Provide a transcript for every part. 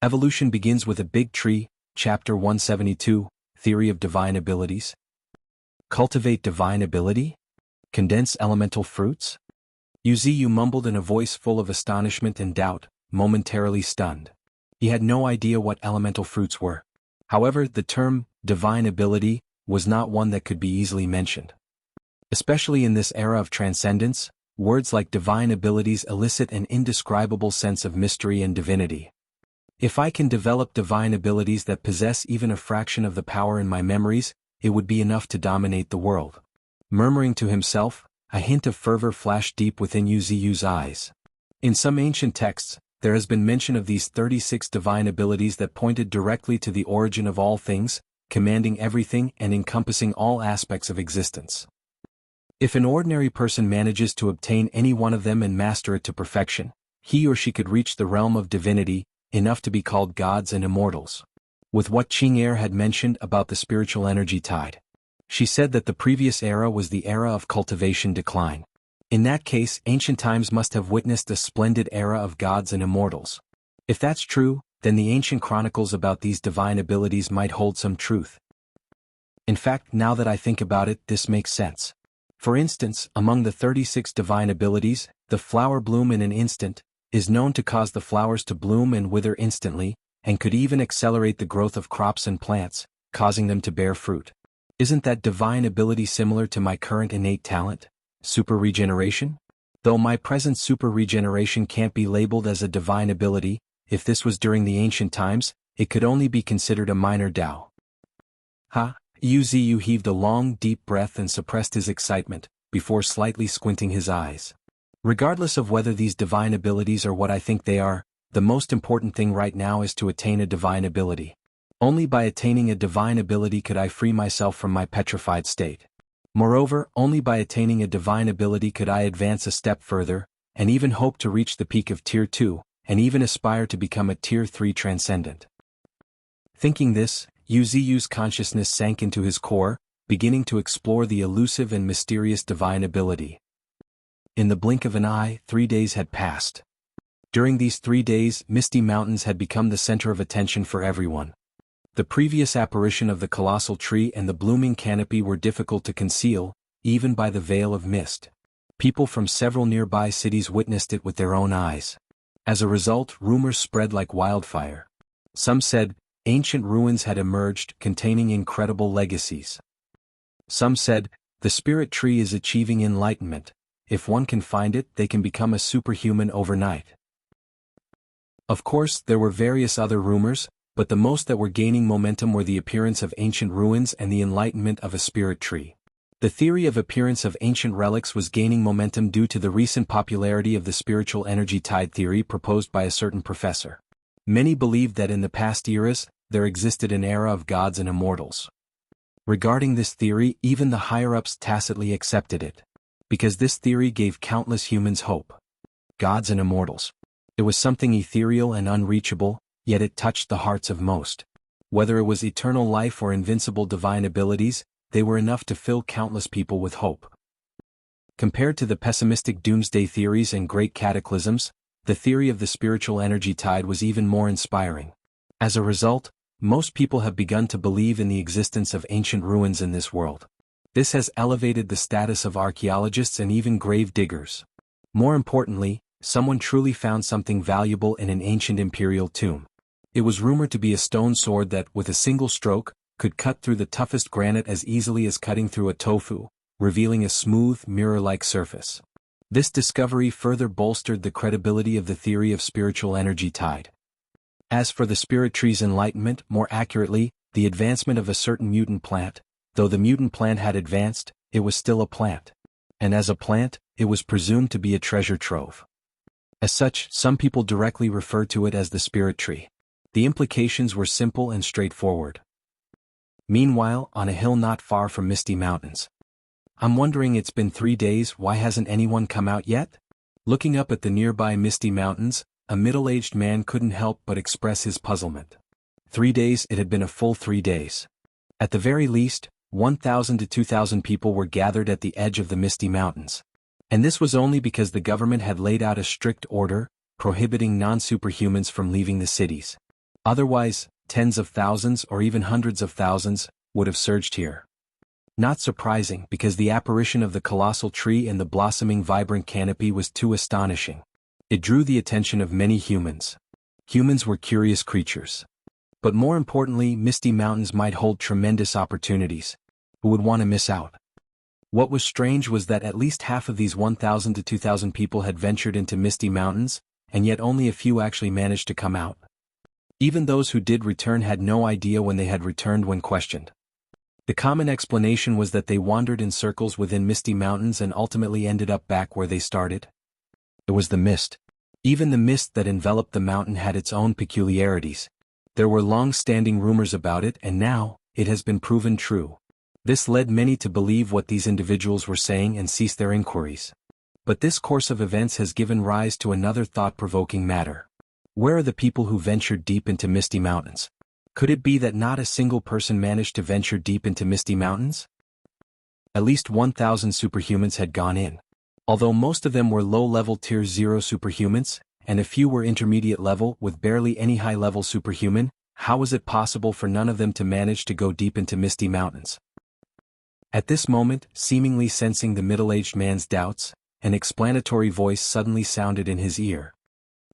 Evolution begins with a big tree, Chapter 172, Theory of Divine Abilities. Cultivate divine ability? Condense elemental fruits? Wuxia mumbled in a voice full of astonishment and doubt, momentarily stunned. He had no idea what elemental fruits were. However, the term, divine ability, was not one that could be easily mentioned. Especially in this era of transcendence, words like divine abilities elicit an indescribable sense of mystery and divinity. If I can develop divine abilities that possess even a fraction of the power in my memories, it would be enough to dominate the world. Murmuring to himself, a hint of fervor flashed deep within Wuxia's eyes. In some ancient texts, there has been mention of these 36 divine abilities that pointed directly to the origin of all things, commanding everything and encompassing all aspects of existence. If an ordinary person manages to obtain any one of them and master it to perfection, he or she could reach the realm of divinity, enough to be called gods and immortals. With what Qing'er had mentioned about the spiritual energy tide, she said that the previous era was the era of cultivation decline. In that case, ancient times must have witnessed a splendid era of gods and immortals. If that's true, then the ancient chronicles about these divine abilities might hold some truth. In fact, now that I think about it, this makes sense. For instance, among the 36 divine abilities, the flower bloom in an instant is known to cause the flowers to bloom and wither instantly, and could even accelerate the growth of crops and plants, causing them to bear fruit. Isn't that divine ability similar to my current innate talent, super regeneration? Though my present super regeneration can't be labeled as a divine ability, if this was during the ancient times, it could only be considered a minor Tao. Wuxia heaved a long, deep breath and suppressed his excitement, before slightly squinting his eyes. Regardless of whether these divine abilities are what I think they are, the most important thing right now is to attain a divine ability. Only by attaining a divine ability could I free myself from my petrified state. Moreover, only by attaining a divine ability could I advance a step further, and even hope to reach the peak of Tier 2, and even aspire to become a Tier 3 transcendent. Thinking this, Wuxia's consciousness sank into his core, beginning to explore the elusive and mysterious divine ability. In the blink of an eye, 3 days had passed. During these 3 days, Misty Mountains had become the center of attention for everyone. The previous apparition of the colossal tree and the blooming canopy were difficult to conceal, even by the veil of mist. People from several nearby cities witnessed it with their own eyes. As a result, rumors spread like wildfire. Some said, ancient ruins had emerged containing incredible legacies. Some said, the spirit tree is achieving enlightenment. If one can find it, they can become a superhuman overnight. Of course, there were various other rumors, but the most that were gaining momentum were the appearance of ancient ruins and the enlightenment of a spirit tree. The theory of appearance of ancient relics was gaining momentum due to the recent popularity of the spiritual energy tide theory proposed by a certain professor. Many believed that in the past eras, there existed an era of gods and immortals. Regarding this theory, even the higher-ups tacitly accepted it. Because this theory gave countless humans hope. Gods and immortals. It was something ethereal and unreachable, yet it touched the hearts of most. Whether it was eternal life or invincible divine abilities, they were enough to fill countless people with hope. Compared to the pessimistic doomsday theories and great cataclysms, the theory of the spiritual energy tide was even more inspiring. As a result, most people have begun to believe in the existence of ancient ruins in this world. This has elevated the status of archaeologists and even grave diggers. More importantly, someone truly found something valuable in an ancient imperial tomb. It was rumored to be a stone sword that, with a single stroke, could cut through the toughest granite as easily as cutting through a tofu, revealing a smooth, mirror-like surface. This discovery further bolstered the credibility of the theory of spiritual energy tide. As for the spirit tree's enlightenment, more accurately, the advancement of a certain mutant plant, though the mutant plant had advanced, it was still a plant. And as a plant, it was presumed to be a treasure trove. As such, some people directly referred to it as the spirit tree. The implications were simple and straightforward. Meanwhile, on a hill not far from Misty Mountains. I'm wondering, it's been 3 days, why hasn't anyone come out yet? Looking up at the nearby Misty Mountains, a middle-aged man couldn't help but express his puzzlement. 3 days, it had been a full 3 days. At the very least, 1,000 to 2,000 people were gathered at the edge of the Misty Mountains. And this was only because the government had laid out a strict order, prohibiting non-superhumans from leaving the cities. Otherwise, tens of thousands or even hundreds of thousands would have surged here. Not surprising, because the apparition of the colossal tree and the blossoming vibrant canopy was too astonishing. It drew the attention of many humans. Humans were curious creatures. But more importantly, Misty Mountains might hold tremendous opportunities. Who would want to miss out? What was strange was that at least half of these 1,000 to 2,000 people had ventured into Misty Mountains, and yet only a few actually managed to come out. Even those who did return had no idea when they had returned when questioned. The common explanation was that they wandered in circles within Misty Mountains and ultimately ended up back where they started. It was the mist. Even the mist that enveloped the mountain had its own peculiarities. There were long-standing rumors about it, and now, it has been proven true. This led many to believe what these individuals were saying and cease their inquiries. But this course of events has given rise to another thought-provoking matter. Where are the people who ventured deep into Misty Mountains? Could it be that not a single person managed to venture deep into Misty Mountains? At least 1,000 superhumans had gone in. Although most of them were low-level Tier 0 superhumans, and a few were intermediate level with barely any high-level superhuman, how was it possible for none of them to manage to go deep into Misty Mountains? At this moment, seemingly sensing the middle-aged man's doubts, an explanatory voice suddenly sounded in his ear.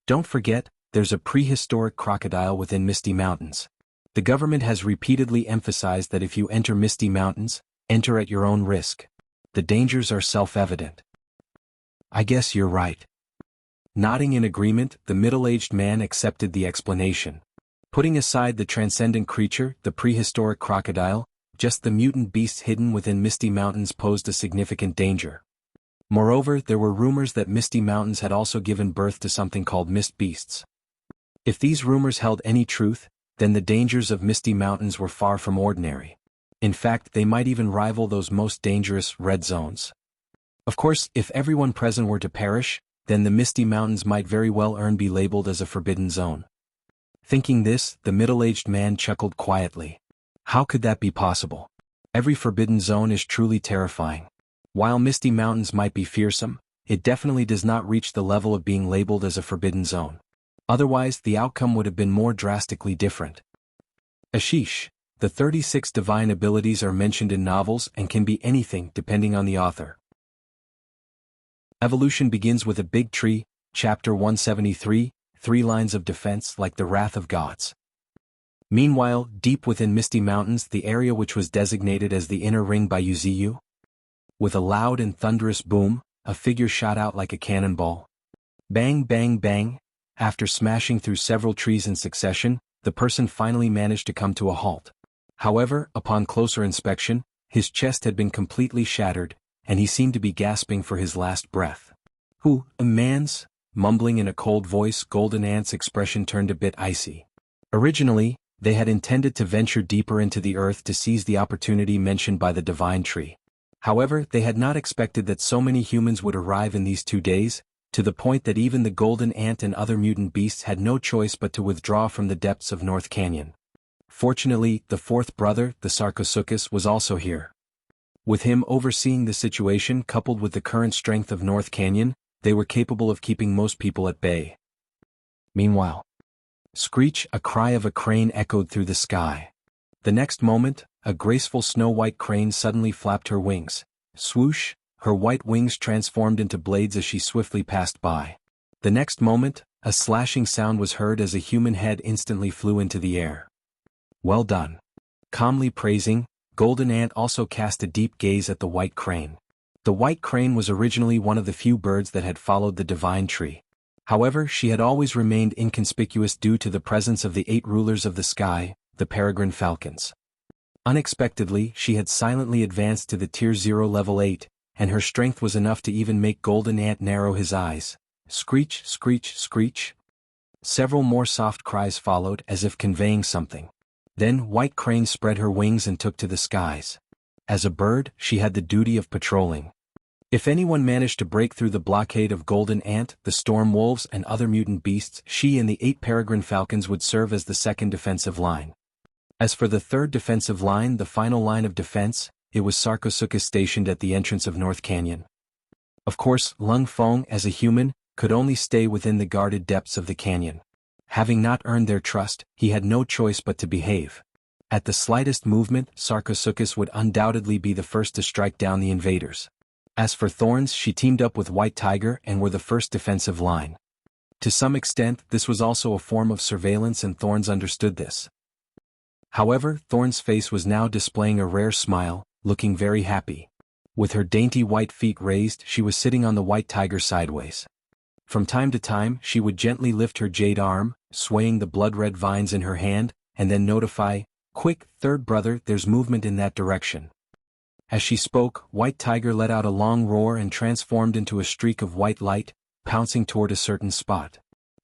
Don't forget, there's a prehistoric crocodile within Misty Mountains. The government has repeatedly emphasized that if you enter Misty Mountains, enter at your own risk. The dangers are self-evident. I guess you're right. Nodding in agreement, the middle-aged man accepted the explanation. Putting aside the transcendent creature, the prehistoric crocodile, just the mutant beasts hidden within Misty Mountains posed a significant danger. Moreover, there were rumors that Misty Mountains had also given birth to something called mist beasts. If these rumors held any truth, then the dangers of Misty Mountains were far from ordinary. In fact, they might even rival those most dangerous red zones. Of course, if everyone present were to perish, then the Misty Mountains might very well be labeled as a forbidden zone. Thinking this, the middle-aged man chuckled quietly. How could that be possible? Every forbidden zone is truly terrifying. While Misty Mountains might be fearsome, it definitely does not reach the level of being labeled as a forbidden zone. Otherwise, the outcome would have been more drastically different. Ashish, the 36 divine abilities are mentioned in novels and can be anything depending on the author. Evolution begins with a big tree, chapter 173, 3 lines of defense like the wrath of gods. Meanwhile, deep within Misty Mountains, the area which was designated as the inner ring by Wuxia. With a loud and thunderous boom, a figure shot out like a cannonball. Bang bang bang. After smashing through several trees in succession, the person finally managed to come to a halt. However, upon closer inspection, his chest had been completely shattered, and he seemed to be gasping for his last breath. Who, a man's? Mumbling in a cold voice, Golden Ant's expression turned a bit icy. Originally, they had intended to venture deeper into the earth to seize the opportunity mentioned by the divine tree. However, they had not expected that so many humans would arrive in these 2 days, to the point that even the Golden Ant and other mutant beasts had no choice but to withdraw from the depths of North Canyon. Fortunately, the fourth brother, the Sarcosuchus, was also here. With him overseeing the situation coupled with the current strength of North Canyon, they were capable of keeping most people at bay. Meanwhile, screech, a cry of a crane echoed through the sky. The next moment, a graceful snow-white crane suddenly flapped her wings. Swoosh, her white wings transformed into blades as she swiftly passed by. The next moment, a slashing sound was heard as a human head instantly flew into the air. Well done. Calmly praising, Golden Ant also cast a deep gaze at the white crane. The white crane was originally one of the few birds that had followed the divine tree. However, she had always remained inconspicuous due to the presence of the 8 rulers of the sky, the peregrine falcons. Unexpectedly, she had silently advanced to the Tier 0 level 8, and her strength was enough to even make Golden Ant narrow his eyes. Screech, screech, screech. Several more soft cries followed as if conveying something. Then White Crane spread her wings and took to the skies. As a bird, she had the duty of patrolling. If anyone managed to break through the blockade of Golden Ant, the Storm Wolves and other mutant beasts, she and the 8 peregrine falcons would serve as the second defensive line. As for the third defensive line, the final line of defense, it was Sarcosuchus stationed at the entrance of North Canyon. Of course, Lung Feng, as a human, could only stay within the guarded depths of the canyon. Having not earned their trust, he had no choice but to behave. At the slightest movement, Sarcosuchus would undoubtedly be the first to strike down the invaders. As for Thorns, she teamed up with White Tiger and were the first defensive line. To some extent, this was also a form of surveillance, and Thorns understood this. However, Thorns' face was now displaying a rare smile, looking very happy. With her dainty white feet raised, she was sitting on the White Tiger sideways. From time to time, she would gently lift her jade arm, swaying the blood-red vines in her hand, and then notify, "Quick, third brother, there's movement in that direction." As she spoke, White Tiger let out a long roar and transformed into a streak of white light, pouncing toward a certain spot.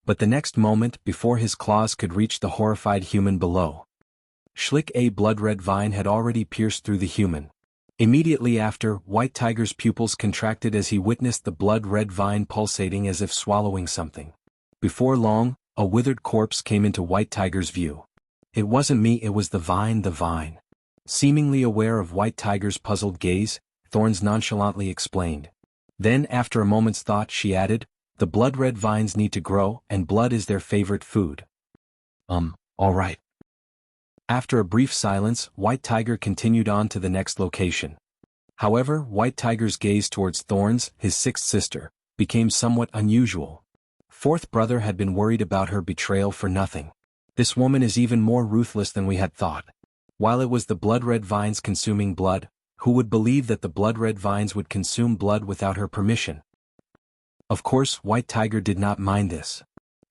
But the next moment, before his claws could reach the horrified human below, Schlick, a blood-red vine had already pierced through the human. Immediately after, White Tiger's pupils contracted as he witnessed the blood-red vine pulsating as if swallowing something. Before long, a withered corpse came into White Tiger's view. "It wasn't me, it was the vine, the vine." Seemingly aware of White Tiger's puzzled gaze, Thorns nonchalantly explained. Then, after a moment's thought, she added, "The blood-red vines need to grow, and blood is their favorite food." All right." After a brief silence, White Tiger continued on to the next location. However, White Tiger's gaze towards Thorns, his sixth sister, became somewhat unusual. Fourth brother had been worried about her betrayal for nothing. "This woman is even more ruthless than we had thought." While it was the blood-red vines consuming blood, who would believe that the blood-red vines would consume blood without her permission? Of course, White Tiger did not mind this.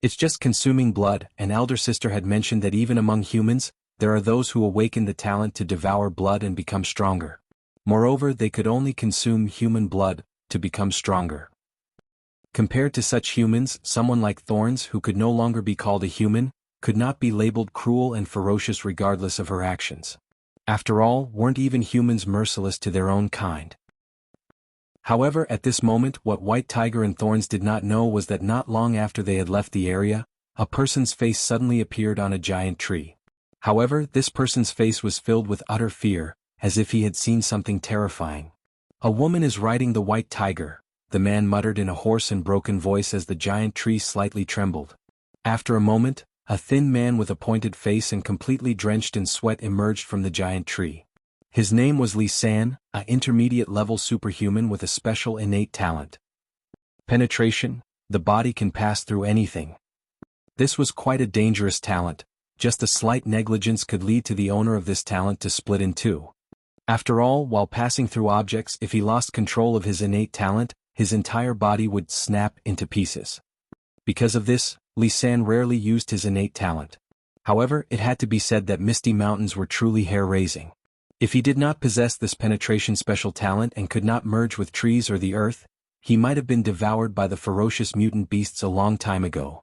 "It's just consuming blood," an elder sister had mentioned that even among humans, there are those who awaken the talent to devour blood and become stronger. Moreover, they could only consume human blood to become stronger. Compared to such humans, someone like Thorns, who could no longer be called a human, could not be labeled cruel and ferocious regardless of her actions. After all, weren't even humans merciless to their own kind? However, at this moment, what White Tiger and Thorns did not know was that not long after they had left the area, a person's face suddenly appeared on a giant tree. However, this person's face was filled with utter fear, as if he had seen something terrifying. "A woman is riding the White Tiger," the man muttered in a hoarse and broken voice as the giant tree slightly trembled. After a moment, a thin man with a pointed face and completely drenched in sweat emerged from the giant tree. His name was Li San, an intermediate-level superhuman with a special innate talent. Penetration. The body can pass through anything. This was quite a dangerous talent. Just a slight negligence could lead to the owner of this talent to split in two. After all, while passing through objects, if he lost control of his innate talent, his entire body would snap into pieces. Because of this, Li San rarely used his innate talent. However, it had to be said that Misty Mountains were truly hair-raising. If he did not possess this penetration special talent and could not merge with trees or the earth, he might have been devoured by the ferocious mutant beasts a long time ago.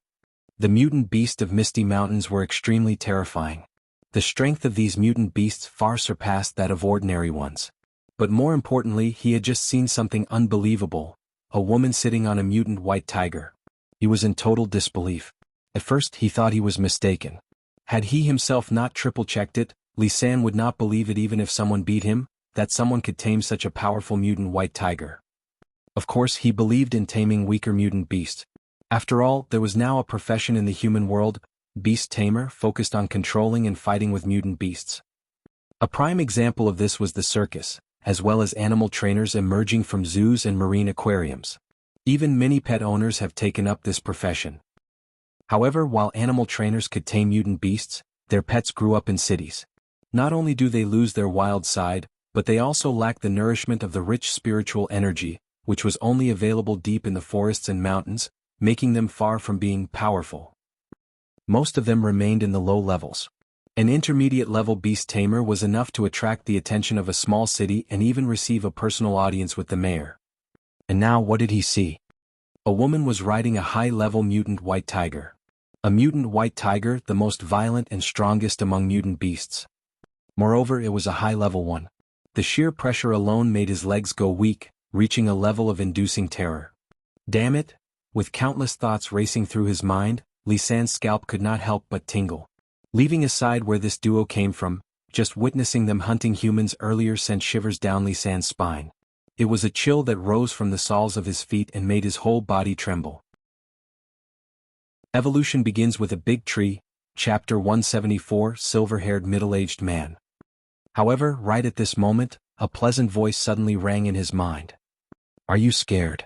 The mutant beasts of Misty Mountains were extremely terrifying. The strength of these mutant beasts far surpassed that of ordinary ones. But more importantly, he had just seen something unbelievable, a woman sitting on a mutant White Tiger. He was in total disbelief. At first he thought he was mistaken. Had he himself not triple-checked it, Li San would not believe it even if someone beat him, that someone could tame such a powerful mutant White Tiger. Of course, he believed in taming weaker mutant beasts. After all, there was now a profession in the human world, beast tamer, focused on controlling and fighting with mutant beasts. A prime example of this was the circus, as well as animal trainers emerging from zoos and marine aquariums. Even many pet owners have taken up this profession. However, while animal trainers could tame mutant beasts, their pets grew up in cities. Not only do they lose their wild side, but they also lack the nourishment of the rich spiritual energy, which was only available deep in the forests and mountains, making them far from being powerful. Most of them remained in the low levels. An intermediate-level beast tamer was enough to attract the attention of a small city and even receive a personal audience with the mayor. And now what did he see? A woman was riding a high-level mutant White Tiger. A mutant White Tiger, the most violent and strongest among mutant beasts. Moreover, it was a high-level one. The sheer pressure alone made his legs go weak, reaching a level of inducing terror. Damn it! With countless thoughts racing through his mind, Li San's scalp could not help but tingle. Leaving aside where this duo came from, just witnessing them hunting humans earlier sent shivers down Li San's spine. It was a chill that rose from the soles of his feet and made his whole body tremble. Evolution begins with a big tree, Chapter 174, Silver-haired middle-aged man. However, right at this moment, a pleasant voice suddenly rang in his mind. Are you scared?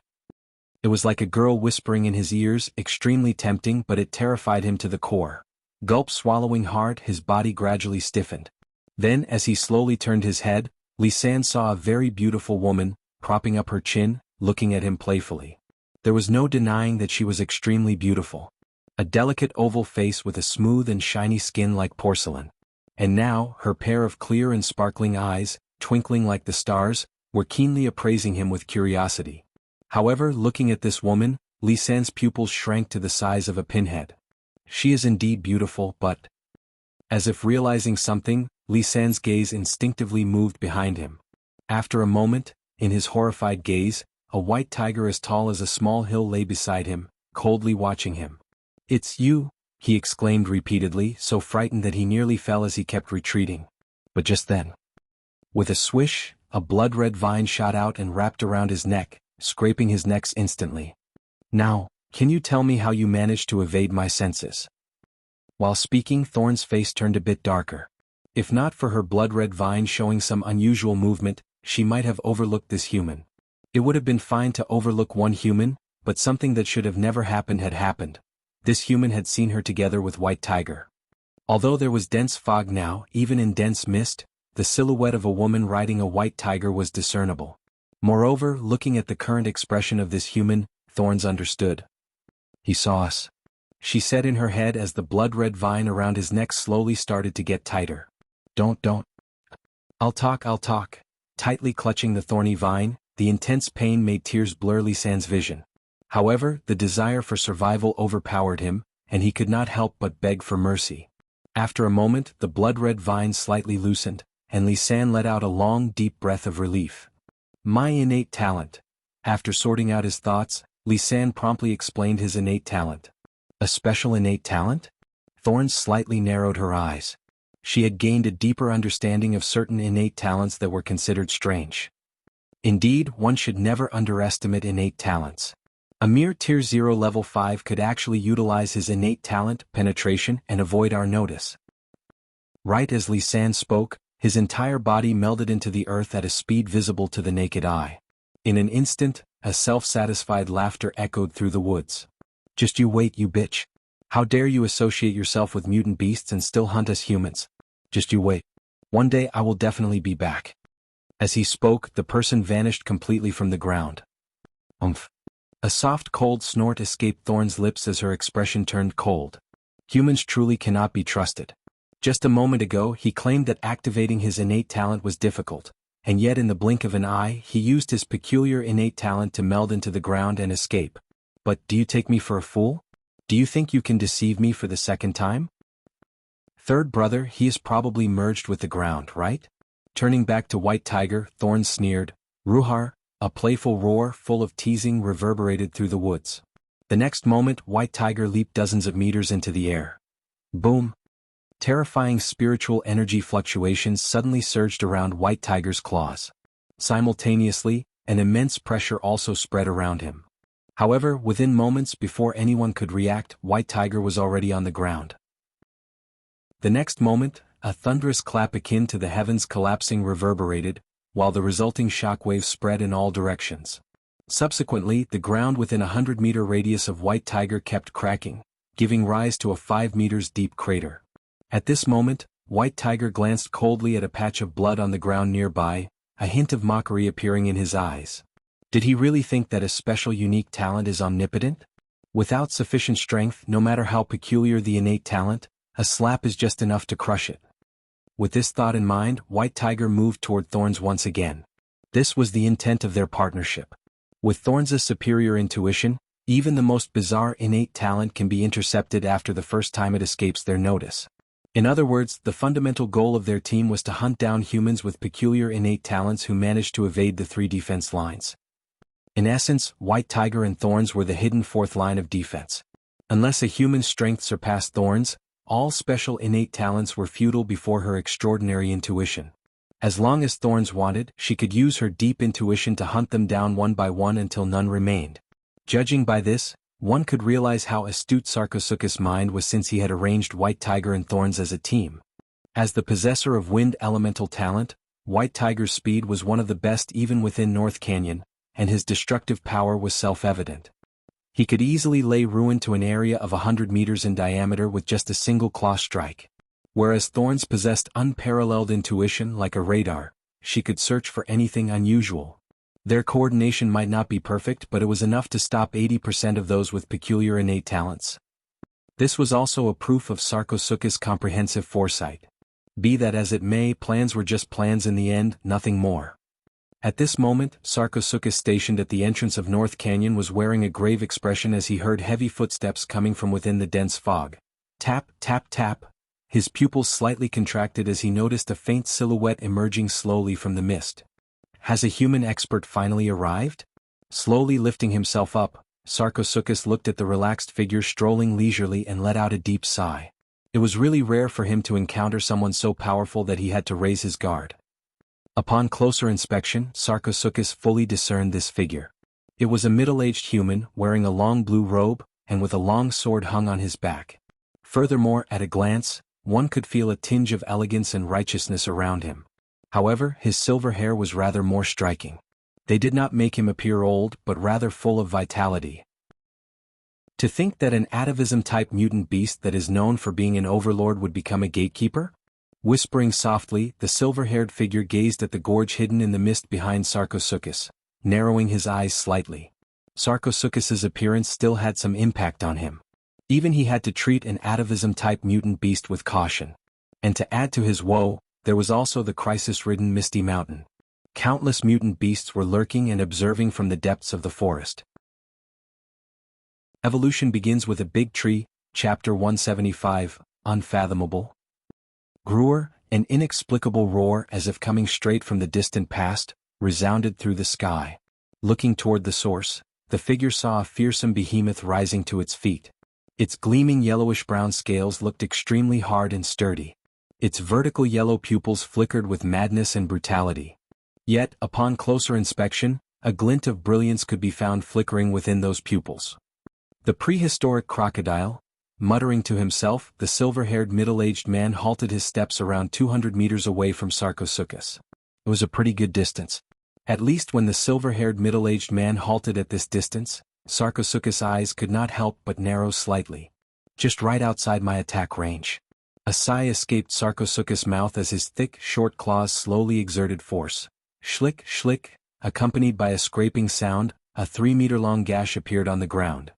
It was like a girl whispering in his ears, extremely tempting, but it terrified him to the core. Gulp, swallowing hard, his body gradually stiffened. Then, as he slowly turned his head, Li San saw a very beautiful woman, propping up her chin, looking at him playfully. There was no denying that she was extremely beautiful. A delicate oval face with a smooth and shiny skin like porcelain. And now, her pair of clear and sparkling eyes, twinkling like the stars, were keenly appraising him with curiosity. However, looking at this woman, Li San's pupils shrank to the size of a pinhead. She is indeed beautiful, but... As if realizing something, Li San's gaze instinctively moved behind him. After a moment, in his horrified gaze, a white tiger as tall as a small hill lay beside him, coldly watching him. It's you, he exclaimed repeatedly, so frightened that he nearly fell as he kept retreating. But just then, with a swish, a blood-red vine shot out and wrapped around his neck, scraping his neck instantly. Now, can you tell me how you managed to evade my senses? While speaking, Thorn's face turned a bit darker. If not for her blood-red vine showing some unusual movement, she might have overlooked this human. It would have been fine to overlook one human, but something that should have never happened had happened. This human had seen her together with White Tiger. Although there was dense fog now, even in dense mist, the silhouette of a woman riding a white tiger was discernible. Moreover, looking at the current expression of this human, Thorns understood. He saw us, she said in her head as the blood-red vine around his neck slowly started to get tighter. Don't. I'll talk. Tightly clutching the thorny vine, the intense pain made tears blur Li San's vision. However, the desire for survival overpowered him, and he could not help but beg for mercy. After a moment, the blood-red vine slightly loosened, and Li San let out a long, deep breath of relief. My innate talent. After sorting out his thoughts, Li San promptly explained his innate talent. A special innate talent? Thorns slightly narrowed her eyes. She had gained a deeper understanding of certain innate talents that were considered strange. Indeed, one should never underestimate innate talents. A mere Tier 0 Level 5 could actually utilize his innate talent, penetration, and avoid our notice. Right as Li San spoke, his entire body melded into the earth at a speed visible to the naked eye. In an instant, a self-satisfied laughter echoed through the woods. Just you wait, you bitch. How dare you associate yourself with mutant beasts and still hunt us humans? Just you wait. One day I will definitely be back. As he spoke, the person vanished completely from the ground. Umph. A soft cold snort escaped Thorn's lips as her expression turned cold. Humans truly cannot be trusted. Just a moment ago he claimed that activating his innate talent was difficult, and yet in the blink of an eye he used his peculiar innate talent to meld into the ground and escape. But do you take me for a fool? Do you think you can deceive me for the second time? Third brother, he is probably merged with the ground, right? Turning back to White Tiger, Thorn sneered. Ruhar. A playful roar full of teasing reverberated through the woods. The next moment, White Tiger leaped dozens of meters into the air. Boom! Terrifying spiritual energy fluctuations suddenly surged around White Tiger's claws. Simultaneously, an immense pressure also spread around him. However, within moments before anyone could react, White Tiger was already on the ground. The next moment, a thunderous clap akin to the heavens collapsing reverberated, while the resulting shockwaves spread in all directions. Subsequently, the ground within a 100-meter radius of White Tiger kept cracking, giving rise to a 5 meters deep crater. At this moment, White Tiger glanced coldly at a patch of blood on the ground nearby, a hint of mockery appearing in his eyes. Did he really think that a special unique talent is omnipotent? Without sufficient strength, no matter how peculiar the innate talent, a slap is just enough to crush it. With this thought in mind, White Tiger moved toward Thorns once again. This was the intent of their partnership. With Thorns' superior intuition, even the most bizarre innate talent can be intercepted after the first time it escapes their notice. In other words, the fundamental goal of their team was to hunt down humans with peculiar innate talents who managed to evade the 3 defense lines. In essence, White Tiger and Thorns were the hidden 4th line of defense. Unless a human's strength surpassed Thorns, all special innate talents were futile before her extraordinary intuition. As long as Thorns wanted, she could use her deep intuition to hunt them down one by one until none remained. Judging by this, one could realize how astute Sarcosuchus' mind was since he had arranged White Tiger and Thorns as a team. As the possessor of wind elemental talent, White Tiger's speed was one of the best even within North Canyon, and his destructive power was self-evident. He could easily lay ruin to an area of 100 meters in diameter with just a single claw strike. Whereas Thorns possessed unparalleled intuition like a radar, she could search for anything unusual. Their coordination might not be perfect, but it was enough to stop 80% of those with peculiar innate talents. This was also a proof of Sarcosuchus' comprehensive foresight. Be that as it may, plans were just plans in the end, nothing more. At this moment, Sarcosuchus, stationed at the entrance of North Canyon, was wearing a grave expression as he heard heavy footsteps coming from within the dense fog. Tap, tap, tap. His pupils slightly contracted as he noticed a faint silhouette emerging slowly from the mist. Has a human expert finally arrived? Slowly lifting himself up, Sarcosuchus looked at the relaxed figure strolling leisurely and let out a deep sigh. It was really rare for him to encounter someone so powerful that he had to raise his guard. Upon closer inspection, Sarcosuchus fully discerned this figure. It was a middle-aged human wearing a long blue robe, and with a long sword hung on his back. Furthermore, at a glance, one could feel a tinge of elegance and righteousness around him. However, his silver hair was rather more striking. They did not make him appear old, but rather full of vitality. To think that an atavism-type mutant beast that is known for being an overlord would become a gatekeeper? Whispering softly, the silver-haired figure gazed at the gorge hidden in the mist behind Sarcosuchus, narrowing his eyes slightly. Sarcosuchus's appearance still had some impact on him. Even he had to treat an atavism-type mutant beast with caution. And to add to his woe, there was also the crisis-ridden Misty Mountain. Countless mutant beasts were lurking and observing from the depths of the forest. Evolution begins with a big tree, Chapter 175, Unfathomable. Gruer, an inexplicable roar as if coming straight from the distant past, resounded through the sky. Looking toward the source, the figure saw a fearsome behemoth rising to its feet. Its gleaming yellowish-brown scales looked extremely hard and sturdy. Its vertical yellow pupils flickered with madness and brutality. Yet, upon closer inspection, a glint of brilliance could be found flickering within those pupils. The prehistoric crocodile. Muttering to himself, the silver-haired middle-aged man halted his steps around 200 meters away from Sarcosuchus. It was a pretty good distance. At least when the silver-haired middle-aged man halted at this distance, Sarcosuchus' eyes could not help but narrow slightly. Just right outside my attack range. A sigh escaped Sarcosuchus' mouth as his thick, short claws slowly exerted force. Schlick, schlick, accompanied by a scraping sound, a 3-meter-long gash appeared on the ground.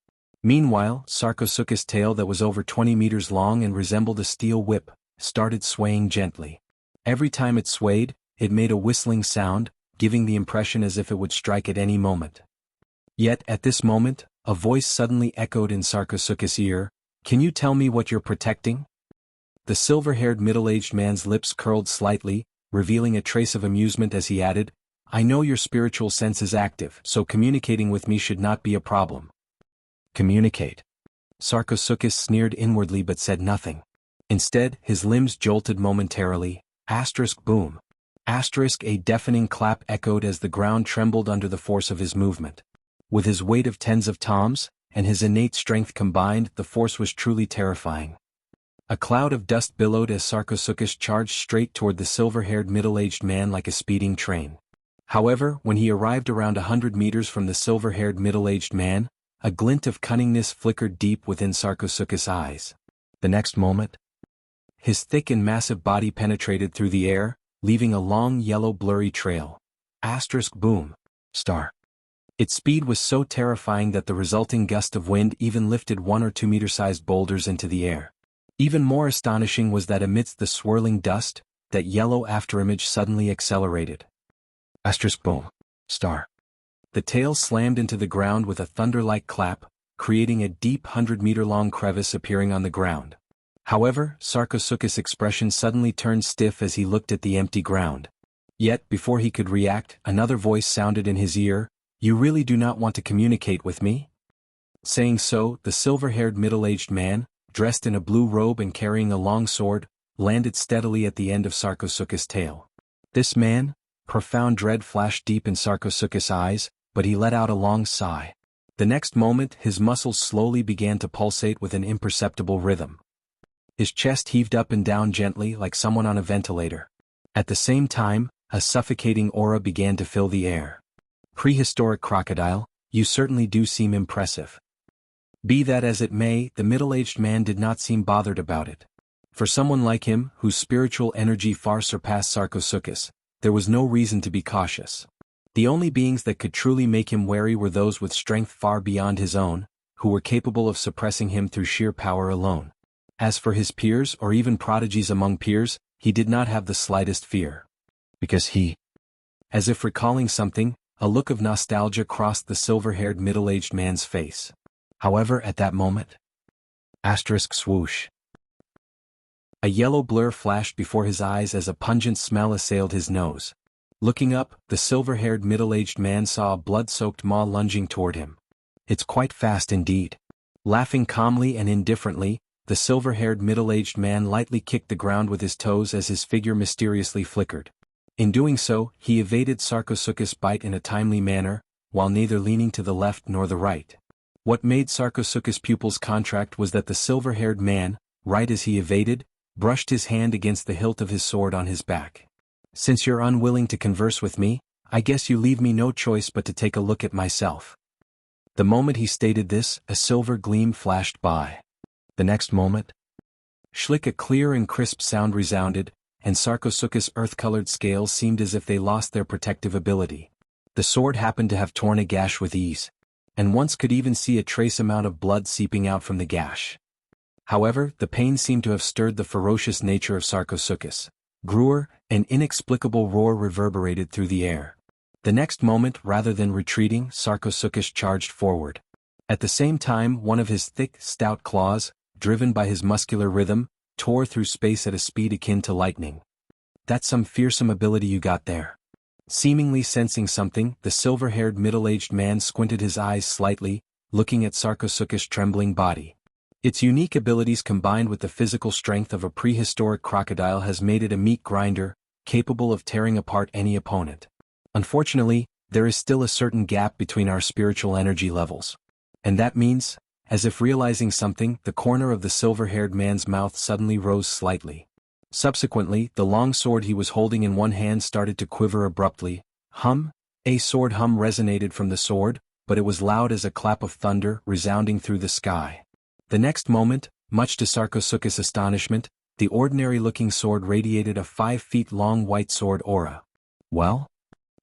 Meanwhile, Sarcosuchus' tail that was over 20 meters long and resembled a steel whip, started swaying gently. Every time it swayed, it made a whistling sound, giving the impression as if it would strike at any moment. Yet at this moment, a voice suddenly echoed in Sarcosuchus' ear, "Can you tell me what you're protecting?" The silver-haired middle-aged man's lips curled slightly, revealing a trace of amusement as he added, "I know your spiritual sense is active, so communicating with me should not be a problem." Communicate. Sarcosuchus sneered inwardly but said nothing. Instead, his limbs jolted momentarily. Boom. A deafening clap echoed as the ground trembled under the force of his movement. With his weight of tens of toms, and his innate strength combined, the force was truly terrifying. A cloud of dust billowed as Sarcosuchus charged straight toward the silver-haired middle-aged man like a speeding train. However, when he arrived around 100 meters from the silver-haired middle-aged man, a glint of cunningness flickered deep within Sarcosuchus' eyes. The next moment, his thick and massive body penetrated through the air, leaving a long yellow blurry trail. Boom. Its speed was so terrifying that the resulting gust of wind even lifted 1 or 2 meter-sized boulders into the air. Even more astonishing was that amidst the swirling dust, that yellow afterimage suddenly accelerated. Boom. The tail slammed into the ground with a thunder-like clap, creating a deep 100-meter-long crevice appearing on the ground. However, Sarcosuchus' expression suddenly turned stiff as he looked at the empty ground. Yet, before he could react, another voice sounded in his ear, "You really do not want to communicate with me?" Saying so, the silver-haired middle-aged man, dressed in a blue robe and carrying a long sword, landed steadily at the end of Sarcosuchus' tail. This man? Profound dread flashed deep in Sarcosuchus' eyes, but he let out a long sigh. The next moment his muscles slowly began to pulsate with an imperceptible rhythm. His chest heaved up and down gently like someone on a ventilator. At the same time, a suffocating aura began to fill the air. Prehistoric crocodile, you certainly do seem impressive. Be that as it may, the middle-aged man did not seem bothered about it. For someone like him, whose spiritual energy far surpassed Sarcosuchus, there was no reason to be cautious. The only beings that could truly make him wary were those with strength far beyond his own, who were capable of suppressing him through sheer power alone. As for his peers or even prodigies among peers, he did not have the slightest fear. Because he... As if recalling something, a look of nostalgia crossed the silver-haired middle-aged man's face. However, at that moment... Swoosh. A yellow blur flashed before his eyes as a pungent smell assailed his nose. Looking up, the silver-haired middle-aged man saw a blood-soaked maw lunging toward him. It's quite fast indeed. Laughing calmly and indifferently, the silver-haired middle-aged man lightly kicked the ground with his toes as his figure mysteriously flickered. In doing so, he evaded Sarcosuchus' bite in a timely manner, while neither leaning to the left nor the right. What made Sarcosuchus' pupils contract was that the silver-haired man, right as he evaded, brushed his hand against the hilt of his sword on his back. Since you're unwilling to converse with me, I guess you leave me no choice but to take a look at myself. The moment he stated this, a silver gleam flashed by. The next moment, schlick, a clear and crisp sound resounded, and Sarcosuchus' earth-colored scales seemed as if they lost their protective ability. The sword happened to have torn a gash with ease, and once could even see a trace amount of blood seeping out from the gash. However, the pain seemed to have stirred the ferocious nature of Sarcosuchus. Gruer, an inexplicable roar reverberated through the air. The next moment, rather than retreating, Sarcosuchus charged forward. At the same time, one of his thick, stout claws, driven by his muscular rhythm, tore through space at a speed akin to lightning. That's some fearsome ability you got there. Seemingly sensing something, the silver-haired middle-aged man squinted his eyes slightly, looking at Sarcosuchus' trembling body. Its unique abilities combined with the physical strength of a prehistoric crocodile has made it a meat grinder, capable of tearing apart any opponent. Unfortunately, there is still a certain gap between our spiritual energy levels. And that means, as if realizing something, the corner of the silver-haired man's mouth suddenly rose slightly. Subsequently, the long sword he was holding in one hand started to quiver abruptly. A sword hum resonated from the sword, but it was loud as a clap of thunder resounding through the sky. The next moment, much to Sarcosuchus' astonishment, the ordinary-looking sword radiated a 5-feet-long white sword aura. Well?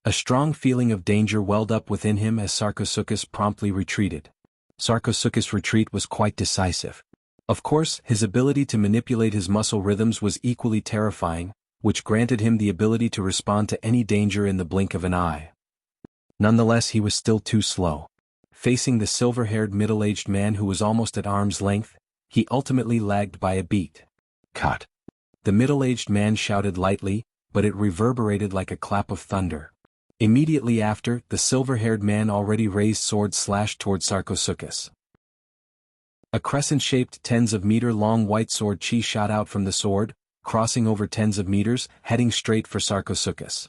A strong feeling of danger welled up within him as Sarcosuchus promptly retreated. Sarcosuchus' retreat was quite decisive. Of course, his ability to manipulate his muscle rhythms was equally terrifying, which granted him the ability to respond to any danger in the blink of an eye. Nonetheless, he was still too slow. Facing the silver-haired middle-aged man who was almost at arm's length, he ultimately lagged by a beat. Cut! The middle-aged man shouted lightly, but it reverberated like a clap of thunder. Immediately after, the silver-haired man already raised sword slashed toward Sarcosuchus. A crescent-shaped tens-of-meter-long white sword chi shot out from the sword, crossing over tens of meters, heading straight for Sarcosuchus.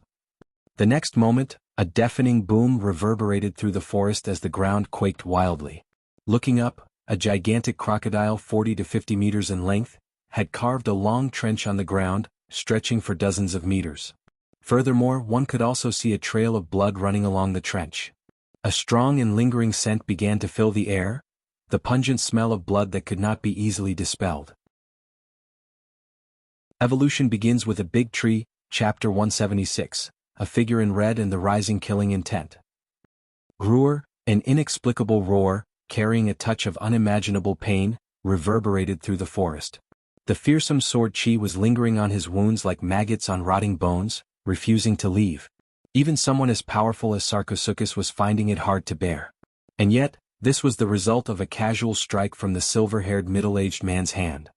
The next moment, a deafening boom reverberated through the forest as the ground quaked wildly. Looking up, a gigantic crocodile 40 to 50 meters in length, had carved a long trench on the ground, stretching for dozens of meters. Furthermore, one could also see a trail of blood running along the trench. A strong and lingering scent began to fill the air, the pungent smell of blood that could not be easily dispelled. Evolution begins with a big tree, Chapter 176, a figure in red and the rising killing intent. Gruer, an inexplicable roar, carrying a touch of unimaginable pain, reverberated through the forest. The fearsome sword chi was lingering on his wounds like maggots on rotting bones, refusing to leave. Even someone as powerful as Sarcosuchus was finding it hard to bear. And yet, this was the result of a casual strike from the silver-haired middle-aged man's hand.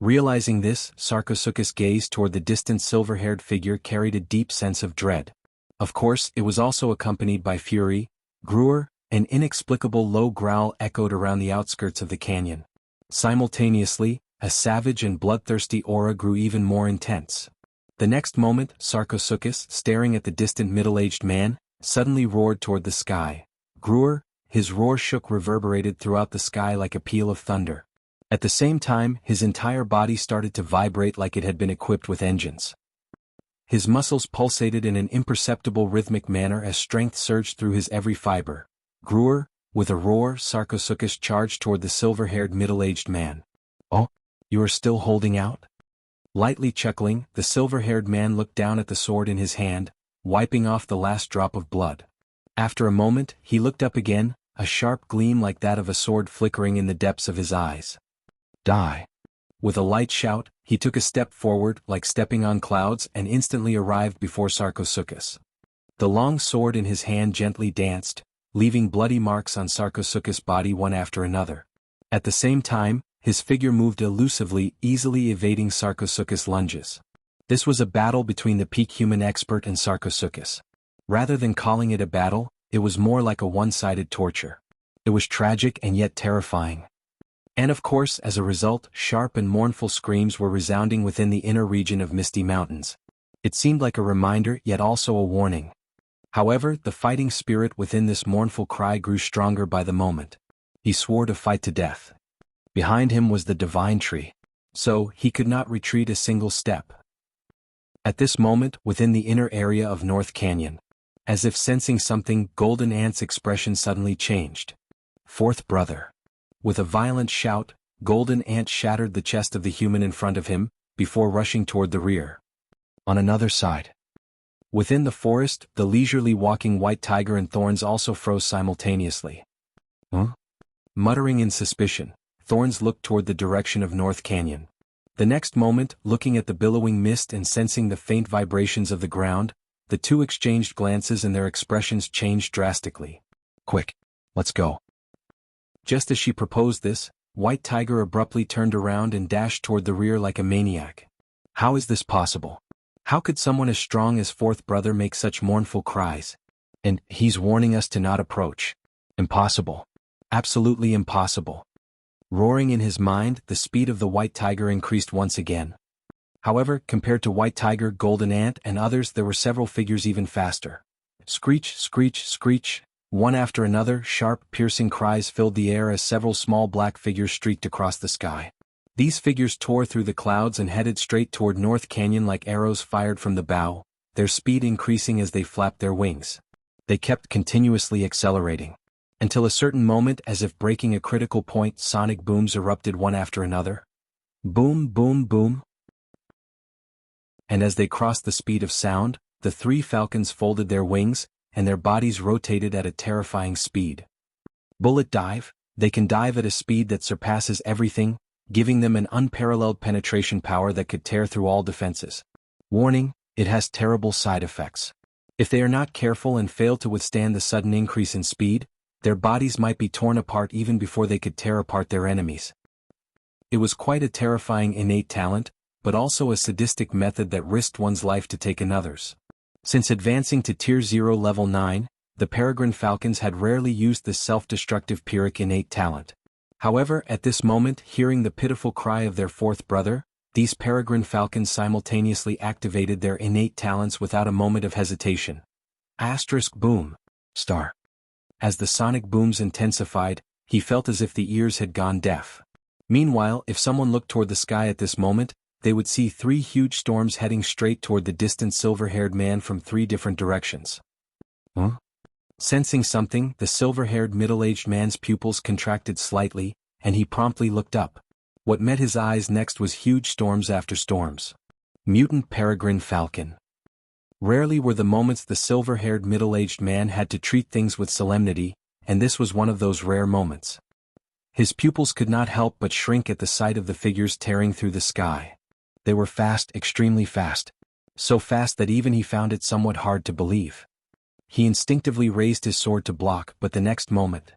Realizing this, Sarcosuchus' gaze toward the distant silver-haired figure carried a deep sense of dread. Of course, it was also accompanied by fury. Gruer, an inexplicable low growl echoed around the outskirts of the canyon. Simultaneously, a savage and bloodthirsty aura grew even more intense. The next moment, Sarcosuchus, staring at the distant middle-aged man, suddenly roared toward the sky. Gruer, his roar reverberated throughout the sky like a peal of thunder. At the same time, his entire body started to vibrate like it had been equipped with engines. His muscles pulsated in an imperceptible rhythmic manner as strength surged through his every fiber. Gruer, with a roar, Sarcosuchus charged toward the silver-haired middle-aged man. "Oh, you are still holding out?" Lightly chuckling, the silver-haired man looked down at the sword in his hand, wiping off the last drop of blood. After a moment, he looked up again, a sharp gleam like that of a sword flickering in the depths of his eyes. "Die." With a light shout, he took a step forward, like stepping on clouds, and instantly arrived before Sarcosuchus. The long sword in his hand gently danced, leaving bloody marks on Sarcosuchus' body one after another. At the same time, his figure moved elusively, easily evading Sarcosuchus' lunges. This was a battle between the peak human expert and Sarcosuchus. Rather than calling it a battle, it was more like a one-sided torture. It was tragic and yet terrifying. And of course, as a result, sharp and mournful screams were resounding within the inner region of Misty Mountains. It seemed like a reminder, yet also a warning. However, the fighting spirit within this mournful cry grew stronger by the moment. He swore to fight to death. Behind him was the divine tree. So, he could not retreat a single step. At this moment, within the inner area of North Canyon, as if sensing something, Golden Ant's expression suddenly changed. "Fourth brother." With a violent shout, Golden Ant shattered the chest of the human in front of him, before rushing toward the rear. On another side. Within the forest, the leisurely walking white tiger and Thorns also froze simultaneously. "Huh?" Muttering in suspicion, Thorns looked toward the direction of North Canyon. The next moment, looking at the billowing mist and sensing the faint vibrations of the ground, the two exchanged glances and their expressions changed drastically. "Quick, let's go." Just as she proposed this, White Tiger abruptly turned around and dashed toward the rear like a maniac. How is this possible? How could someone as strong as Fourth Brother make such mournful cries? And he's warning us to not approach. Impossible. Absolutely impossible. Roaring in his mind, the speed of the White Tiger increased once again. However, compared to White Tiger, Golden Ant, and others, there were several figures even faster. Screech, screech, screech. One after another, sharp, piercing cries filled the air as several small black figures streaked across the sky. These figures tore through the clouds and headed straight toward North Canyon like arrows fired from the bow, their speed increasing as they flapped their wings. They kept continuously accelerating. Until a certain moment, as if breaking a critical point, sonic booms erupted one after another. Boom, boom, boom. And as they crossed the speed of sound, the three falcons folded their wings, and their bodies rotated at a terrifying speed. Bullet dive, they can dive at a speed that surpasses everything, giving them an unparalleled penetration power that could tear through all defenses. Warning, it has terrible side effects. If they are not careful and fail to withstand the sudden increase in speed, their bodies might be torn apart even before they could tear apart their enemies. It was quite a terrifying innate talent, but also a sadistic method that risked one's life to take another's. Since advancing to Tier 0 Level 9, the Peregrine Falcons had rarely used this self-destructive Pyrrhic innate talent. However, at this moment, hearing the pitiful cry of their fourth brother, these Peregrine Falcons simultaneously activated their innate talents without a moment of hesitation. Asterisk boom. Star. As the sonic booms intensified, he felt as if the ears had gone deaf. Meanwhile, if someone looked toward the sky at this moment, they would see three huge storms heading straight toward the distant silver-haired man from three different directions. Huh? Sensing something, the silver-haired middle-aged man's pupils contracted slightly, and he promptly looked up. What met his eyes next was huge storms after storms. Mutant Peregrine Falcon. Rarely were the moments the silver-haired middle-aged man had to treat things with solemnity, and this was one of those rare moments. His pupils could not help but shrink at the sight of the figures tearing through the sky. They were fast, extremely fast. So fast that even he found it somewhat hard to believe. He instinctively raised his sword to block, but the next moment,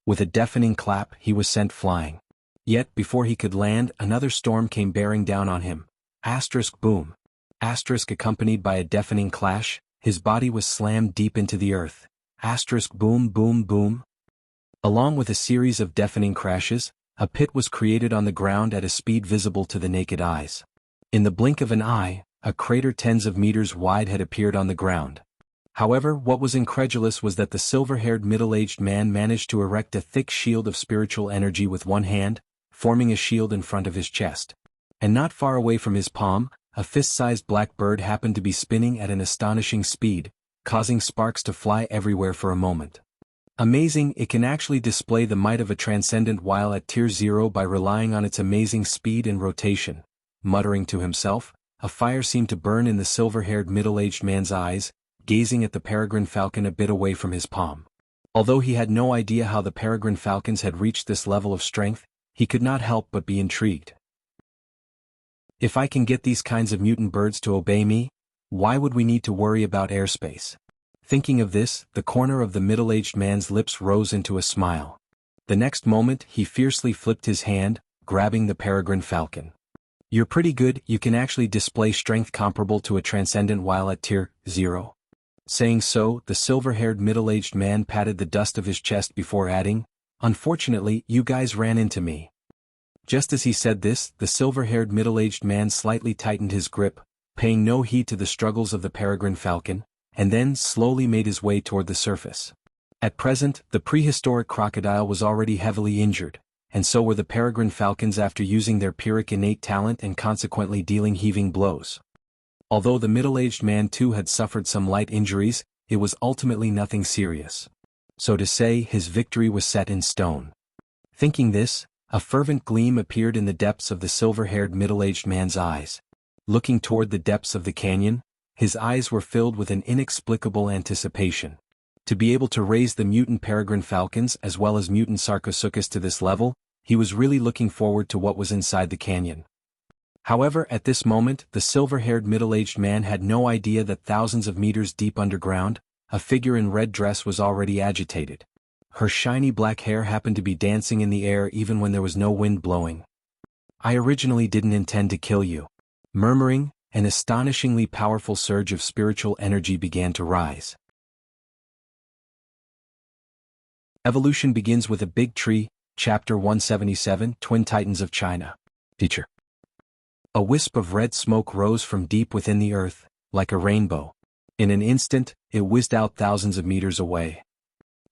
with a deafening clap, he was sent flying. Yet, before he could land, another storm came bearing down on him. Asterisk boom. Asterisk accompanied by a deafening clash, his body was slammed deep into the earth. Asterisk boom boom boom. Along with a series of deafening crashes, a pit was created on the ground at a speed visible to the naked eyes. In the blink of an eye, a crater tens of meters wide had appeared on the ground. However, what was incredulous was that the silver-haired middle-aged man managed to erect a thick shield of spiritual energy with one hand, forming a shield in front of his chest. And not far away from his palm, a fist-sized black bird happened to be spinning at an astonishing speed, causing sparks to fly everywhere for a moment. Amazing, it can actually display the might of a transcendent while at tier 0 by relying on its amazing speed and rotation. Muttering to himself, a fire seemed to burn in the silver-haired middle-aged man's eyes, gazing at the peregrine falcon a bit away from his palm. Although he had no idea how the peregrine falcons had reached this level of strength, he could not help but be intrigued. If I can get these kinds of mutant birds to obey me, why would we need to worry about airspace? Thinking of this, the corner of the middle-aged man's lips rose into a smile. The next moment, he fiercely flipped his hand, grabbing the peregrine falcon. You're pretty good, you can actually display strength comparable to a transcendent while at tier 0. Saying so, the silver-haired middle-aged man patted the dust of his chest before adding, "Unfortunately, you guys ran into me." Just as he said this, the silver-haired middle-aged man slightly tightened his grip, paying no heed to the struggles of the peregrine falcon, and then slowly made his way toward the surface. At present, the prehistoric crocodile was already heavily injured, and so were the peregrine falcons after using their pyrrhic innate talent and consequently dealing heaving blows. Although the middle-aged man too had suffered some light injuries, it was ultimately nothing serious. So to say, his victory was set in stone. Thinking this, a fervent gleam appeared in the depths of the silver-haired middle-aged man's eyes. Looking toward the depths of the canyon, his eyes were filled with an inexplicable anticipation. To be able to raise the mutant peregrine falcons as well as mutant Sarcosuchus to this level, he was really looking forward to what was inside the canyon. However, at this moment, the silver-haired middle-aged man had no idea that thousands of meters deep underground, a figure in red dress was already agitated. Her shiny black hair happened to be dancing in the air even when there was no wind blowing. "I originally didn't intend to kill you." Murmuring, an astonishingly powerful surge of spiritual energy began to rise. Evolution begins with a big tree, Chapter 177, Twin Titans of China. Teacher. A wisp of red smoke rose from deep within the earth, like a rainbow. In an instant, it whizzed out thousands of meters away.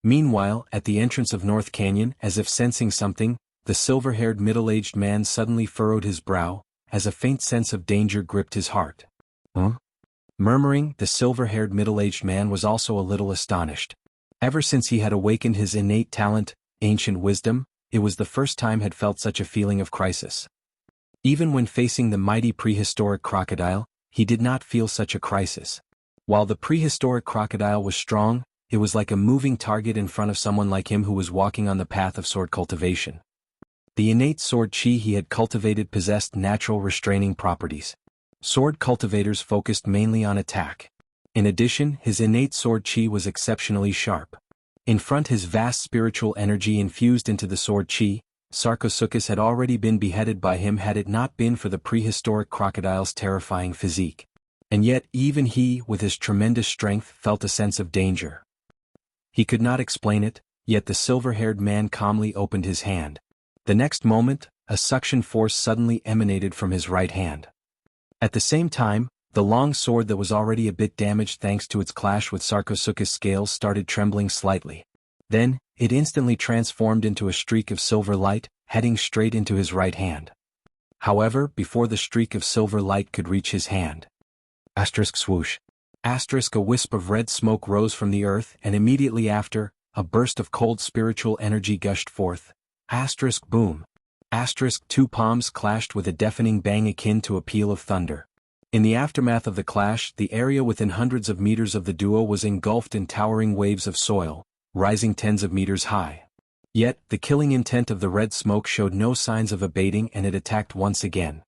Meanwhile, at the entrance of North Canyon, as if sensing something, the silver-haired middle-aged man suddenly furrowed his brow, as a faint sense of danger gripped his heart. Huh? Murmuring, the silver-haired middle-aged man was also a little astonished. Ever since he had awakened his innate talent, ancient wisdom, it was the first time had felt such a feeling of crisis. Even when facing the mighty prehistoric crocodile, he did not feel such a crisis. While the prehistoric crocodile was strong, it was like a moving target in front of someone like him who was walking on the path of sword cultivation. The innate sword chi he had cultivated possessed natural restraining properties. Sword cultivators focused mainly on attack. In addition, his innate sword chi was exceptionally sharp. In front, his vast spiritual energy infused into the sword chi, Sarcosuchus had already been beheaded by him had it not been for the prehistoric crocodile's terrifying physique. And yet, even he, with his tremendous strength, felt a sense of danger. He could not explain it, yet the silver-haired man calmly opened his hand. The next moment, a suction force suddenly emanated from his right hand. At the same time, the long sword that was already a bit damaged thanks to its clash with Sarcosuchus' scales started trembling slightly. Then, it instantly transformed into a streak of silver light, heading straight into his right hand. However, before the streak of silver light could reach his hand, swoosh. A wisp of red smoke rose from the earth, and immediately after, a burst of cold spiritual energy gushed forth. Boom. Two palms clashed with a deafening bang akin to a peal of thunder. In the aftermath of the clash, the area within hundreds of meters of the duo was engulfed in towering waves of soil, rising tens of meters high. Yet, the killing intent of the red smoke showed no signs of abating and it attacked once again.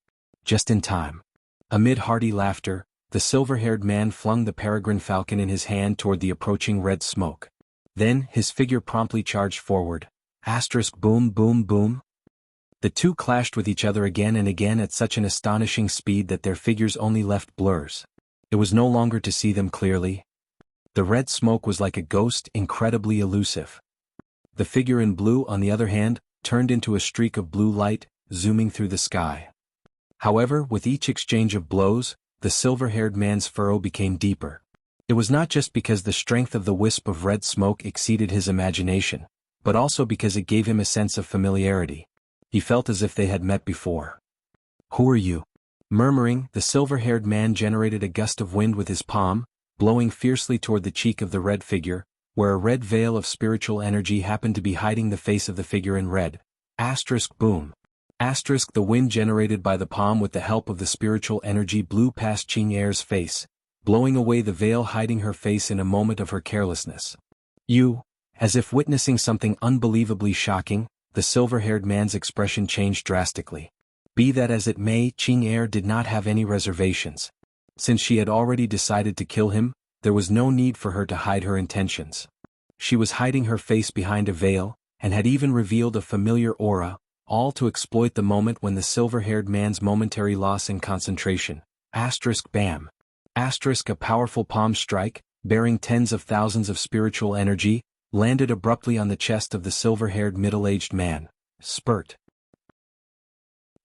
Just in time. Amid hearty laughter, the silver-haired man flung the peregrine falcon in his hand toward the approaching red smoke. Then, his figure promptly charged forward. Boom boom boom. The two clashed with each other again and again at such an astonishing speed that their figures only left blurs. It was no longer to see them clearly. The red smoke was like a ghost, incredibly elusive. The figure in blue, on the other hand, turned into a streak of blue light, zooming through the sky. However, with each exchange of blows, the silver-haired man's furrow became deeper. It was not just because the strength of the wisp of red smoke exceeded his imagination, but also because it gave him a sense of familiarity. He felt as if they had met before. "Who are you?" Murmuring, the silver-haired man generated a gust of wind with his palm, blowing fiercely toward the cheek of the red figure, where a red veil of spiritual energy happened to be hiding the face of the figure in red. Boom. The wind generated by the palm with the help of the spiritual energy blew past Qing Er's face, blowing away the veil hiding her face in a moment of her carelessness. "You," as if witnessing something unbelievably shocking, the silver-haired man's expression changed drastically. Be that as it may, Qing Er did not have any reservations. Since she had already decided to kill him, there was no need for her to hide her intentions. She was hiding her face behind a veil, and had even revealed a familiar aura, all to exploit the moment when the silver-haired man's momentary loss in concentration. Bam. A powerful palm strike, bearing tens of thousands of spiritual energy, landed abruptly on the chest of the silver-haired middle-aged man. Spurt.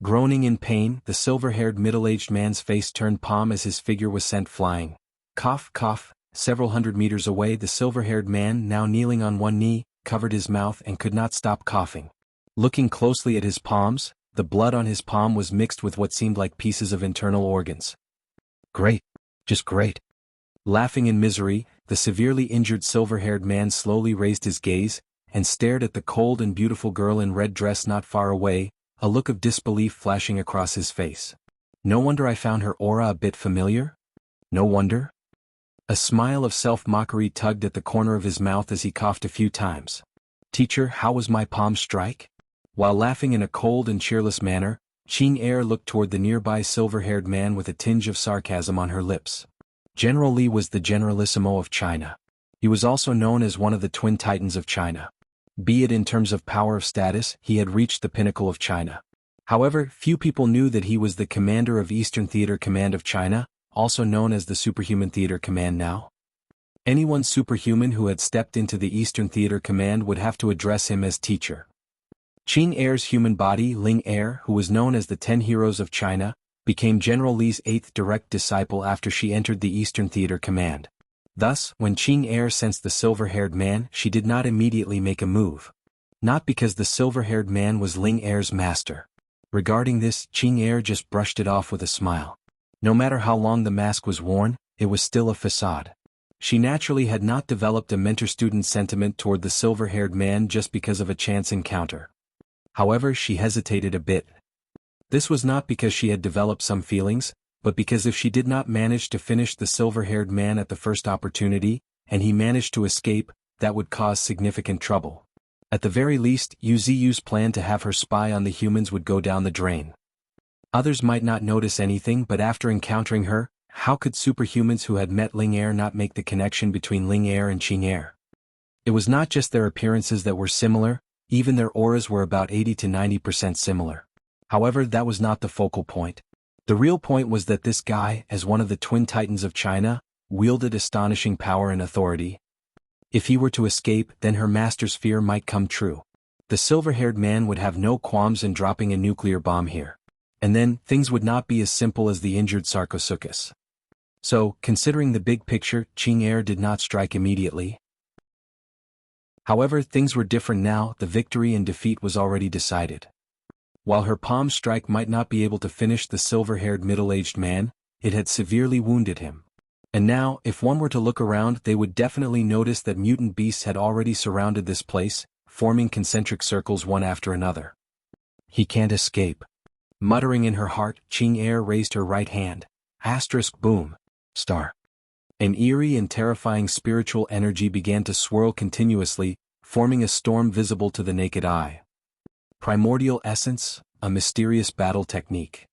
Groaning in pain, the silver-haired middle-aged man's face turned palm as his figure was sent flying. Cough, cough. Several hundred meters away, the silver-haired man, now kneeling on one knee, covered his mouth and could not stop coughing. Looking closely at his palms, the blood on his palm was mixed with what seemed like pieces of internal organs. "Great. Just great." Laughing in misery, the severely injured silver-haired man slowly raised his gaze, and stared at the cold and beautiful girl in red dress not far away, a look of disbelief flashing across his face. "No wonder I found her aura a bit familiar? No wonder?" A smile of self-mockery tugged at the corner of his mouth as he coughed a few times. "Teacher, how was my palm strike?" While laughing in a cold and cheerless manner, Qing Er looked toward the nearby silver-haired man with a tinge of sarcasm on her lips. General Li was the Generalissimo of China. He was also known as one of the twin titans of China. Be it in terms of power of status, he had reached the pinnacle of China. However, few people knew that he was the commander of Eastern Theater Command of China, also known as the Superhuman Theater Command now. Anyone superhuman who had stepped into the Eastern Theater Command would have to address him as teacher. Qing Er's human body, Ling Er, who was known as the 10 Heroes of China, became General Li's 8th direct disciple after she entered the Eastern Theater Command. Thus, when Qing Er sensed the silver-haired man, she did not immediately make a move. Not because the silver-haired man was Ling Er's master. Regarding this, Qing Er just brushed it off with a smile. No matter how long the mask was worn, it was still a facade. She naturally had not developed a mentor-student sentiment toward the silver-haired man just because of a chance encounter. However, she hesitated a bit. This was not because she had developed some feelings, but because if she did not manage to finish the silver-haired man at the first opportunity, and he managed to escape, that would cause significant trouble. At the very least, Yu's plan to have her spy on the humans would go down the drain. Others might not notice anything, but after encountering her, how could superhumans who had met Ling Er not make the connection between Ling Er and Qing Er? It was not just their appearances that were similar, even their auras were about 80 to 90% similar. However, that was not the focal point. The real point was that this guy, as one of the twin titans of China, wielded astonishing power and authority. If he were to escape, then her master's fear might come true. The silver-haired man would have no qualms in dropping a nuclear bomb here. And then, things would not be as simple as the injured Sarcosuchus. So, considering the big picture, Qing Er did not strike immediately. However, things were different now. The victory and defeat was already decided. While her palm strike might not be able to finish the silver-haired middle-aged man, it had severely wounded him. And now, if one were to look around, they would definitely notice that mutant beasts had already surrounded this place, forming concentric circles one after another. "He can't escape." Muttering in her heart, Qing Er raised her right hand. Boom. Star. An eerie and terrifying spiritual energy began to swirl continuously, forming a storm visible to the naked eye. Primordial essence, a mysterious battle technique.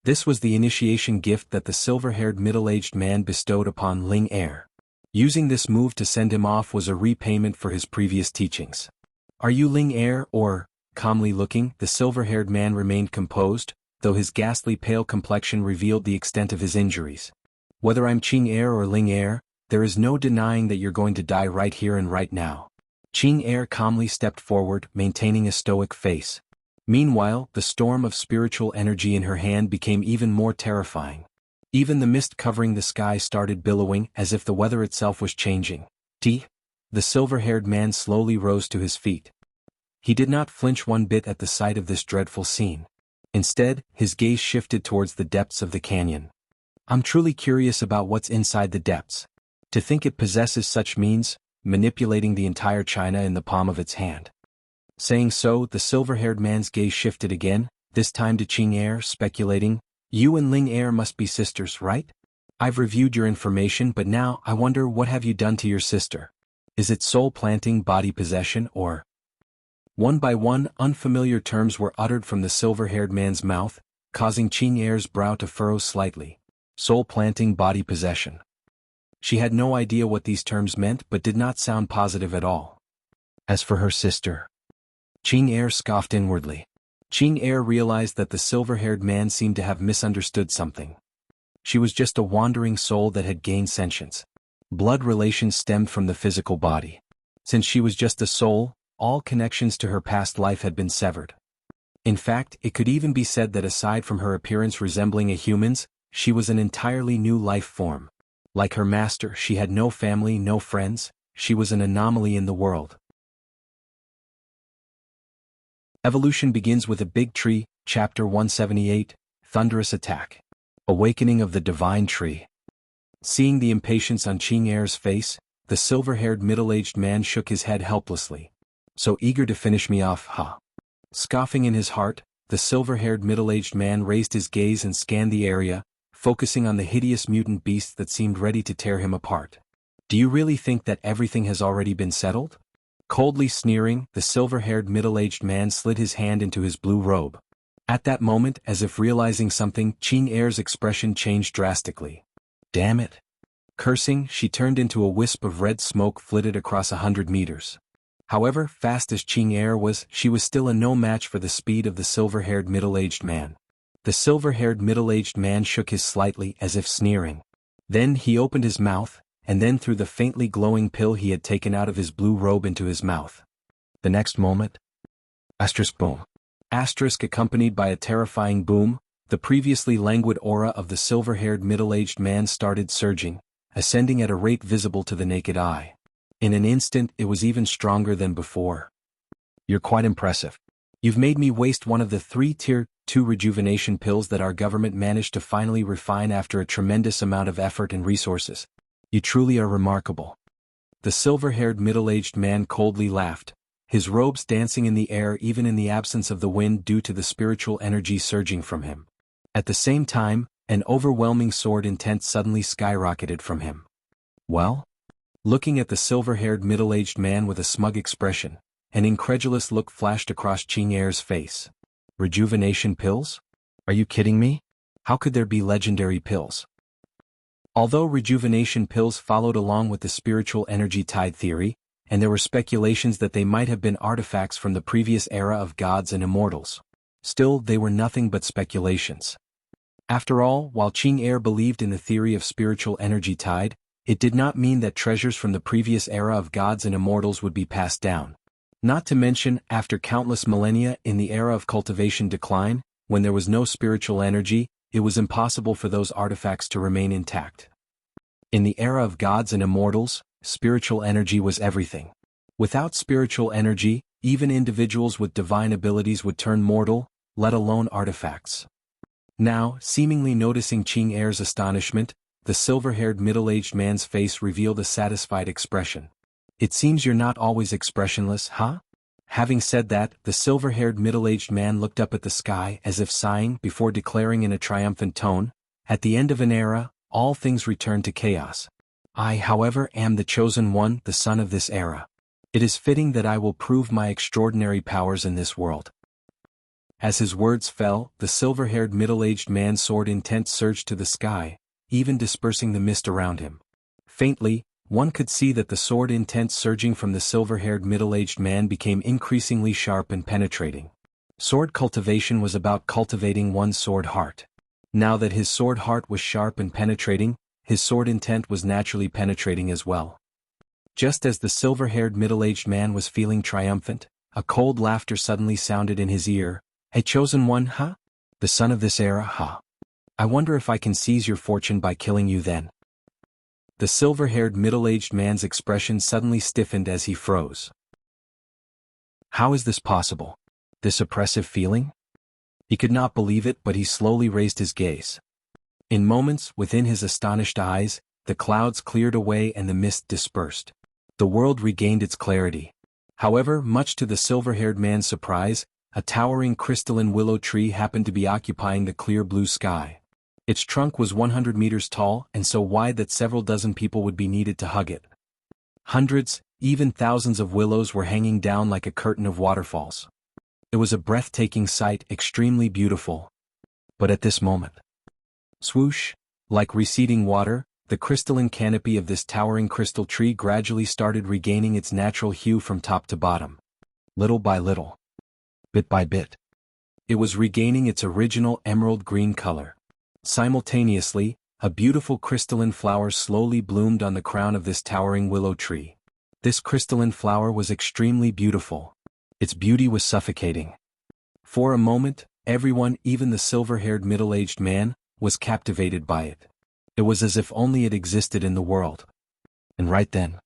This was the initiation gift that the silver-haired middle-aged man bestowed upon Ling Er. Using this move to send him off was a repayment for his previous teachings. "Are you Ling Er, or?" Calmly looking, the silver-haired man remained composed, though his ghastly pale complexion revealed the extent of his injuries. "Whether I'm Qing Er or Ling Er, there is no denying that you're going to die right here and right now." Qing Er calmly stepped forward, maintaining a stoic face. Meanwhile, the storm of spiritual energy in her hand became even more terrifying. Even the mist covering the sky started billowing as if the weather itself was changing. The silver-haired man slowly rose to his feet. He did not flinch one bit at the sight of this dreadful scene. Instead, his gaze shifted towards the depths of the canyon. I'm truly curious about what's inside the depths. To think it possesses such means, manipulating the entire China in the palm of its hand. Saying so, the silver-haired man's gaze shifted again, this time to Qing Er, speculating, "You and Ling Er must be sisters, right? I've reviewed your information, but now I wonder, what have you done to your sister? Is it soul-planting, body possession, or—" One by one, unfamiliar terms were uttered from the silver-haired man's mouth, causing Qing Er's brow to furrow slightly. Soul-planting, body possession. She had no idea what these terms meant but did not sound positive at all. As for her sister, Qing Er scoffed inwardly. Qing Er realized that the silver-haired man seemed to have misunderstood something. She was just a wandering soul that had gained sentience. Blood relations stemmed from the physical body. Since she was just a soul, all connections to her past life had been severed. In fact, it could even be said that aside from her appearance resembling a human's, she was an entirely new life form. Like her master, she had no family, no friends. She was an anomaly in the world. Evolution begins with a big tree, Chapter 178, Thunderous Attack. Awakening of the Divine Tree. Seeing the impatience on Qing Er's face, the silver-haired middle-aged man shook his head helplessly. So eager to finish me off, huh? Scoffing in his heart, the silver-haired middle-aged man raised his gaze and scanned the area, focusing on the hideous mutant beast that seemed ready to tear him apart. Do you really think that everything has already been settled? Coldly sneering, the silver-haired middle-aged man slid his hand into his blue robe. At that moment, as if realizing something, Qing Er's expression changed drastically. Damn it! Cursing, she turned into a wisp of red smoke flitted across 100 meters. However, fast as Qing Er was, she was still a no match for the speed of the silver-haired middle-aged man. The silver-haired middle-aged man shook his slightly as if sneering. Then he opened his mouth, and then threw the faintly glowing pill he had taken out of his blue robe into his mouth. The next moment, asterisk boom. Asterisk accompanied by a terrifying boom, the previously languid aura of the silver-haired middle-aged man started surging, ascending at a rate visible to the naked eye. In an instant it was even stronger than before. You're quite impressive. You've made me waste one of the 3 Tier 2 rejuvenation pills that our government managed to finally refine after a tremendous amount of effort and resources. You truly are remarkable. The silver-haired middle-aged man coldly laughed, his robes dancing in the air even in the absence of the wind due to the spiritual energy surging from him. At the same time, an overwhelming sword intent suddenly skyrocketed from him. Well? Looking at the silver-haired middle-aged man with a smug expression, an incredulous look flashed across Qing Er's face. Rejuvenation pills? Are you kidding me? How could there be legendary pills? Although rejuvenation pills followed along with the spiritual energy tide theory, and there were speculations that they might have been artifacts from the previous era of gods and immortals. Still, they were nothing but speculations. After all, while Qing Er believed in the theory of spiritual energy tide, it did not mean that treasures from the previous era of gods and immortals would be passed down. Not to mention, after countless millennia in the era of cultivation decline, when there was no spiritual energy, it was impossible for those artifacts to remain intact. In the era of gods and immortals, spiritual energy was everything. Without spiritual energy, even individuals with divine abilities would turn mortal, let alone artifacts. Now, seemingly noticing Qing Er's astonishment, the silver-haired middle-aged man's face revealed a satisfied expression. It seems you're not always expressionless, huh? Having said that, the silver-haired middle-aged man looked up at the sky as if sighing before declaring in a triumphant tone, "At the end of an era, all things return to chaos. I, however, am the chosen one, the son of this era. It is fitting that I will prove my extraordinary powers in this world." As his words fell, the silver-haired middle-aged man's sword intent surged to the sky, even dispersing the mist around him. Faintly, one could see that the sword intent surging from the silver-haired middle-aged man became increasingly sharp and penetrating. Sword cultivation was about cultivating one's sword heart. Now that his sword heart was sharp and penetrating, his sword intent was naturally penetrating as well. Just as the silver-haired middle-aged man was feeling triumphant, a cold laughter suddenly sounded in his ear. "A chosen one, huh? The son of this era, huh? I wonder if I can seize your fortune by killing you then. The silver-haired middle-aged man's expression suddenly stiffened as he froze. How is this possible? This oppressive feeling? He could not believe it, but he slowly raised his gaze. In moments, within his astonished eyes, the clouds cleared away and the mist dispersed. The world regained its clarity. However, much to the silver-haired man's surprise, a towering crystalline willow tree happened to be occupying the clear blue sky. Its trunk was 100 meters tall and so wide that several dozen people would be needed to hug it. Hundreds, even thousands of willows were hanging down like a curtain of waterfalls. It was a breathtaking sight, extremely beautiful. But at this moment, swoosh, like receding water, the crystalline canopy of this towering crystal tree gradually started regaining its natural hue from top to bottom. Little by little, bit by bit, it was regaining its original emerald green color. Simultaneously, a beautiful crystalline flower slowly bloomed on the crown of this towering willow tree. This crystalline flower was extremely beautiful. Its beauty was suffocating. For a moment, everyone, even the silver-haired middle-aged man, was captivated by it. It was as if only it existed in the world. And right then,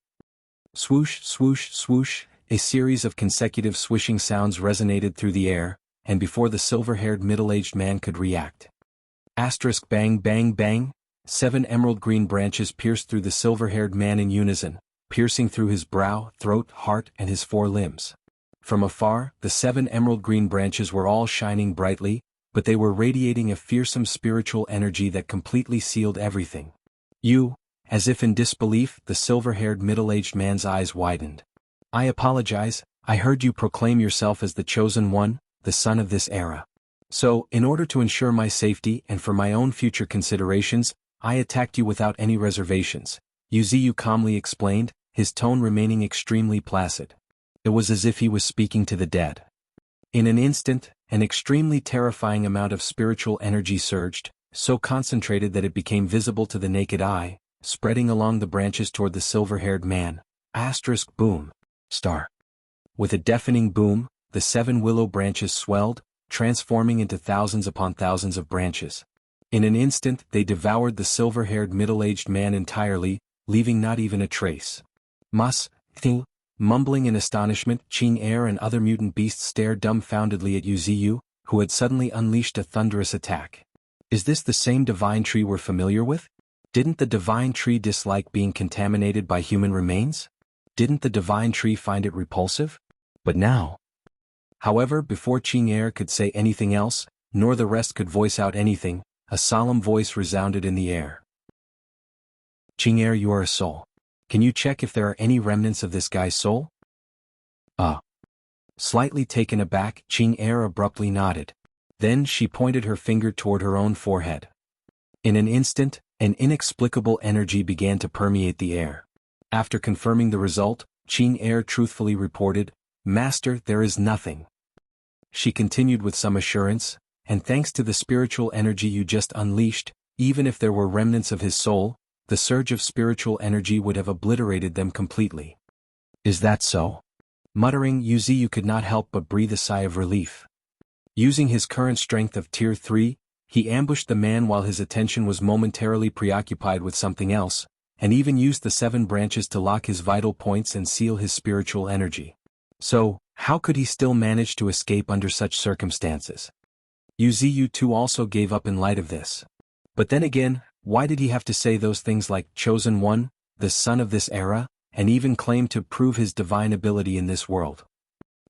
swoosh, swoosh, swoosh, a series of consecutive swishing sounds resonated through the air, and before the silver-haired middle-aged man could react, asterisk bang bang bang, 7 emerald green branches pierced through the silver-haired man in unison, piercing through his brow, throat, heart, and his 4 limbs. From afar, the 7 emerald green branches were all shining brightly, but they were radiating a fearsome spiritual energy that completely sealed everything. You, as if in disbelief, the silver-haired middle-aged man's eyes widened. I apologize, I heard you proclaim yourself as the chosen one, the son of this era. So, in order to ensure my safety and for my own future considerations, I attacked you without any reservations, Wuxia calmly explained, his tone remaining extremely placid. It was as if he was speaking to the dead. In an instant, an extremely terrifying amount of spiritual energy surged, so concentrated that it became visible to the naked eye, spreading along the branches toward the silver-haired man. Asterisk boom. Star. With a deafening boom, the 7 willow branches swelled, transforming into thousands upon thousands of branches. In an instant, they devoured the silver-haired middle-aged man entirely, leaving not even a trace. Mumbling in astonishment, Qing Er and other mutant beasts stared dumbfoundedly at Wuxia, who had suddenly unleashed a thunderous attack. Is this the same divine tree we're familiar with? Didn't the divine tree dislike being contaminated by human remains? Didn't the divine tree find it repulsive? But now. However, before Qing Er could say anything else, nor the rest could voice out anything, a solemn voice resounded in the air. Qing Er, you are a soul. Can you check if there are any remnants of this guy's soul? Slightly taken aback, Qing Er abruptly nodded. Then she pointed her finger toward her own forehead. In an instant, an inexplicable energy began to permeate the air. After confirming the result, Qing Er truthfully reported, "Master, there is nothing." She continued with some assurance, "And thanks to the spiritual energy you just unleashed, even if there were remnants of his soul, the surge of spiritual energy would have obliterated them completely." "Is that so?" Muttering, Wuxia could not help but breathe a sigh of relief. Using his current strength of Tier 3, he ambushed the man while his attention was momentarily preoccupied with something else, and even used the 7 branches to lock his vital points and seal his spiritual energy. So, how could he still manage to escape under such circumstances? Wuxia too also gave up in light of this. But then again, why did he have to say those things like chosen one, the son of this era, and even claim to prove his divine ability in this world?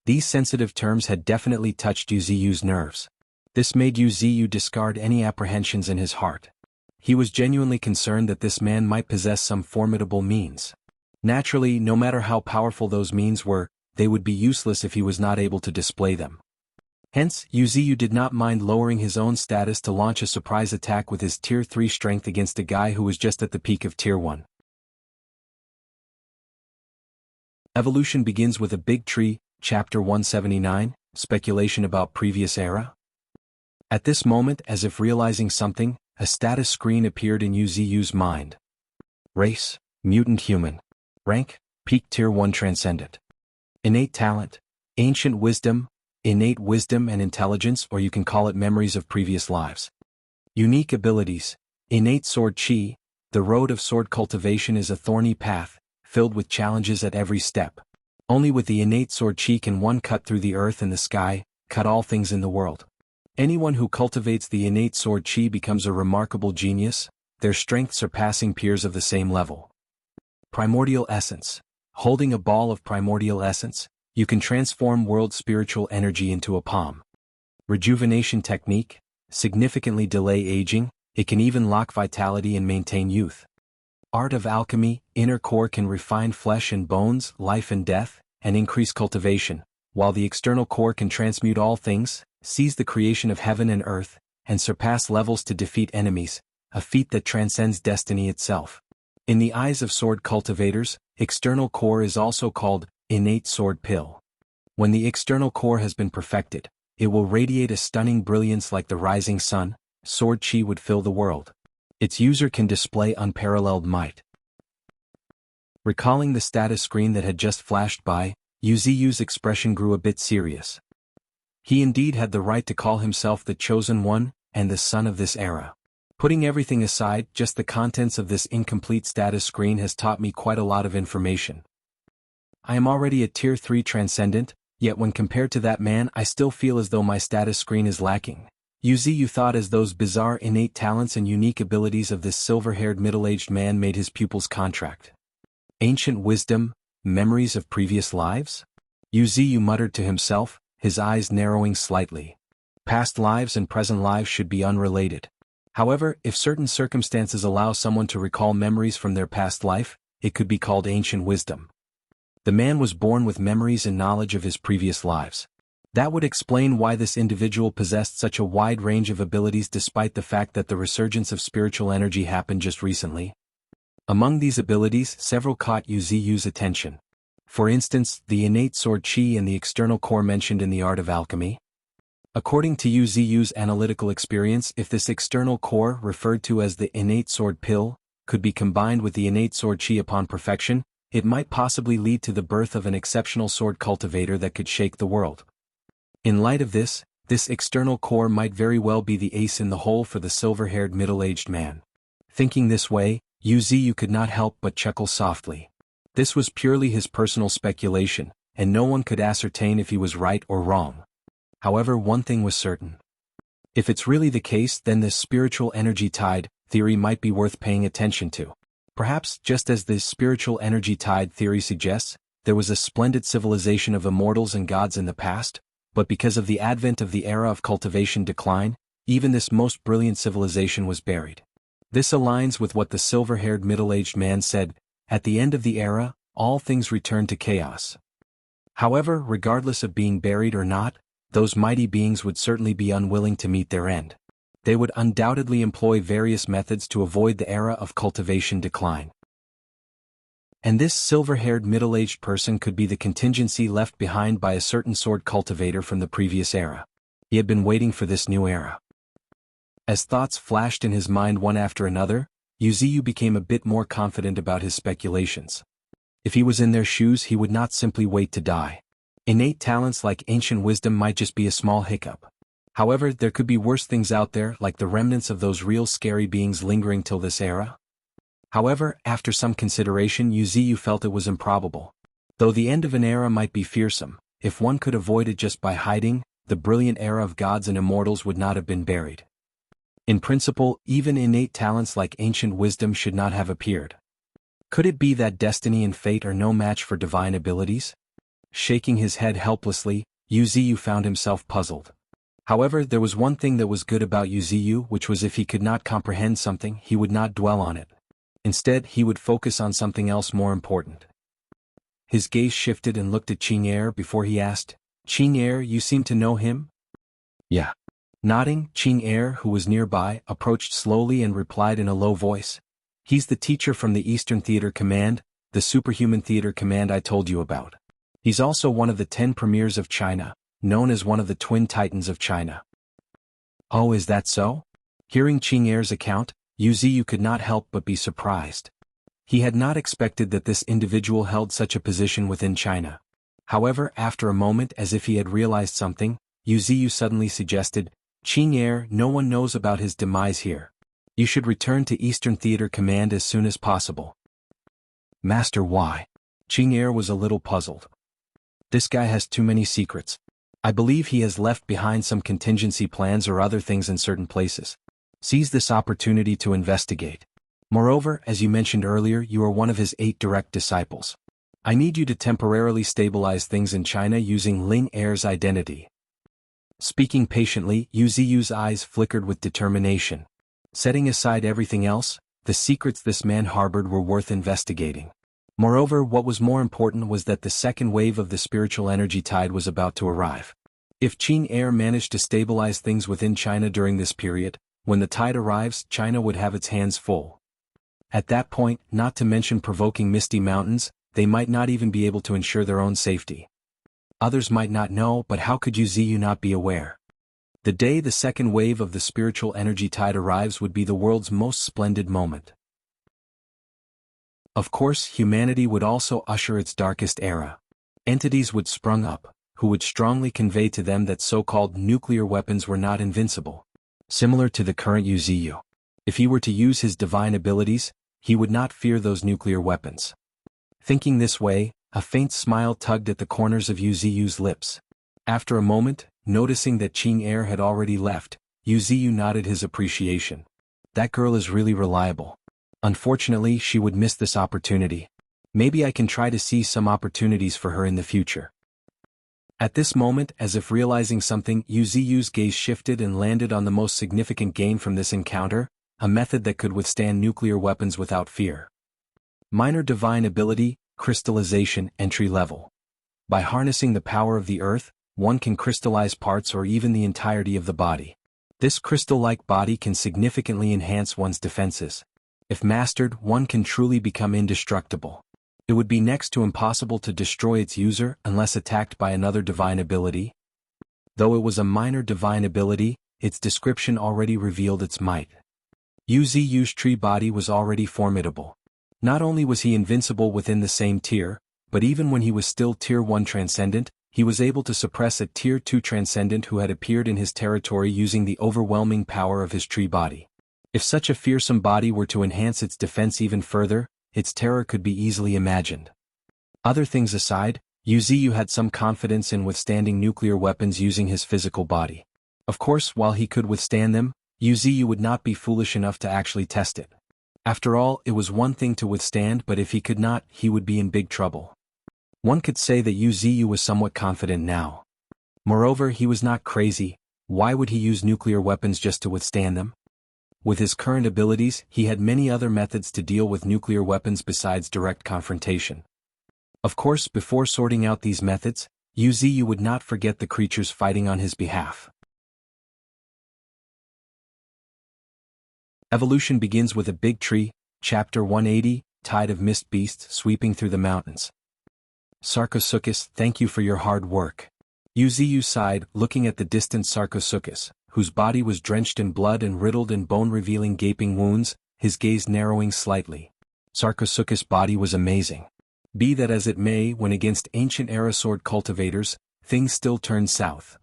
These sensitive terms had definitely touched Wuxia's nerves. This made Wuxia discard any apprehensions in his heart. He was genuinely concerned that this man might possess some formidable means. Naturally, no matter how powerful those means were, they would be useless if he was not able to display them. Hence, Wuxia did not mind lowering his own status to launch a surprise attack with his Tier 3 strength against a guy who was just at the peak of Tier 1. Evolution begins with a big tree, Chapter 179, Speculation about Previous Era. At this moment, as if realizing something, a status screen appeared in Wuxia's mind. Race, mutant human. Rank, peak Tier 1 transcendent. Innate talent, ancient wisdom, innate wisdom and intelligence, or you can call it memories of previous lives. Unique abilities. Innate sword chi. The road of sword cultivation is a thorny path, filled with challenges at every step. Only with the innate sword chi can one cut through the earth and the sky, cut all things in the world. Anyone who cultivates the innate sword chi becomes a remarkable genius, their strength surpassing peers of the same level. Primordial essence. Holding a ball of primordial essence, you can transform world spiritual energy into a palm. Rejuvenation technique. Significantly delay aging, it can even lock vitality and maintain youth. Art of alchemy. Inner core can refine flesh and bones, life and death, and increase cultivation, while the external core can transmute all things, seize the creation of heaven and earth, and surpass levels to defeat enemies, a feat that transcends destiny itself. In the eyes of sword cultivators, external core is also called innate sword pill. When the external core has been perfected, it will radiate a stunning brilliance like the rising sun. Sword chi would fill the world. Its user can display unparalleled might. Recalling the status screen that had just flashed by, Yuziu's expression grew a bit serious. He indeed had the right to call himself the chosen one, and the son of this era. Putting everything aside, just the contents of this incomplete status screen has taught me quite a lot of information. I am already a Tier 3 Transcendent, yet when compared to that man I still feel as though my status screen is lacking. Yuziu thought as those bizarre innate talents and unique abilities of this silver-haired middle-aged man made his pupils contract. Ancient wisdom, memories of previous lives? Yuziu muttered to himself, his eyes narrowing slightly. Past lives and present lives should be unrelated. However, if certain circumstances allow someone to recall memories from their past life, it could be called ancient wisdom. The man was born with memories and knowledge of his previous lives. That would explain why this individual possessed such a wide range of abilities despite the fact that the resurgence of spiritual energy happened just recently. Among these abilities, several caught Yuziu's attention. For instance, the innate sword chi and the external core mentioned in the art of alchemy. According to Yuziu's analytical experience, if this external core, referred to as the innate sword pill, could be combined with the innate sword chi upon perfection, it might possibly lead to the birth of an exceptional sword cultivator that could shake the world. In light of this external core might very well be the ace in the hole for the silver-haired middle-aged man. Thinking this way, Yuziu could not help but chuckle softly. This was purely his personal speculation, and no one could ascertain if he was right or wrong. However, one thing was certain. If it's really the case, then this spiritual energy tide theory might be worth paying attention to. Perhaps, just as this spiritual energy tide theory suggests, there was a splendid civilization of immortals and gods in the past, but because of the advent of the era of cultivation decline, even this most brilliant civilization was buried. This aligns with what the silver-haired middle-aged man said, at the end of the era, all things return to chaos. However, regardless of being buried or not, those mighty beings would certainly be unwilling to meet their end. They would undoubtedly employ various methods to avoid the era of cultivation decline. And this silver-haired middle-aged person could be the contingency left behind by a certain sword cultivator from the previous era. He had been waiting for this new era. As thoughts flashed in his mind one after another, Yuziu became a bit more confident about his speculations. If he was in their shoes, he would not simply wait to die. Innate talents like ancient wisdom might just be a small hiccup. However, there could be worse things out there, like the remnants of those real scary beings lingering till this era. However, after some consideration, Yuziu felt it was improbable. Though the end of an era might be fearsome, if one could avoid it just by hiding, the brilliant era of gods and immortals would not have been buried. In principle, even innate talents like ancient wisdom should not have appeared. Could it be that destiny and fate are no match for divine abilities? Shaking his head helplessly, Yuziu found himself puzzled. However, there was one thing that was good about Yuziu, which was if he could not comprehend something, he would not dwell on it. Instead, he would focus on something else more important. His gaze shifted and looked at Qing'er before he asked, "Qing'er, you seem to know him?" "Yeah." Nodding, Qing'er, who was nearby, approached slowly and replied in a low voice, "He's the teacher from the Eastern Theater Command, the superhuman theater command I told you about. He's also one of the 10 premiers of China, known as one of the twin titans of China." "Oh, is that so?" Hearing Qing'er's account, Yuziu could not help but be surprised. He had not expected that this individual held such a position within China. However, after a moment, as if he had realized something, Yuziu suddenly suggested, Qing Air, no one knows about his demise here. You should return to Eastern Theater Command as soon as possible. Master, why? Qing Air was a little puzzled. This guy has too many secrets. I believe he has left behind some contingency plans or other things in certain places. Seize this opportunity to investigate. Moreover, as you mentioned earlier, you are one of his 8 direct disciples. I need you to temporarily stabilize things in China using Ling Air's identity. Speaking patiently, Yu Ziyu's eyes flickered with determination. Setting aside everything else, the secrets this man harbored were worth investigating. Moreover, what was more important was that the second wave of the spiritual energy tide was about to arrive. If Qing Air managed to stabilize things within China during this period, when the tide arrives, China would have its hands full. At that point, not to mention provoking Misty Mountains, they might not even be able to ensure their own safety. Others might not know, but how could Yu Ziyu not be aware? The day the second wave of the spiritual energy tide arrives would be the world's most splendid moment. Of course, humanity would also usher its darkest era. Entities would sprung up, who would strongly convey to them that so-called nuclear weapons were not invincible. Similar to the current Yu Ziyu. If he were to use his divine abilities, he would not fear those nuclear weapons. Thinking this way, a faint smile tugged at the corners of Yu Ziyu's lips. After a moment, noticing that Qing Air had already left, Yu Ziyu nodded his appreciation. That girl is really reliable. Unfortunately, she would miss this opportunity. Maybe I can try to see some opportunities for her in the future. At this moment, as if realizing something, Yu Ziyu's gaze shifted and landed on the most significant gain from this encounter, a method that could withstand nuclear weapons without fear. Minor divine ability, crystallization, entry level. By harnessing the power of the earth, one can crystallize parts or even the entirety of the body. This crystal-like body can significantly enhance one's defenses. If mastered, one can truly become indestructible. It would be next to impossible to destroy its user unless attacked by another divine ability. Though it was a minor divine ability, its description already revealed its might. Yu Ziyu's tree body was already formidable. Not only was he invincible within the same tier, but even when he was still Tier 1 Transcendent, he was able to suppress a Tier 2 Transcendent who had appeared in his territory using the overwhelming power of his tree body. If such a fearsome body were to enhance its defense even further, its terror could be easily imagined. Other things aside, Yu Ziyu had some confidence in withstanding nuclear weapons using his physical body. Of course, while he could withstand them, Yu Ziyu would not be foolish enough to actually test it. After all, it was one thing to withstand, but if he could not, he would be in big trouble. One could say that Yu Ziyu was somewhat confident now. Moreover, he was not crazy. Why would he use nuclear weapons just to withstand them? With his current abilities, he had many other methods to deal with nuclear weapons besides direct confrontation. Of course, before sorting out these methods, Yu Ziyu would not forget the creatures fighting on his behalf. Evolution begins with a big tree, Chapter 180, Tide of Mist Beasts sweeping through the mountains. Sarcosuchus, thank you for your hard work. Yu Ziyu sighed, looking at the distant Sarcosuchus, whose body was drenched in blood and riddled in bone-revealing gaping wounds, his gaze narrowing slightly. Sarcosuchus' body was amazing. Be that as it may, when against ancient-era sword cultivators, things still turned south.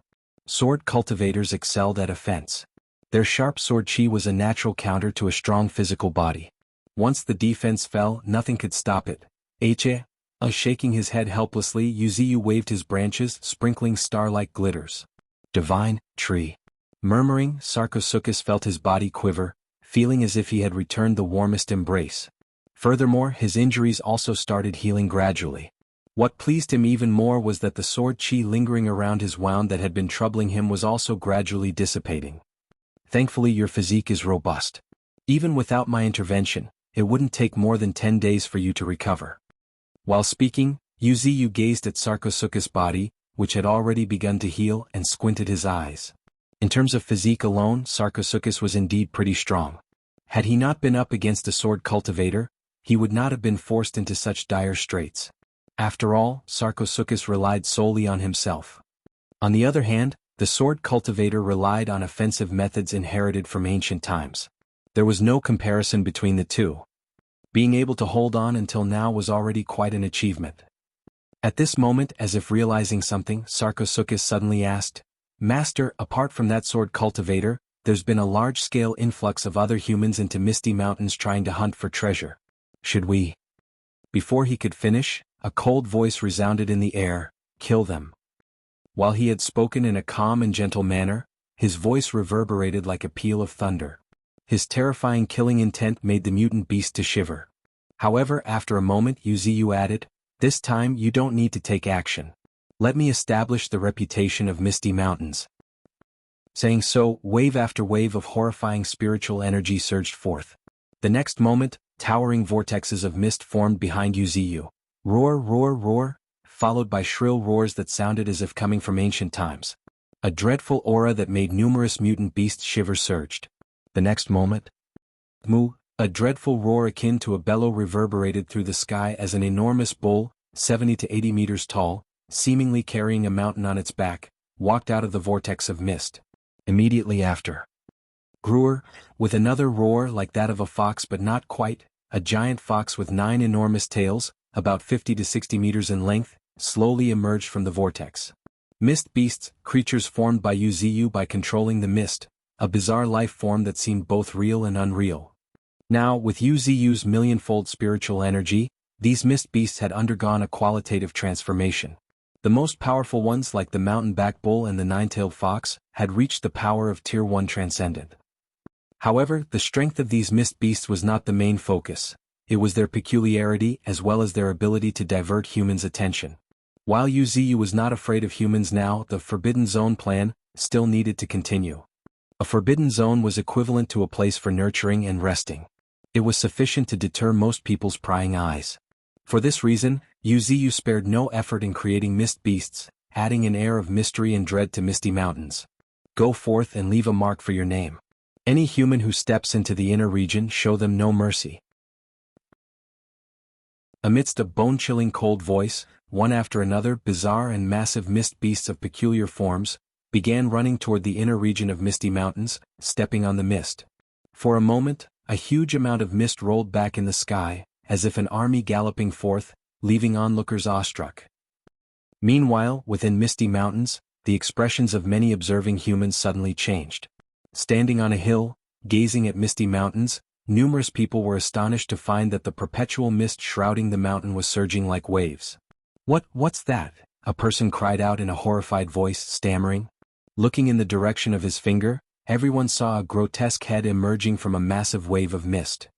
Sword cultivators excelled at offense. Their sharp sword chi was a natural counter to a strong physical body. Once the defense fell, nothing could stop it. Shaking his head helplessly, Yu Ziyu waved his branches, sprinkling star-like glitters. Divine tree. Murmuring, Sarcosuchus felt his body quiver, feeling as if he had returned the warmest embrace. Furthermore, his injuries also started healing gradually. What pleased him even more was that the sword chi lingering around his wound that had been troubling him was also gradually dissipating. Thankfully, your physique is robust. Even without my intervention, it wouldn't take more than 10 days for you to recover. While speaking, Yu Ziyu gazed at Sarcosuchus' body, which had already begun to heal, and squinted his eyes. In terms of physique alone, Sarcosuchus was indeed pretty strong. Had he not been up against a sword cultivator, he would not have been forced into such dire straits. After all, Sarcosuchus relied solely on himself. On the other hand, the sword cultivator relied on offensive methods inherited from ancient times. There was no comparison between the two. Being able to hold on until now was already quite an achievement. At this moment, as if realizing something, Sarcosuchus suddenly asked, Master, apart from that sword cultivator, there's been a large-scale influx of other humans into Misty Mountains trying to hunt for treasure. Should we? Before he could finish, a cold voice resounded in the air, kill them. While he had spoken in a calm and gentle manner, his voice reverberated like a peal of thunder. His terrifying killing intent made the mutant beast to shiver. However, after a moment Yuziyu added, "This time you don't need to take action. Let me establish the reputation of Misty Mountains." Saying so, wave after wave of horrifying spiritual energy surged forth. The next moment, towering vortexes of mist formed behind Yuziyu. Roar, roar, roar, followed by shrill roars that sounded as if coming from ancient times. A dreadful aura that made numerous mutant beasts shiver surged. The next moment, moo, a dreadful roar akin to a bellow reverberated through the sky as an enormous bull, 70 to 80 meters tall, seemingly carrying a mountain on its back, walked out of the vortex of mist. Immediately after, Gruer, with another roar like that of a fox but not quite, a giant fox with 9 enormous tails, about 50 to 60 meters in length, slowly emerged from the vortex. Mist beasts, creatures formed by Yuziyu by controlling the mist, a bizarre life form that seemed both real and unreal. Now, with Yuziyu's millionfold spiritual energy, these mist beasts had undergone a qualitative transformation. The most powerful ones like the mountain-back bull and the nine-tailed fox had reached the power of Tier 1 transcendent. However, the strength of these mist beasts was not the main focus. It was their peculiarity as well as their ability to divert humans' attention. While Yuziyu was not afraid of humans now, the Forbidden Zone plan still needed to continue. A Forbidden Zone was equivalent to a place for nurturing and resting. It was sufficient to deter most people's prying eyes. For this reason, Yuziyu spared no effort in creating mist beasts, adding an air of mystery and dread to Misty Mountains. Go forth and leave a mark for your name. Any human who steps into the inner region, show them no mercy. Amidst a bone-chilling cold voice, one after another bizarre and massive mist beasts of peculiar forms began running toward the inner region of Misty Mountains, stepping on the mist. For a moment, a huge amount of mist rolled back in the sky, as if an army galloping forth, leaving onlookers awestruck. Meanwhile, within Misty Mountains, the expressions of many observing humans suddenly changed. Standing on a hill, gazing at Misty Mountains, numerous people were astonished to find that the perpetual mist shrouding the mountain was surging like waves. What's that?" a person cried out in a horrified voice, stammering. Looking in the direction of his finger, everyone saw a grotesque head emerging from a massive wave of mist.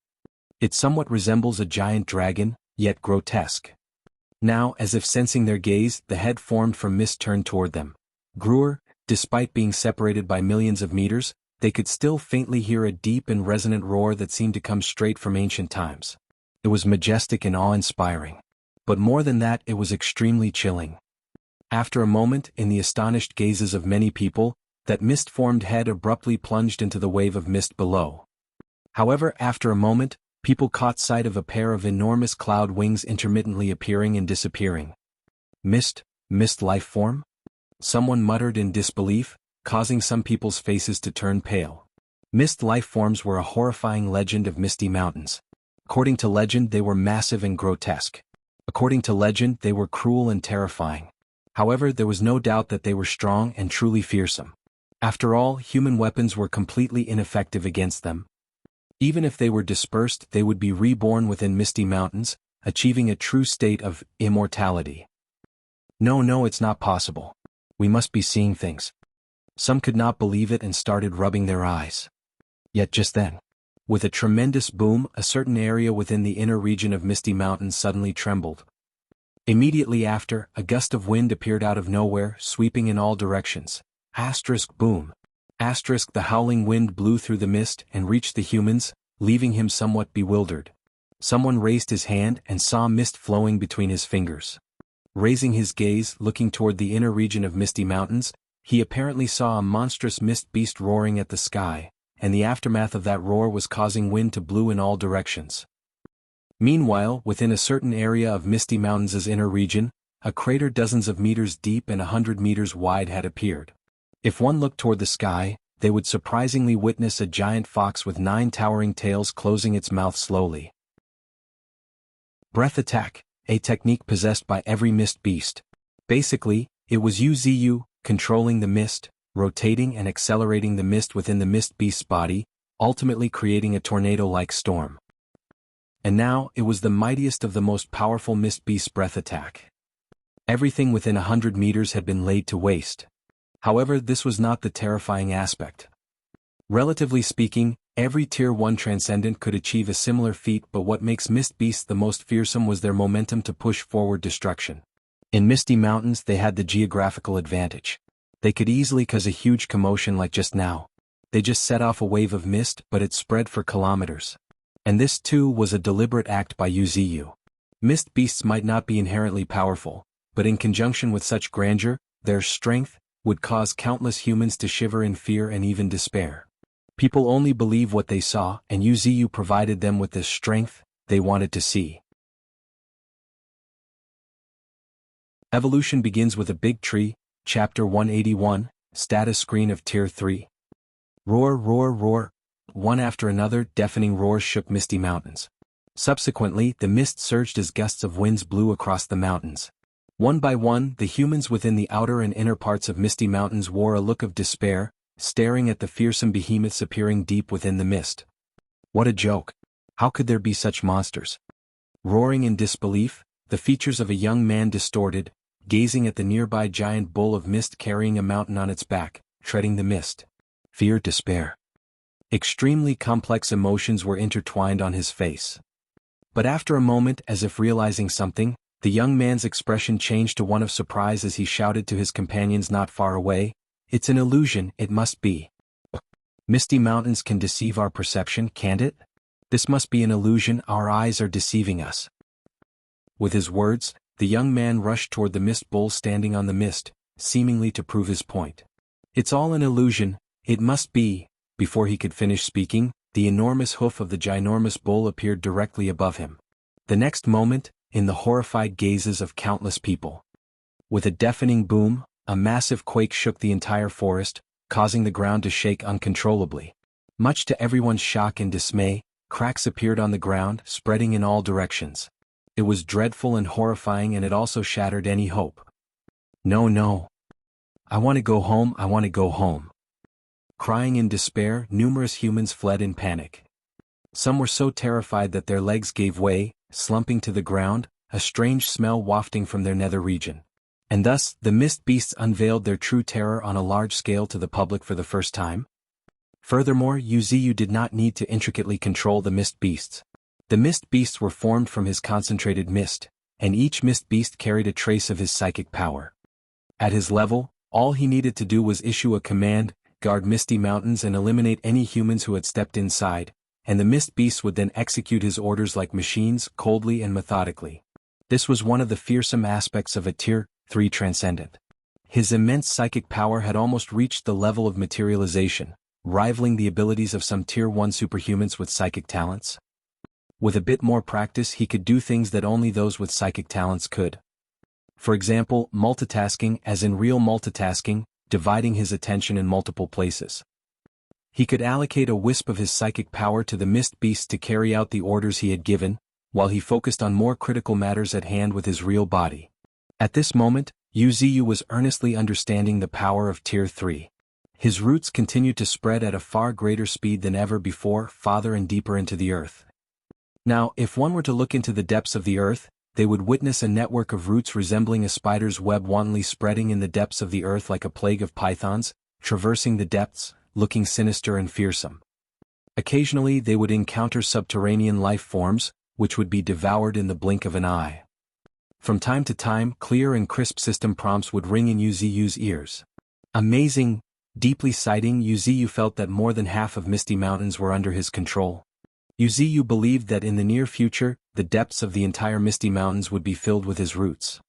It somewhat resembles a giant dragon, yet grotesque. Now, as if sensing their gaze, the head formed from mist turned toward them. Gruer, despite being separated by millions of meters, they could still faintly hear a deep and resonant roar that seemed to come straight from ancient times. It was majestic and awe-inspiring. But more than that, it was extremely chilling. After a moment, in the astonished gazes of many people, that mist-formed head abruptly plunged into the wave of mist below. However, after a moment, people caught sight of a pair of enormous cloud wings intermittently appearing and disappearing. Mist life form? Someone muttered in disbelief, causing some people's faces to turn pale. Mist life forms were a horrifying legend of Misty Mountains. According to legend, they were massive and grotesque. According to legend, they were cruel and terrifying. However, there was no doubt that they were strong and truly fearsome. After all, human weapons were completely ineffective against them. Even if they were dispersed, they would be reborn within Misty Mountains, achieving a true state of immortality. No, it's not possible. We must be seeing things. Some could not believe it and started rubbing their eyes. Yet just then, with a tremendous boom, a certain area within the inner region of Misty Mountains suddenly trembled. Immediately after, a gust of wind appeared out of nowhere, sweeping in all directions. Boom. The howling wind blew through the mist and reached the humans, leaving him somewhat bewildered. Someone raised his hand and saw mist flowing between his fingers. Raising his gaze, looking toward the inner region of Misty Mountains, he apparently saw a monstrous mist beast roaring at the sky, and the aftermath of that roar was causing wind to blow in all directions. Meanwhile, within a certain area of Misty Mountains' inner region, a crater dozens of meters deep and 100 meters wide had appeared. If one looked toward the sky, they would surprisingly witness a giant fox with 9 towering tails closing its mouth slowly. Breath attack, a technique possessed by every mist beast. Basically, it was Yuziyu controlling the mist, rotating and accelerating the mist within the mist beast's body, ultimately creating a tornado-like storm. And now, it was the mightiest of the most powerful mist beast's breath attack. Everything within 100 meters had been laid to waste. However, this was not the terrifying aspect. Relatively speaking, every Tier 1 Transcendent could achieve a similar feat, but what makes mist beasts the most fearsome was their momentum to push forward destruction. In Misty Mountains they had the geographical advantage. They could easily cause a huge commotion like just now. They just set off a wave of mist, but it spread for kilometers. And this too was a deliberate act by Wuxia. Mist beasts might not be inherently powerful, but in conjunction with such grandeur, their strength would cause countless humans to shiver in fear and even despair. People only believe what they saw, and Wuxia provided them with the strength they wanted to see. Evolution begins with a big tree, Chapter 181, Status Screen of Tier 3. Roar, roar, roar. One after another, deafening roars shook Misty Mountains. Subsequently, the mist surged as gusts of winds blew across the mountains. One by one, the humans within the outer and inner parts of Misty Mountains wore a look of despair, staring at the fearsome behemoths appearing deep within the mist. What a joke! How could there be such monsters? Roaring in disbelief, the features of a young man distorted, gazing at the nearby giant bull of mist carrying a mountain on its back, treading the mist. Fear, despair. Extremely complex emotions were intertwined on his face. But after a moment, as if realizing something, the young man's expression changed to one of surprise as he shouted to his companions not far away, "It's an illusion, it must be. Misty Mountains can deceive our perception, can't it? This must be an illusion, our eyes are deceiving us." With his words, the young man rushed toward the mist bull standing on the mist, seemingly to prove his point. "It's all an illusion, it must be." Before he could finish speaking, the enormous hoof of the ginormous bull appeared directly above him. The next moment, in the horrified gazes of countless people. With a deafening boom, a massive quake shook the entire forest, causing the ground to shake uncontrollably. Much to everyone's shock and dismay, cracks appeared on the ground, spreading in all directions. It was dreadful and horrifying, and it also shattered any hope. "No, no. I want to go home, I want to go home." Crying in despair, numerous humans fled in panic. Some were so terrified that their legs gave way, slumping to the ground, a strange smell wafting from their nether region. And thus, the mist beasts unveiled their true terror on a large scale to the public for the first time. Furthermore, Wuxia did not need to intricately control the mist beasts. The mist beasts were formed from his concentrated mist, and each mist beast carried a trace of his psychic power. At his level, all he needed to do was issue a command, guard Misty Mountains and eliminate any humans who had stepped inside, and the mist beasts would then execute his orders like machines, coldly and methodically. This was one of the fearsome aspects of a Tier 3 Transcendent. His immense psychic power had almost reached the level of materialization, rivaling the abilities of some Tier 1 superhumans with psychic talents. With a bit more practice he could do things that only those with psychic talents could. For example, multitasking, as in real multitasking, dividing his attention in multiple places. He could allocate a wisp of his psychic power to the mist beast to carry out the orders he had given, while he focused on more critical matters at hand with his real body. At this moment, Wuxia was earnestly understanding the power of Tier 3. His roots continued to spread at a far greater speed than ever before, farther and deeper into the earth. Now, if one were to look into the depths of the earth, they would witness a network of roots resembling a spider's web wantonly spreading in the depths of the earth like a plague of pythons, traversing the depths, looking sinister and fearsome. Occasionally they would encounter subterranean life forms, which would be devoured in the blink of an eye. From time to time, clear and crisp system prompts would ring in Wuxia's ears. Amazing, deeply sighting, Wuxia felt that more than half of Misty Mountains were under his control. Wuxia believed that in the near future, the depths of the entire Misty Mountains would be filled with his roots.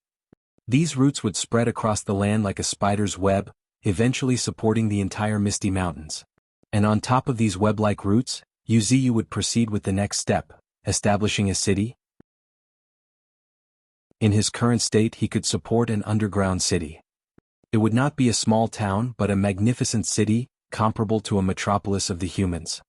These roots would spread across the land like a spider's web, eventually supporting the entire Misty Mountains. And on top of these web-like roots, Wuxia would proceed with the next step, establishing a city. In his current state he could support an underground city. It would not be a small town but a magnificent city, comparable to a metropolis of the humans.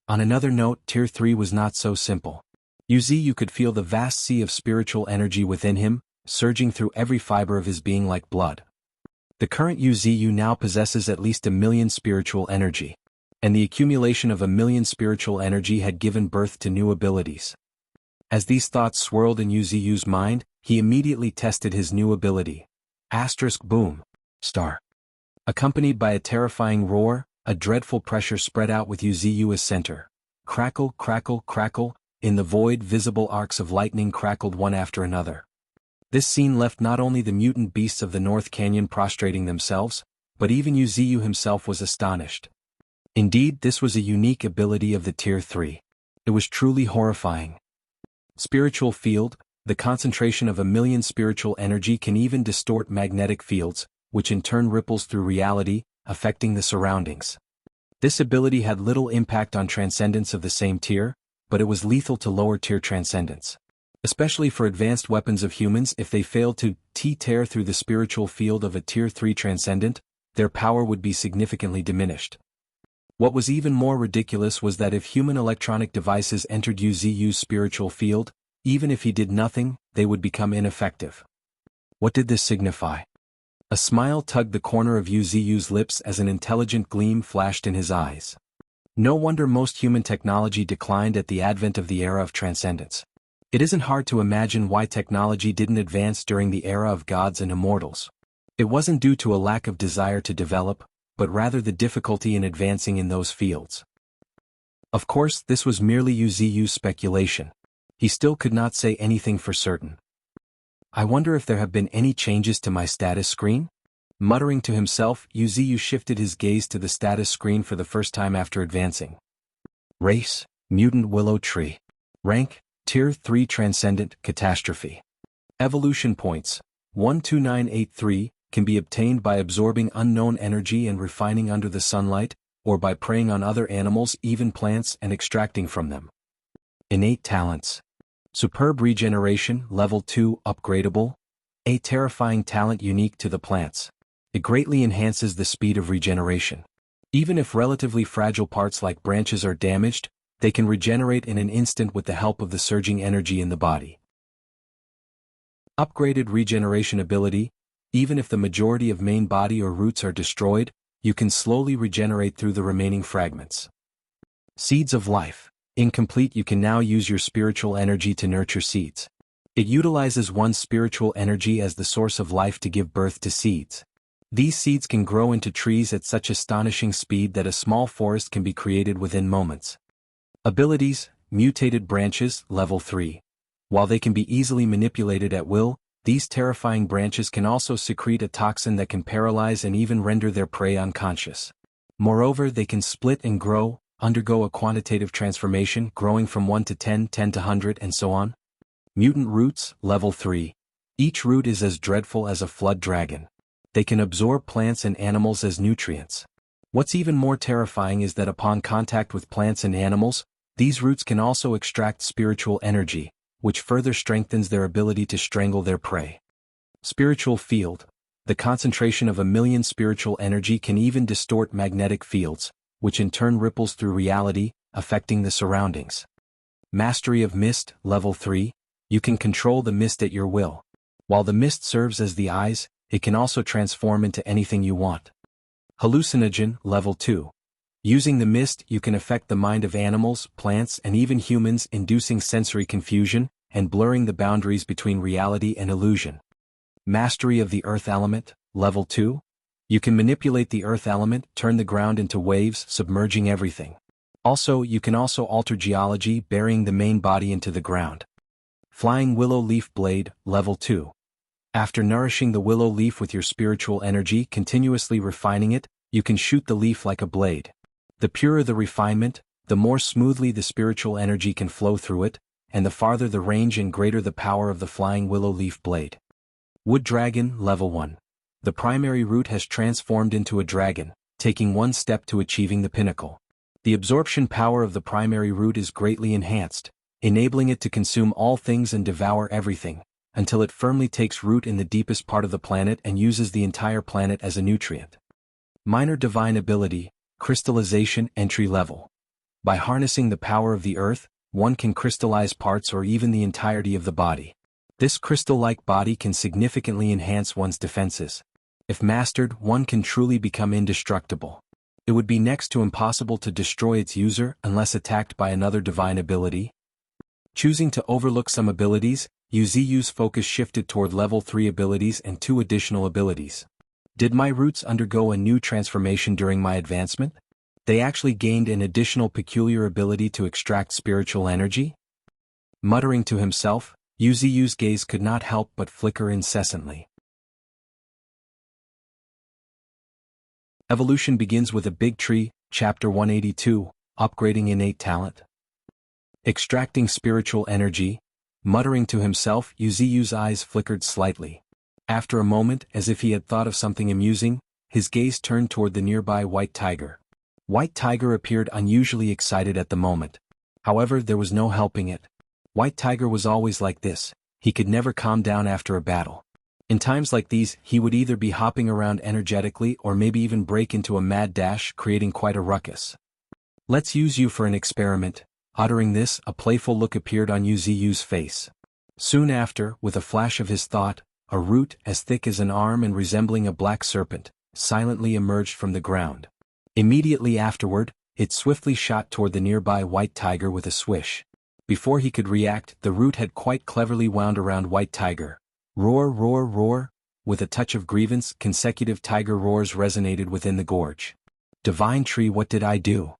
On another note, Tier 3 was not so simple. Wuxia could feel the vast sea of spiritual energy within him, surging through every fiber of his being like blood. The current UZU now possesses at least 1,000,000 spiritual energy. And the accumulation of 1,000,000 spiritual energy had given birth to new abilities. As these thoughts swirled in UZU's mind, he immediately tested his new ability. Asterisk boom. Star. Accompanied by a terrifying roar, a dreadful pressure spread out with UZU as center. Crackle, crackle, crackle, in the void visible arcs of lightning crackled one after another. This scene left not only the mutant beasts of the North Canyon prostrating themselves, but even UZU himself was astonished. Indeed, this was a unique ability of the Tier 3. It was truly horrifying. Spiritual field, the concentration of 1,000,000 spiritual energy can even distort magnetic fields, which in turn ripples through reality, affecting the surroundings. This ability had little impact on transcendence of the same tier, but it was lethal to lower tier transcendence. Especially for advanced weapons of humans, if they failed to tear through the spiritual field of a Tier 3 transcendent, their power would be significantly diminished. What was even more ridiculous was that if human electronic devices entered UZU's spiritual field, even if he did nothing, they would become ineffective. What did this signify? A smile tugged the corner of UZU's lips as an intelligent gleam flashed in his eyes. No wonder most human technology declined at the advent of the era of transcendence. It isn't hard to imagine why technology didn't advance during the era of gods and immortals. It wasn't due to a lack of desire to develop, but rather the difficulty in advancing in those fields. Of course, this was merely UZU's speculation. He still could not say anything for certain. I wonder if there have been any changes to my status screen? Muttering to himself, UZU shifted his gaze to the status screen for the first time after advancing. Race, Mutant Willow Tree. Rank, Tier 3 Transcendent, Catastrophe. Evolution points, 12983, can be obtained by absorbing unknown energy and refining under the sunlight, or by preying on other animals, even plants, and extracting from them. Innate talents. Superb regeneration, level 2, upgradable. A terrifying talent unique to the plants. It greatly enhances the speed of regeneration. Even if relatively fragile parts like branches are damaged, they can regenerate in an instant with the help of the surging energy in the body. Upgraded regeneration ability. Even if the majority of main body or roots are destroyed, you can slowly regenerate through the remaining fragments. Seeds of life. Incomplete. You can now use your spiritual energy to nurture seeds. It utilizes one's spiritual energy as the source of life to give birth to seeds. These seeds can grow into trees at such astonishing speed that a small forest can be created within moments. Abilities, mutated branches, level 3. While they can be easily manipulated at will, these terrifying branches can also secrete a toxin that can paralyze and even render their prey unconscious. Moreover, they can split and grow, undergo a quantitative transformation, growing from 1 to 10, 10 to 100, and so on. Mutant roots, level 3. Each root is as dreadful as a flood dragon. They can absorb plants and animals as nutrients. What's even more terrifying is that upon contact with plants and animals, these roots can also extract spiritual energy, which further strengthens their ability to strangle their prey. Spiritual field. The concentration of 1,000,000 spiritual energy can even distort magnetic fields, which in turn ripples through reality, affecting the surroundings. Mastery of mist, level 3. You can control the mist at your will. While the mist serves as the eyes, it can also transform into anything you want. Hallucinogen, level 2. Using the mist, you can affect the mind of animals, plants, and even humans, inducing sensory confusion and blurring the boundaries between reality and illusion. Mastery of the earth element, level 2. You can manipulate the earth element, turn the ground into waves, submerging everything. You can also alter geology, burying the main body into the ground. Flying willow leaf blade, level 2. After nourishing the willow leaf with your spiritual energy, continuously refining it, you can shoot the leaf like a blade. The purer the refinement, the more smoothly the spiritual energy can flow through it, and the farther the range and greater the power of the flying willow leaf blade. Wood dragon, level 1. The primary root has transformed into a dragon, taking one step to achieving the pinnacle. The absorption power of the primary root is greatly enhanced, enabling it to consume all things and devour everything, until it firmly takes root in the deepest part of the planet and uses the entire planet as a nutrient. Minor divine ability, crystallization, entry level. By harnessing the power of the earth, one can crystallize parts or even the entirety of the body. This crystal-like body can significantly enhance one's defenses. If mastered, one can truly become indestructible. It would be next to impossible to destroy its user unless attacked by another divine ability. Choosing to overlook some abilities, Yuziyu's focus shifted toward level 3 abilities and 2 additional abilities. Did my roots undergo a new transformation during my advancement? They actually gained an additional peculiar ability to extract spiritual energy? Muttering to himself, Yuziyu's gaze could not help but flicker incessantly. Evolution begins with a big tree, Chapter 182, Upgrading Innate Talent. Extracting spiritual energy. Muttering to himself, Yuziyu's eyes flickered slightly. After a moment, as if he had thought of something amusing, his gaze turned toward the nearby white tiger. White Tiger appeared unusually excited at the moment. However, there was no helping it. White Tiger was always like this. He could never calm down after a battle. In times like these, he would either be hopping around energetically or maybe even break into a mad dash, creating quite a ruckus. Let's use you for an experiment. Uttering this, a playful look appeared on Yuziyu's face. Soon after, with a flash of his thought, a root as thick as an arm and resembling a black serpent, silently emerged from the ground. Immediately afterward, it swiftly shot toward the nearby white tiger with a swish. Before he could react, the root had quite cleverly wound around white tiger. Roar, roar, roar. With a touch of grievance, consecutive tiger roars resonated within the gorge. Divine tree, what did I do?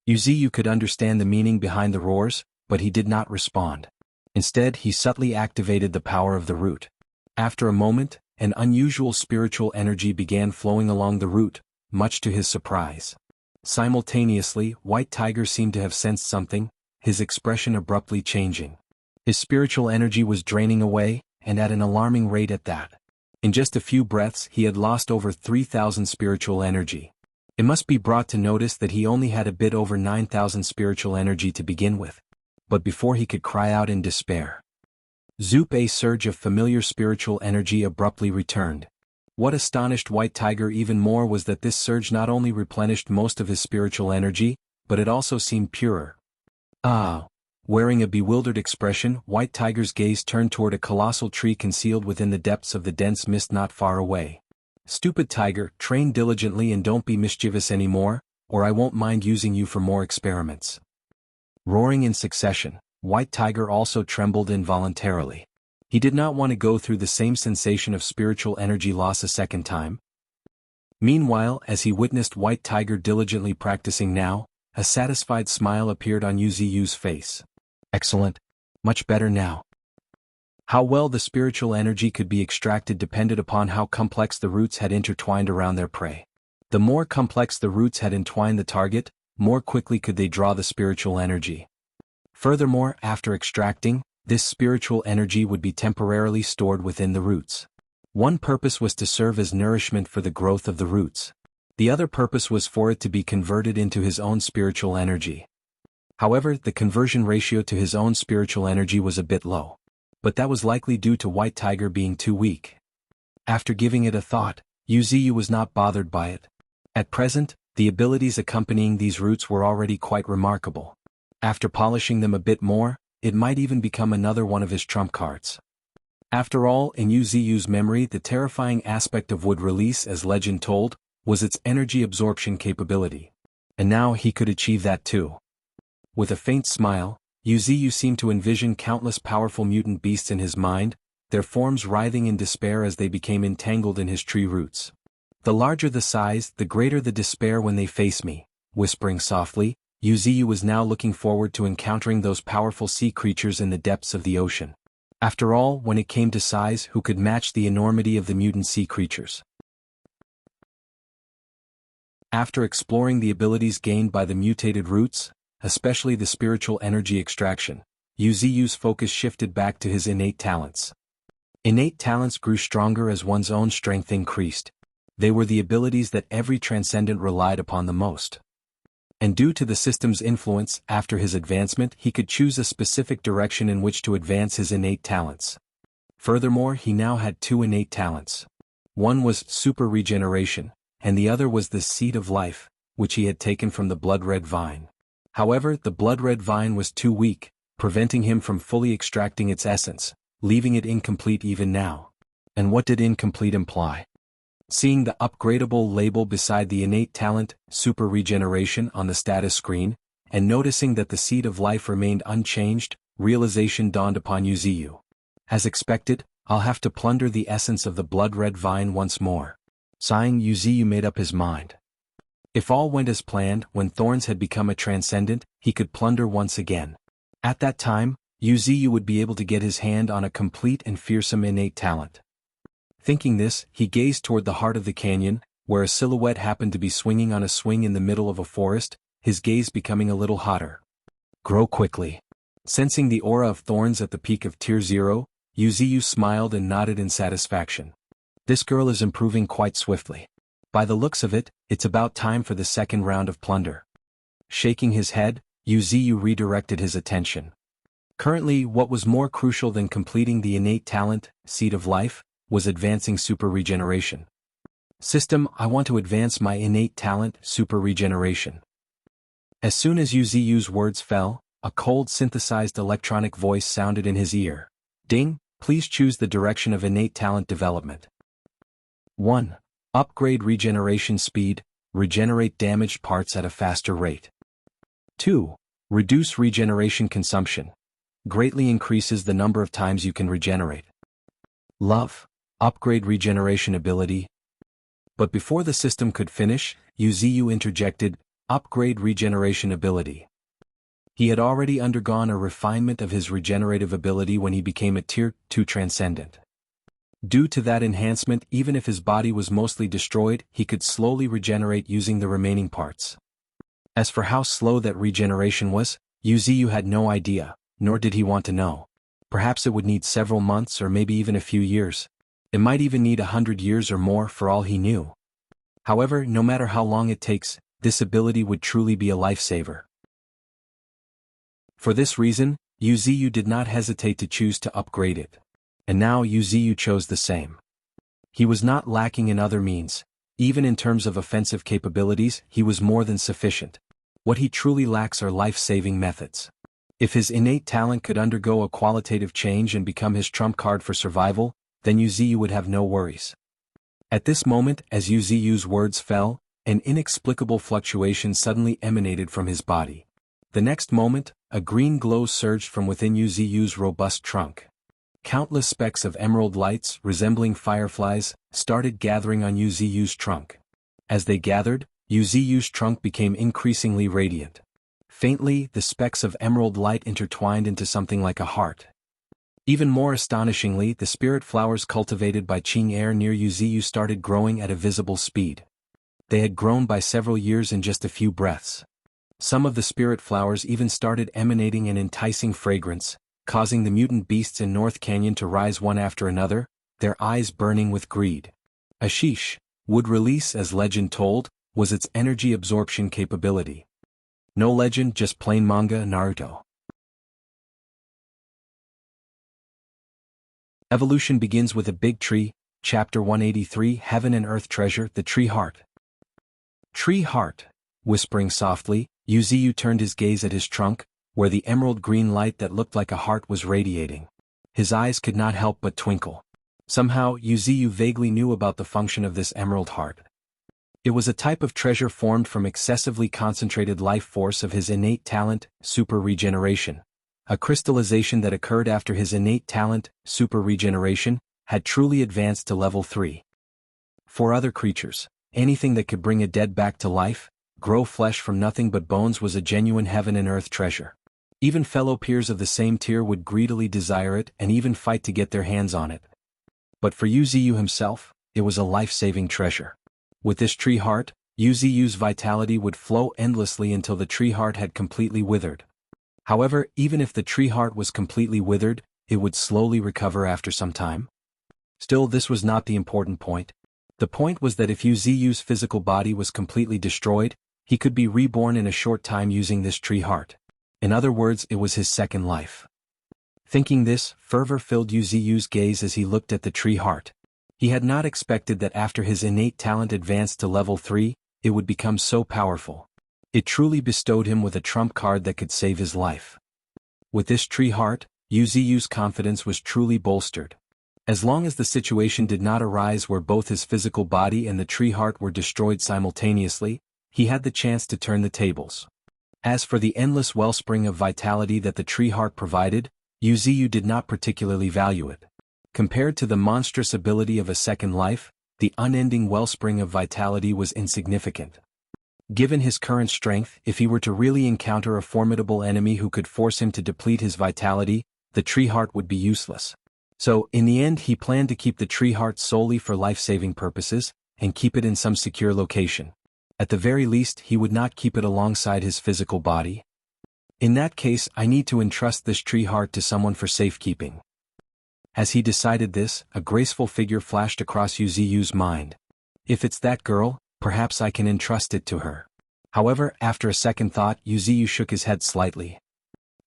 Yuziyu could understand the meaning behind the roars, but he did not respond. Instead, he subtly activated the power of the root. After a moment, an unusual spiritual energy began flowing along the root, much to his surprise. Simultaneously, White Tiger seemed to have sensed something, his expression abruptly changing. His spiritual energy was draining away, and at an alarming rate at that. In just a few breaths, he had lost over 3,000 spiritual energy. It must be brought to notice that he only had a bit over 9,000 spiritual energy to begin with. But before he could cry out in despair, zoop, a surge of familiar spiritual energy abruptly returned. What astonished White Tiger even more was that this surge not only replenished most of his spiritual energy, but it also seemed purer. Ah! Wearing a bewildered expression, White Tiger's gaze turned toward a colossal tree concealed within the depths of the dense mist not far away. Stupid tiger, train diligently and don't be mischievous anymore, or I won't mind using you for more experiments. Roaring in succession, White Tiger also trembled involuntarily. He did not want to go through the same sensation of spiritual energy loss a second time. Meanwhile, as he witnessed White Tiger diligently practicing now, a satisfied smile appeared on Yuziyu's face. Excellent. Much better now. How well the spiritual energy could be extracted depended upon how complex the roots had intertwined around their prey. The more complex the roots had entwined the target, more quickly could they draw the spiritual energy. Furthermore, after extracting, this spiritual energy would be temporarily stored within the roots. One purpose was to serve as nourishment for the growth of the roots. The other purpose was for it to be converted into his own spiritual energy. However, the conversion ratio to his own spiritual energy was a bit low. But that was likely due to White Tiger being too weak. After giving it a thought, Yuziyu was not bothered by it. At present, the abilities accompanying these roots were already quite remarkable. After polishing them a bit more, it might even become another one of his trump cards. After all, in Yuziyu's memory, the terrifying aspect of wood release, as legend told, was its energy absorption capability. And now he could achieve that too. With a faint smile, Yuziyu seemed to envision countless powerful mutant beasts in his mind, their forms writhing in despair as they became entangled in his tree roots. The larger the size, the greater the despair when they face me. Whispering softly, Yuziyu was now looking forward to encountering those powerful sea creatures in the depths of the ocean. After all, when it came to size, who could match the enormity of the mutant sea creatures? After exploring the abilities gained by the mutated roots, especially the spiritual energy extraction, Yuziyu's focus shifted back to his innate talents. Innate talents grew stronger as one's own strength increased. They were the abilities that every transcendent relied upon the most. And due to the system's influence, after his advancement, he could choose a specific direction in which to advance his innate talents. Furthermore, he now had 2 innate talents. One was super regeneration, and the other was the seed of life, which he had taken from the blood-red vine. However, the blood-red vine was too weak, preventing him from fully extracting its essence, leaving it incomplete even now. And what did incomplete imply? Seeing the upgradable label beside the innate talent, super regeneration on the status screen, and noticing that the seed of life remained unchanged, realization dawned upon Wuxia. As expected, I'll have to plunder the essence of the blood-red vine once more. Sighing, Wuxia made up his mind. If all went as planned, when Thorns had become a transcendent, he could plunder once again. At that time, Wuxia would be able to get his hand on a complete and fearsome innate talent. Thinking this, he gazed toward the heart of the canyon, where a silhouette happened to be swinging on a swing in the middle of a forest, his gaze becoming a little hotter. Grow quickly. Sensing the aura of Thorns at the peak of Tier 0, Wuxia smiled and nodded in satisfaction. This girl is improving quite swiftly. By the looks of it, it's about time for the second round of plunder. Shaking his head, Wuxia redirected his attention. Currently, what was more crucial than completing the innate talent, seed of life, was advancing super regeneration. System, I want to advance my innate talent, super regeneration. As soon as Wuxia's words fell, a cold synthesized electronic voice sounded in his ear. Ding, please choose the direction of innate talent development. 1. Upgrade regeneration speed, regenerate damaged parts at a faster rate. 2. Reduce regeneration consumption. Greatly increases the number of times you can regenerate. Love. Upgrade regeneration ability. But before the system could finish, Wuxia interjected, upgrade regeneration ability. He had already undergone a refinement of his regenerative ability when he became a Tier 2 Transcendent. Due to that enhancement, even if his body was mostly destroyed, he could slowly regenerate using the remaining parts. As for how slow that regeneration was, Wuxia had no idea, nor did he want to know. Perhaps it would need several months or maybe even a few years. It might even need 100 years or more for all he knew. However, no matter how long it takes, this ability would truly be a lifesaver. For this reason, Wuxia did not hesitate to choose to upgrade it. And now Wuxia chose the same. He was not lacking in other means. Even in terms of offensive capabilities, he was more than sufficient. What he truly lacks are life-saving methods. If his innate talent could undergo a qualitative change and become his trump card for survival, then Wuxia would have no worries. At this moment, as Wuxia's words fell, an inexplicable fluctuation suddenly emanated from his body. The next moment, a green glow surged from within Wuxia's robust trunk. Countless specks of emerald lights, resembling fireflies, started gathering on Wuxia's trunk. As they gathered, Wuxia's trunk became increasingly radiant. Faintly, the specks of emerald light intertwined into something like a heart. Even more astonishingly, the spirit flowers cultivated by Qing air near Wuxia started growing at a visible speed. They had grown by several years in just a few breaths. Some of the spirit flowers even started emanating an enticing fragrance, causing the mutant beasts in North Canyon to rise one after another, their eyes burning with greed. Ashish would release, as legend told, was its energy absorption capability. No legend, just plain manga Naruto. Evolution begins with a big tree, Chapter 183, Heaven and Earth Treasure, the Tree Heart. Tree Heart. Whispering softly, Wuxia turned his gaze at his trunk, where the emerald green light that looked like a heart was radiating. His eyes could not help but twinkle. Somehow, Wuxia vaguely knew about the function of this emerald heart. It was a type of treasure formed from excessively concentrated life force of his innate talent, super regeneration. A crystallization that occurred after his innate talent, super regeneration, had truly advanced to level 3. For other creatures, anything that could bring a dead back to life, grow flesh from nothing but bones was a genuine heaven and earth treasure. Even fellow peers of the same tier would greedily desire it and even fight to get their hands on it. But for Wuxia himself, it was a life-saving treasure. With this tree heart, Wuxia's vitality would flow endlessly until the tree heart had completely withered. However, even if the tree heart was completely withered, it would slowly recover after some time. Still, this was not the important point. The point was that if Wuxia's physical body was completely destroyed, he could be reborn in a short time using this tree heart. In other words, it was his second life. Thinking this, fervor filled Wuxia's gaze as he looked at the tree heart. He had not expected that after his innate talent advanced to level 3, it would become so powerful. It truly bestowed him with a trump card that could save his life. With this tree heart, Wuxia's confidence was truly bolstered. As long as the situation did not arise where both his physical body and the tree heart were destroyed simultaneously, he had the chance to turn the tables. As for the endless wellspring of vitality that the tree heart provided, Wuxia did not particularly value it. Compared to the monstrous ability of a second life, the unending wellspring of vitality was insignificant. Given his current strength, if he were to really encounter a formidable enemy who could force him to deplete his vitality, the tree heart would be useless. So, in the end, he planned to keep the tree heart solely for life-saving purposes, and keep it in some secure location. At the very least, he would not keep it alongside his physical body. In that case, I need to entrust this tree heart to someone for safekeeping. As he decided this, a graceful figure flashed across Wuxia's mind. If it's that girl, perhaps I can entrust it to her. However, after a second thought, Wuxia shook his head slightly.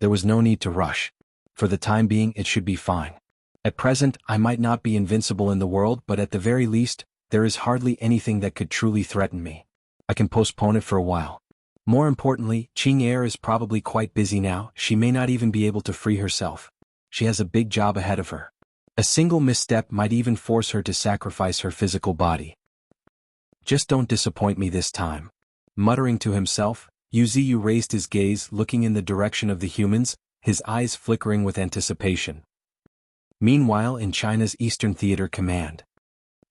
There was no need to rush. For the time being, it should be fine. At present, I might not be invincible in the world, but at the very least, there is hardly anything that could truly threaten me. I can postpone it for a while. More importantly, Qing Er is probably quite busy now. She may not even be able to free herself. She has a big job ahead of her. A single misstep might even force her to sacrifice her physical body. Just don't disappoint me this time. Muttering to himself, Wuxia raised his gaze, looking in the direction of the humans, his eyes flickering with anticipation. Meanwhile, in China's Eastern Theater Command.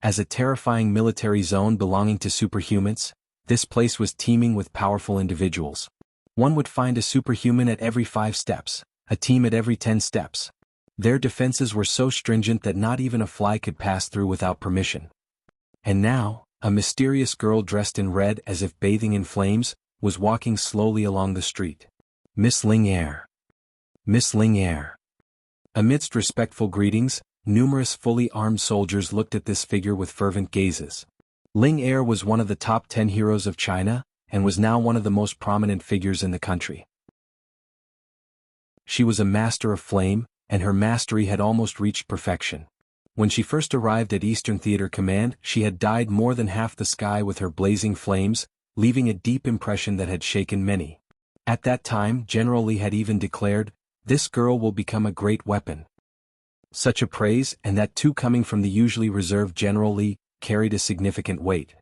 As a terrifying military zone belonging to superhumans, this place was teeming with powerful individuals. One would find a superhuman at every 5 steps, a team at every 10 steps. Their defenses were so stringent that not even a fly could pass through without permission. And now, a mysterious girl dressed in red as if bathing in flames, was walking slowly along the street. Miss Ling Er. Miss Ling Er. Amidst respectful greetings, numerous fully armed soldiers looked at this figure with fervent gazes. Ling Er was one of the top 10 heroes of China, and was now one of the most prominent figures in the country. She was a master of flame, and her mastery had almost reached perfection. When she first arrived at Eastern Theater Command, she had dyed more than half the sky with her blazing flames, leaving a deep impression that had shaken many. At that time, General Li had even declared, "This girl will become a great weapon." Such a praise, and that too coming from the usually reserved General Li, carried a significant weight.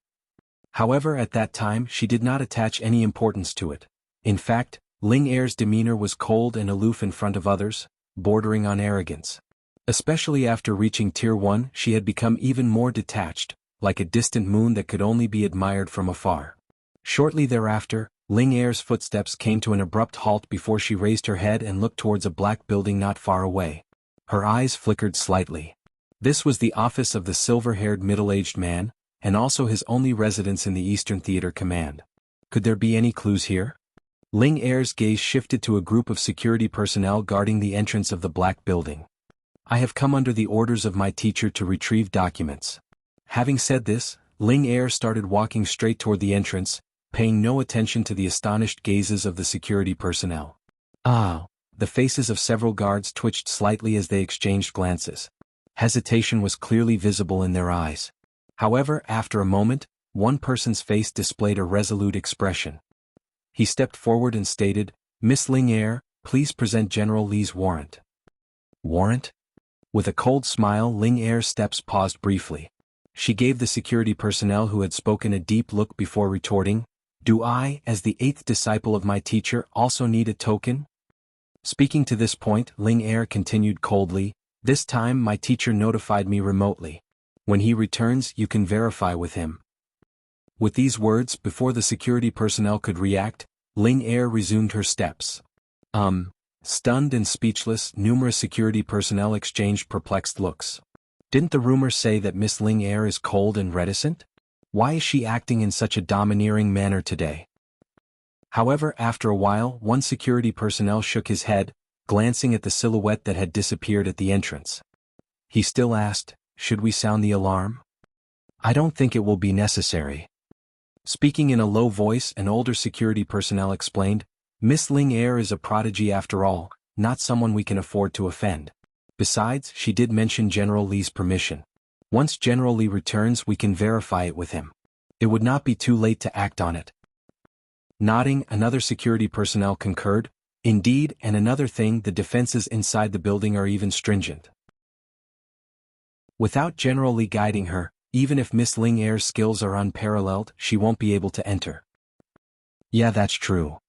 However, at that time she did not attach any importance to it. In fact, Ling Er's demeanor was cold and aloof in front of others, bordering on arrogance. Especially after reaching Tier 1, she had become even more detached, like a distant moon that could only be admired from afar. Shortly thereafter, Ling Er's footsteps came to an abrupt halt before she raised her head and looked towards a black building not far away. Her eyes flickered slightly. This was the office of the silver-haired middle-aged man, and also his only residence in the Eastern Theater Command. Could there be any clues here? Ling Er's gaze shifted to a group of security personnel guarding the entrance of the black building. "I have come under the orders of my teacher to retrieve documents." Having said this, Ling Er started walking straight toward the entrance, paying no attention to the astonished gazes of the security personnel. The faces of several guards twitched slightly as they exchanged glances. Hesitation was clearly visible in their eyes. However, after a moment, one person's face displayed a resolute expression. He stepped forward and stated, "Miss Ling Er, please present General Li's warrant." "Warrant?" With a cold smile, Ling Er's steps paused briefly. She gave the security personnel who had spoken a deep look before retorting, "Do I, as the 8th disciple of my teacher, also need a token?" Speaking to this point, Ling Er continued coldly, "This time my teacher notified me remotely. When he returns, you can verify with him." With these words, before the security personnel could react, Ling Er resumed her steps. Stunned and speechless, numerous security personnel exchanged perplexed looks. Didn't the rumor say that Miss Ling Er is cold and reticent? Why is she acting in such a domineering manner today? However, after a while, one security personnel shook his head, glancing at the silhouette that had disappeared at the entrance. He still asked, "Should we sound the alarm?" "I don't think it will be necessary." Speaking in a low voice, an older security personnel explained, "Miss Ling Er is a prodigy after all, not someone we can afford to offend. Besides, she did mention General Li's permission. Once General Li returns, we can verify it with him. It would not be too late to act on it." Nodding, another security personnel concurred, "Indeed, and another thing, the defenses inside the building are even stringent." Without generally guiding her, even if Miss Ling Air's skills are unparalleled, she won't be able to enter. Yeah, that's true.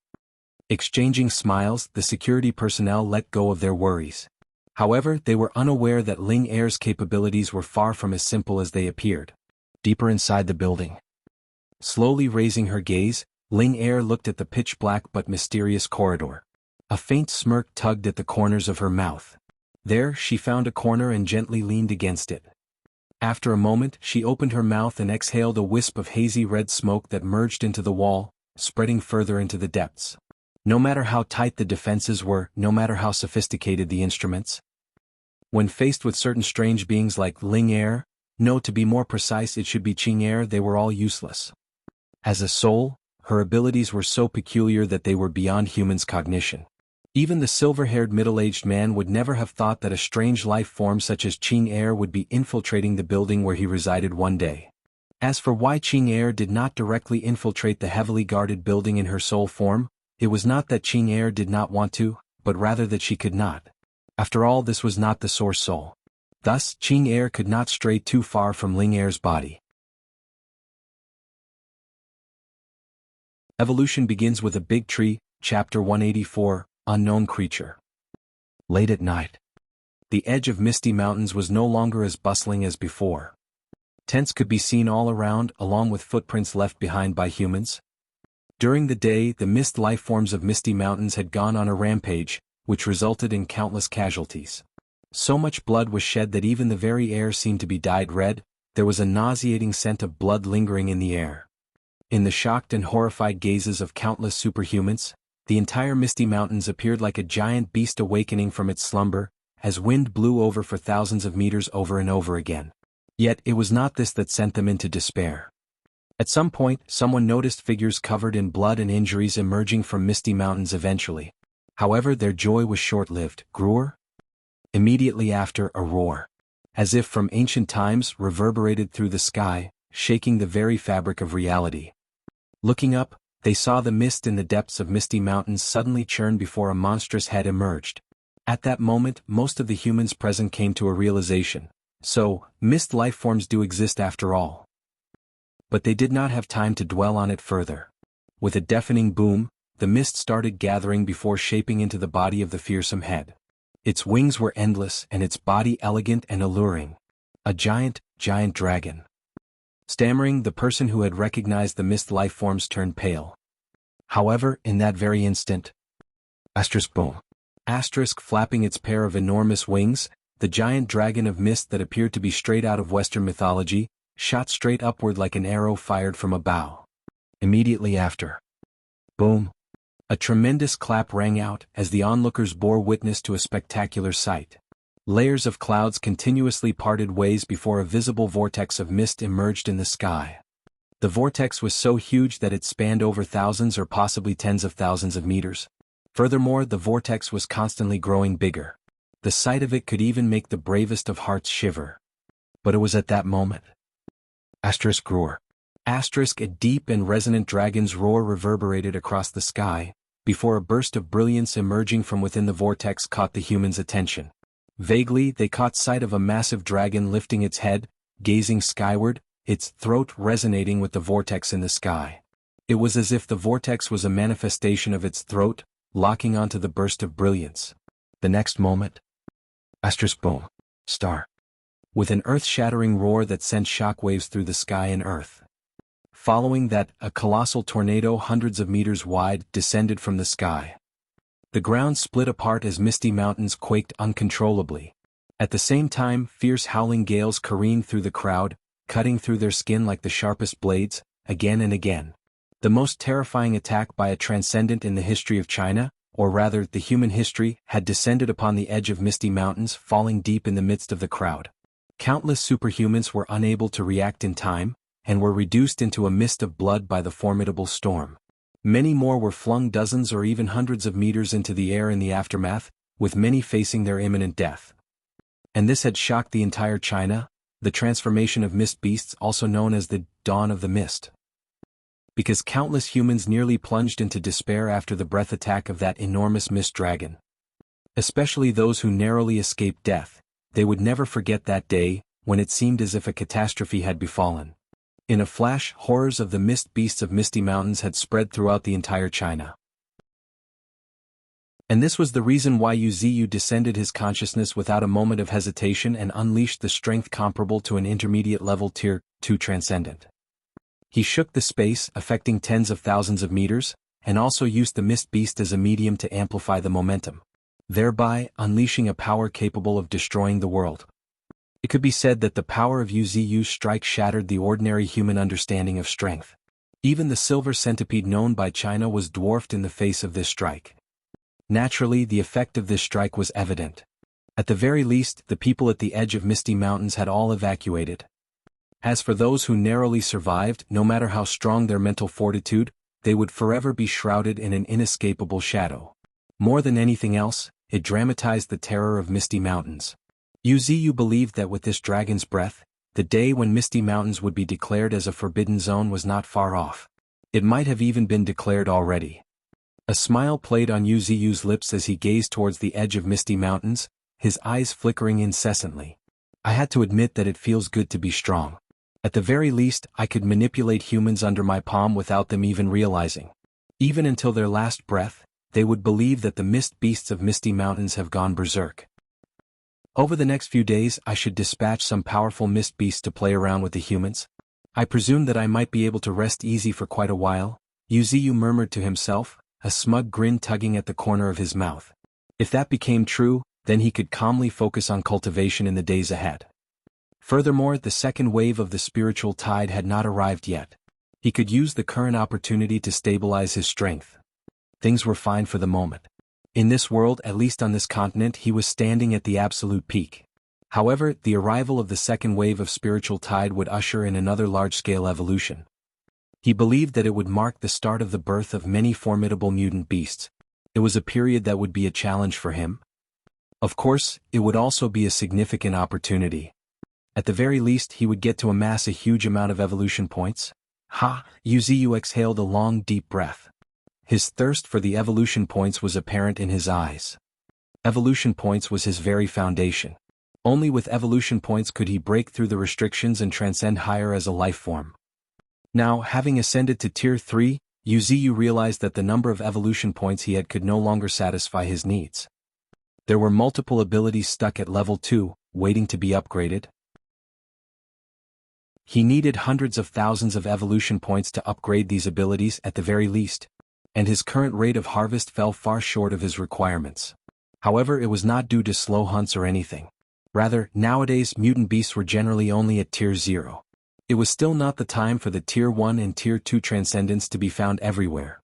Exchanging smiles, the security personnel let go of their worries. However, they were unaware that Ling Air's capabilities were far from as simple as they appeared. Deeper inside the building. Slowly raising her gaze, Ling Air looked at the pitch-black but mysterious corridor. A faint smirk tugged at the corners of her mouth. There, she found a corner and gently leaned against it. After a moment, she opened her mouth and exhaled a wisp of hazy red smoke that merged into the wall, spreading further into the depths. No matter how tight the defenses were, no matter how sophisticated the instruments, when faced with certain strange beings like Ling Air, no, to be more precise, it should be Qing Air, they were all useless. As a soul, her abilities were so peculiar that they were beyond humans' cognition. Even the silver-haired middle-aged man would never have thought that a strange life form such as Qing Air would be infiltrating the building where he resided one day. As for why Qing Air did not directly infiltrate the heavily guarded building in her soul form, it was not that Qing Air did not want to, but rather that she could not. After all, this was not the source soul. Thus, Qing Air could not stray too far from Ling Air's body. Evolution begins with a big tree, Chapter 184, Unknown Creature. Late at night. The edge of Misty Mountains was no longer as bustling as before. Tents could be seen all around, along with footprints left behind by humans. During the day, the mist lifeforms of Misty Mountains had gone on a rampage, which resulted in countless casualties. So much blood was shed that even the very air seemed to be dyed red. There was a nauseating scent of blood lingering in the air. In the shocked and horrified gazes of countless superhumans, the entire Misty Mountains appeared like a giant beast awakening from its slumber, as wind blew over for thousands of meters over and over again. Yet it was not this that sent them into despair. At some point, someone noticed figures covered in blood and injuries emerging from Misty Mountains eventually. However, their joy was short-lived. Gruer? Immediately after, a roar, as if from ancient times, reverberated through the sky, shaking the very fabric of reality. Looking up, they saw the mist in the depths of Misty Mountains suddenly churn before a monstrous head emerged. At that moment, most of the humans present came to a realization. So, mist lifeforms do exist after all. But they did not have time to dwell on it further. With a deafening boom, the mist started gathering before shaping into the body of the fearsome head. Its wings were endless and its body elegant and alluring. A giant dragon. Stammering, the person who had recognized the mist lifeforms turned pale. However, in that very instant, boom. Flapping its pair of enormous wings, the giant dragon of mist that appeared to be straight out of Western mythology, shot straight upward like an arrow fired from a bow. Immediately after, boom, a tremendous clap rang out as the onlookers bore witness to a spectacular sight. Layers of clouds continuously parted ways before a visible vortex of mist emerged in the sky. The vortex was so huge that it spanned over thousands or possibly tens of thousands of meters. Furthermore, the vortex was constantly growing bigger. The sight of it could even make the bravest of hearts shiver. But it was at that moment. Roar. A deep and resonant dragon's roar reverberated across the sky, before a burst of brilliance emerging from within the vortex caught the humans' attention. Vaguely, they caught sight of a massive dragon lifting its head, gazing skyward, its throat resonating with the vortex in the sky. It was as if the vortex was a manifestation of its throat, locking onto the burst of brilliance. The next moment, boom. Star. With an earth-shattering roar that sent shockwaves through the sky and earth. Following that, a colossal tornado hundreds of meters wide descended from the sky. The ground split apart as Misty Mountains quaked uncontrollably. At the same time, fierce howling gales careened through the crowd, cutting through their skin like the sharpest blades, again and again. The most terrifying attack by a transcendent in the history of China, or rather the human history, had descended upon the edge of Misty Mountains, falling deep in the midst of the crowd. Countless superhumans were unable to react in time, and were reduced into a mist of blood by the formidable storm. Many more were flung dozens or even hundreds of meters into the air in the aftermath, with many facing their imminent death. And this had shocked the entire China, the transformation of mist beasts also known as the dawn of the mist. Because countless humans nearly plunged into despair after the breath attack of that enormous mist dragon. Especially those who narrowly escaped death, they would never forget that day, when it seemed as if a catastrophe had befallen. In a flash, horrors of the mist beasts of Misty Mountains had spread throughout the entire China. And this was the reason why Wuxia descended his consciousness without a moment of hesitation and unleashed the strength comparable to an intermediate level Tier 2 transcendent. He shook the space, affecting tens of thousands of meters, and also used the mist beast as a medium to amplify the momentum, thereby unleashing a power capable of destroying the world. It could be said that the power of Wuxia's strike shattered the ordinary human understanding of strength. Even the silver centipede known by China was dwarfed in the face of this strike. Naturally, the effect of this strike was evident. At the very least, the people at the edge of Misty Mountains had all evacuated. As for those who narrowly survived, no matter how strong their mental fortitude, they would forever be shrouded in an inescapable shadow. More than anything else, it dramatized the terror of Misty Mountains. Wuxia believed that with this dragon's breath, the day when Misty Mountains would be declared as a forbidden zone was not far off. It might have even been declared already. A smile played on Wuxia's lips as he gazed towards the edge of Misty Mountains, his eyes flickering incessantly. I had to admit that it feels good to be strong. At the very least, I could manipulate humans under my palm without them even realizing. Even until their last breath, they would believe that the mist beasts of Misty Mountains have gone berserk. Over the next few days, I should dispatch some powerful mist beasts to play around with the humans. I presumed that I might be able to rest easy for quite a while, Wuxia murmured to himself, a smug grin tugging at the corner of his mouth. If that became true, then he could calmly focus on cultivation in the days ahead. Furthermore, the second wave of the spiritual tide had not arrived yet. He could use the current opportunity to stabilize his strength. Things were fine for the moment. In this world, at least on this continent, he was standing at the absolute peak. However, the arrival of the second wave of spiritual tide would usher in another large-scale evolution. He believed that it would mark the start of the birth of many formidable mutant beasts. It was a period that would be a challenge for him. Of course, it would also be a significant opportunity. At the very least, he would get to amass a huge amount of evolution points. Wuxia exhaled a long, deep breath. His thirst for the evolution points was apparent in his eyes. Evolution points was his very foundation. Only with evolution points could he break through the restrictions and transcend higher as a life form. Now, having ascended to Tier 3, Wuxia realized that the number of evolution points he had could no longer satisfy his needs. There were multiple abilities stuck at level 2, waiting to be upgraded. He needed hundreds of thousands of evolution points to upgrade these abilities at the very least, and his current rate of harvest fell far short of his requirements. However, it was not due to slow hunts or anything. Rather, nowadays mutant beasts were generally only at Tier 0. It was still not the time for the Tier 1 and Tier 2 transcendents to be found everywhere.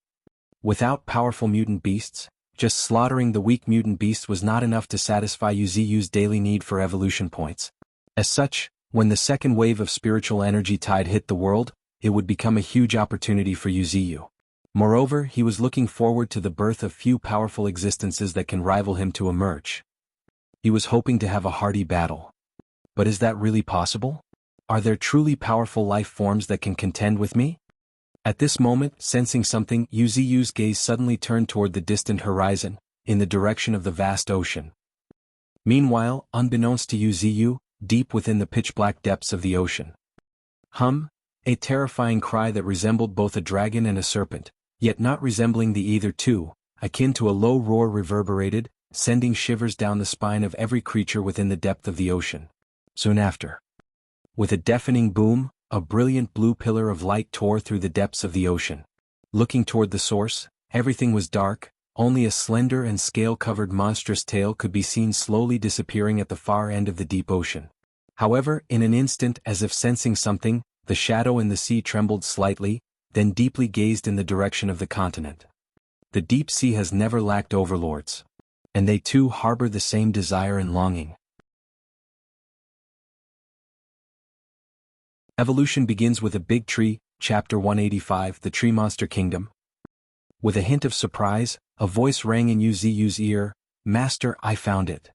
Without powerful mutant beasts, just slaughtering the weak mutant beast was not enough to satisfy Wuxia's daily need for evolution points. As such, when the second wave of spiritual energy tide hit the world, it would become a huge opportunity for Wuxia. Moreover, he was looking forward to the birth of few powerful existences that can rival him to emerge. He was hoping to have a hearty battle. But is that really possible? Are there truly powerful life forms that can contend with me? At this moment, sensing something, Wuxia's gaze suddenly turned toward the distant horizon, in the direction of the vast ocean. Meanwhile, unbeknownst to Wuxia, deep within the pitch-black depths of the ocean, a terrifying cry that resembled both a dragon and a serpent, yet not resembling the either two, akin to a low roar reverberated, sending shivers down the spine of every creature within the depth of the ocean. Soon after, with a deafening boom, a brilliant blue pillar of light tore through the depths of the ocean. Looking toward the source, everything was dark, only a slender and scale-covered monstrous tail could be seen slowly disappearing at the far end of the deep ocean. However, in an instant, as if sensing something, the shadow in the sea trembled slightly, then deeply gazed in the direction of the continent. The deep sea has never lacked overlords. And they too harbor the same desire and longing. Evolution begins with a big tree, Chapter 185, The Tree Monster Kingdom. With a hint of surprise, a voice rang in Wuxia's ear, "Master, I found it."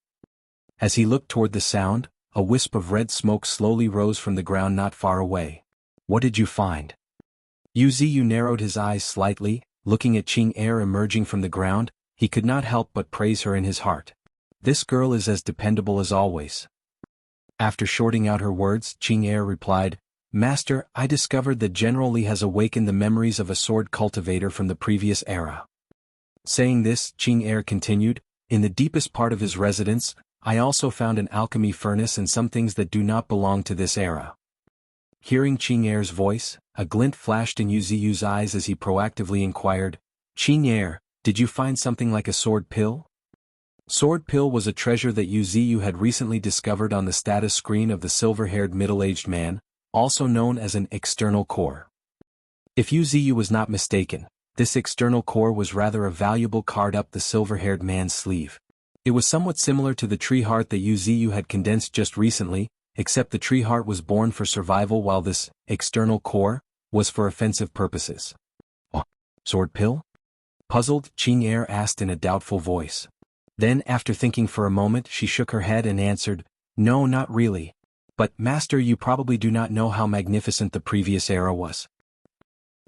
As he looked toward the sound, a wisp of red smoke slowly rose from the ground not far away. "What did you find?" Wuxia narrowed his eyes slightly, looking at Qing Air emerging from the ground. He could not help but praise her in his heart. This girl is as dependable as always. After shorting out her words, Qing Er replied, Master, I discovered that General Li has awakened the memories of a sword cultivator from the previous era. Saying this, Qing Er continued, in the deepest part of his residence, I also found an alchemy furnace and some things that do not belong to this era. Hearing Qing Er's voice, a glint flashed in Yu Ziyu's eyes as he proactively inquired, Qing Er, did you find something like a sword pill? Sword pill was a treasure that Yu Ziyu had recently discovered on the status screen of the silver-haired middle-aged man, also known as an external core. If Yu Ziyu was not mistaken, this external core was rather a valuable card up the silver-haired man's sleeve. It was somewhat similar to the tree heart that Yu Ziyu had condensed just recently, except the tree heart was born for survival while this external core was for offensive purposes. Oh, sword pill? Puzzled, Qing Er asked in a doubtful voice. Then, after thinking for a moment, she shook her head and answered, No, not really. But, Master, you probably do not know how magnificent the previous era was.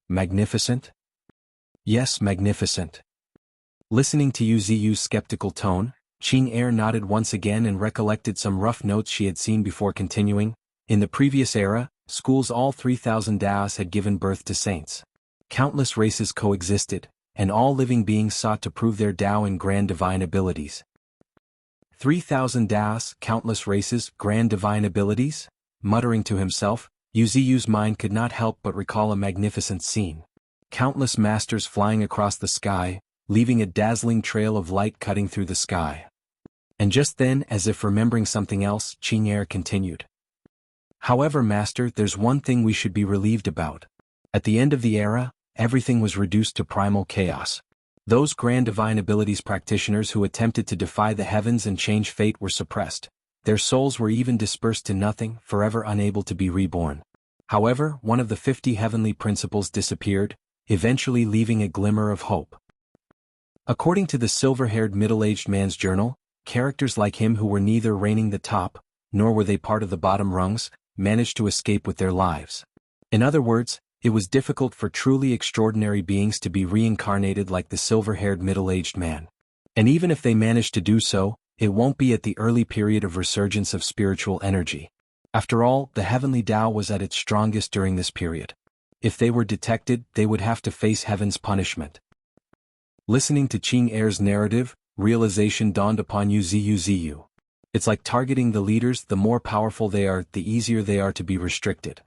Magnificent? Yes, magnificent. Listening to Yu Ziyu's skeptical tone, Qing Er nodded once again and recollected some rough notes she had seen before continuing. In the previous era, schools all 3,000 Daos had given birth to saints. Countless races coexisted, and all living beings sought to prove their Tao and grand divine abilities. 3,000 Daos, countless races, grand divine abilities? Muttering to himself, Yu Ziyu's mind could not help but recall a magnificent scene. Countless masters flying across the sky, leaving a dazzling trail of light cutting through the sky. And just then, as if remembering something else, Qing Er continued. However, Master, there's one thing we should be relieved about. At the end of the era, everything was reduced to primal chaos. Those grand divine abilities practitioners who attempted to defy the heavens and change fate were suppressed. Their souls were even dispersed to nothing, forever unable to be reborn. However, one of the 50 heavenly principles disappeared, eventually leaving a glimmer of hope. According to the silver-haired middle-aged man's journal, characters like him who were neither reigning the top, nor were they part of the bottom rungs, managed to escape with their lives. In other words, it was difficult for truly extraordinary beings to be reincarnated like the silver-haired middle-aged man. And even if they managed to do so, it won't be at the early period of resurgence of spiritual energy. After all, the heavenly Tao was at its strongest during this period. If they were detected, they would have to face heaven's punishment. Listening to Qing Er's narrative, realization dawned upon Yu Ziyu. It's like targeting the leaders. The more powerful they are, the easier they are to be restricted.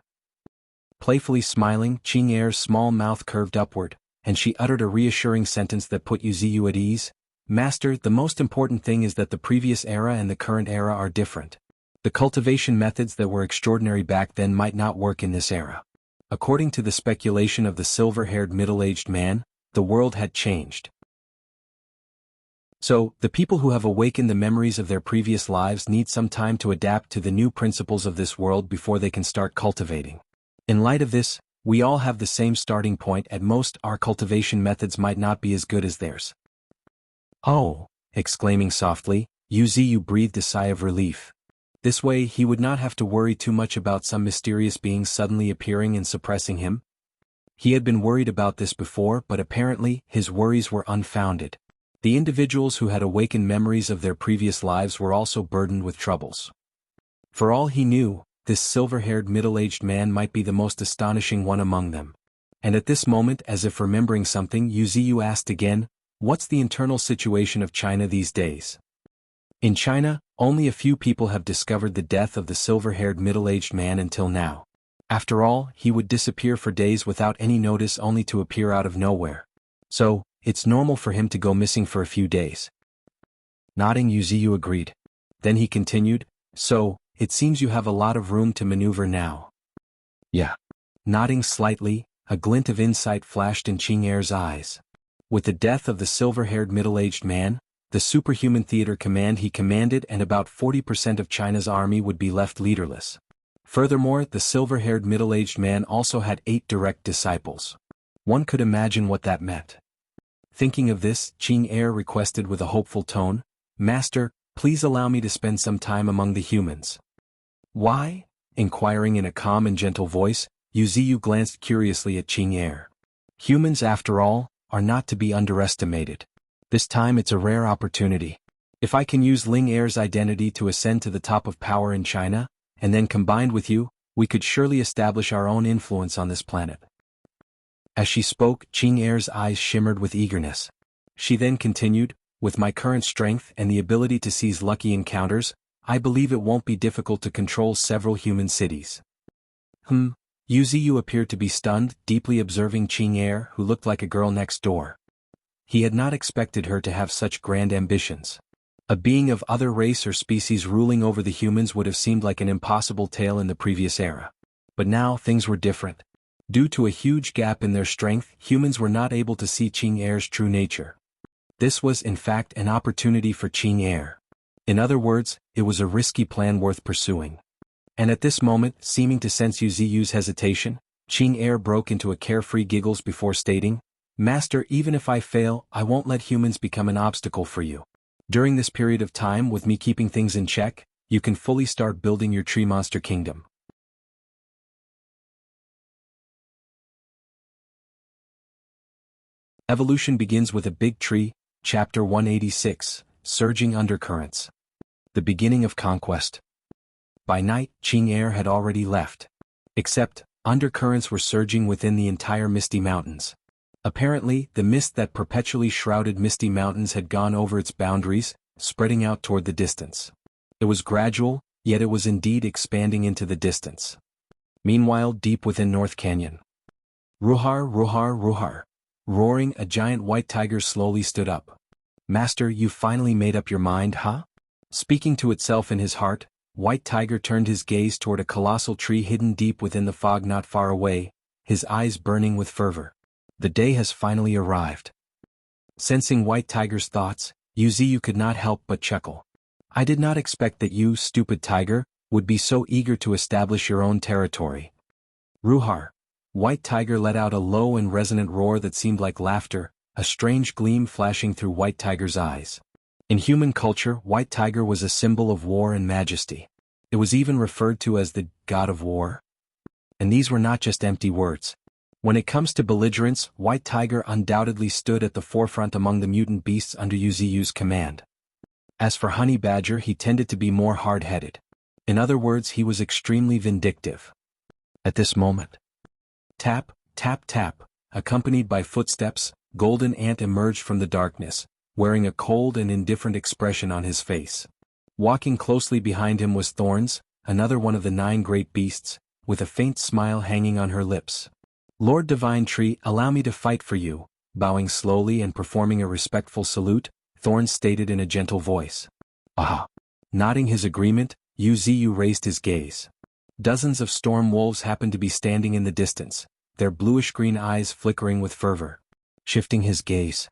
Playfully smiling, Qing Er's small mouth curved upward, and she uttered a reassuring sentence that put Yu Ziyu at ease. Master, the most important thing is that the previous era and the current era are different. The cultivation methods that were extraordinary back then might not work in this era. According to the speculation of the silver-haired middle-aged man, the world had changed. So, the people who have awakened the memories of their previous lives need some time to adapt to the new principles of this world before they can start cultivating. In light of this, we all have the same starting point. At most, our cultivation methods might not be as good as theirs. Oh, exclaiming softly, Yu Ziyu breathed a sigh of relief. This way he would not have to worry too much about some mysterious being suddenly appearing and suppressing him. He had been worried about this before, but apparently his worries were unfounded. The individuals who had awakened memories of their previous lives were also burdened with troubles. For all he knew, this silver-haired middle-aged man might be the most astonishing one among them. And at this moment, as if remembering something, Yu Ziyu asked again, What's the internal situation of China these days? In China, only a few people have discovered the death of the silver-haired middle-aged man until now. After all, he would disappear for days without any notice only to appear out of nowhere. So, it's normal for him to go missing for a few days. Nodding, Yu Ziyu agreed. Then he continued, So, it seems you have a lot of room to maneuver now. Yeah. Nodding slightly, a glint of insight flashed in Qing Er's eyes. With the death of the silver-haired middle-aged man, the superhuman theater command he commanded and about 40% of China's army would be left leaderless. Furthermore, the silver-haired middle-aged man also had 8 direct disciples. One could imagine what that meant. Thinking of this, Qing Er requested with a hopeful tone, Master, please allow me to spend some time among the humans. Why? Inquiring in a calm and gentle voice, Yu Ziyu glanced curiously at Qing Er. Humans, after all, are not to be underestimated. This time it's a rare opportunity. If I can use Ling Er's identity to ascend to the top of power in China, and then combined with you, we could surely establish our own influence on this planet. As she spoke, Qing Er's eyes shimmered with eagerness. She then continued, with my current strength and the ability to seize lucky encounters, I believe it won't be difficult to control several human cities. Yuziyu appeared to be stunned, deeply observing Qing Er, who looked like a girl next door. He had not expected her to have such grand ambitions. A being of other race or species ruling over the humans would have seemed like an impossible tale in the previous era. But now things were different. Due to a huge gap in their strength, humans were not able to see Qing Er's true nature. This was in fact an opportunity for Qing Er. In other words, it was a risky plan worth pursuing. And at this moment, seeming to sense Yuziyu's hesitation, Qing Er broke into a carefree giggles before stating, Master, even if I fail, I won't let humans become an obstacle for you. During this period of time, with me keeping things in check, you can fully start building your tree monster kingdom. Evolution begins with a big tree, Chapter 186, Surging Undercurrents. The beginning of conquest. By night, Qing Er had already left. Except, undercurrents were surging within the entire Misty Mountains. Apparently, the mist that perpetually shrouded Misty Mountains had gone over its boundaries, spreading out toward the distance. It was gradual, yet it was indeed expanding into the distance. Meanwhile, deep within North Canyon. Ruhar, ruhar, ruhar. Roaring, a giant white tiger slowly stood up. Master, you finally made up your mind, huh? Speaking to itself in his heart, White Tiger turned his gaze toward a colossal tree hidden deep within the fog not far away, his eyes burning with fervor. The day has finally arrived. Sensing White Tiger's thoughts, Yuziyu could not help but chuckle. I did not expect that you, stupid tiger, would be so eager to establish your own territory. Ruhar. White Tiger let out a low and resonant roar that seemed like laughter, a strange gleam flashing through White Tiger's eyes. In human culture, White Tiger was a symbol of war and majesty. It was even referred to as the god of war. And these were not just empty words. When it comes to belligerence, White Tiger undoubtedly stood at the forefront among the mutant beasts under Yuziyu's command. As for Honey Badger, he tended to be more hard-headed. In other words, he was extremely vindictive. At this moment, tap, tap, tap, accompanied by footsteps, Golden Ant emerged from the darkness, wearing a cold and indifferent expression on his face. Walking closely behind him was Thorns, another one of the 9 great beasts, with a faint smile hanging on her lips. Lord Divine Tree, allow me to fight for you, bowing slowly and performing a respectful salute, Thorns stated in a gentle voice. Ah! Nodding his agreement, Yuziyu raised his gaze. Dozens of storm wolves happened to be standing in the distance, their bluish-green eyes flickering with fervor. Shifting his gaze.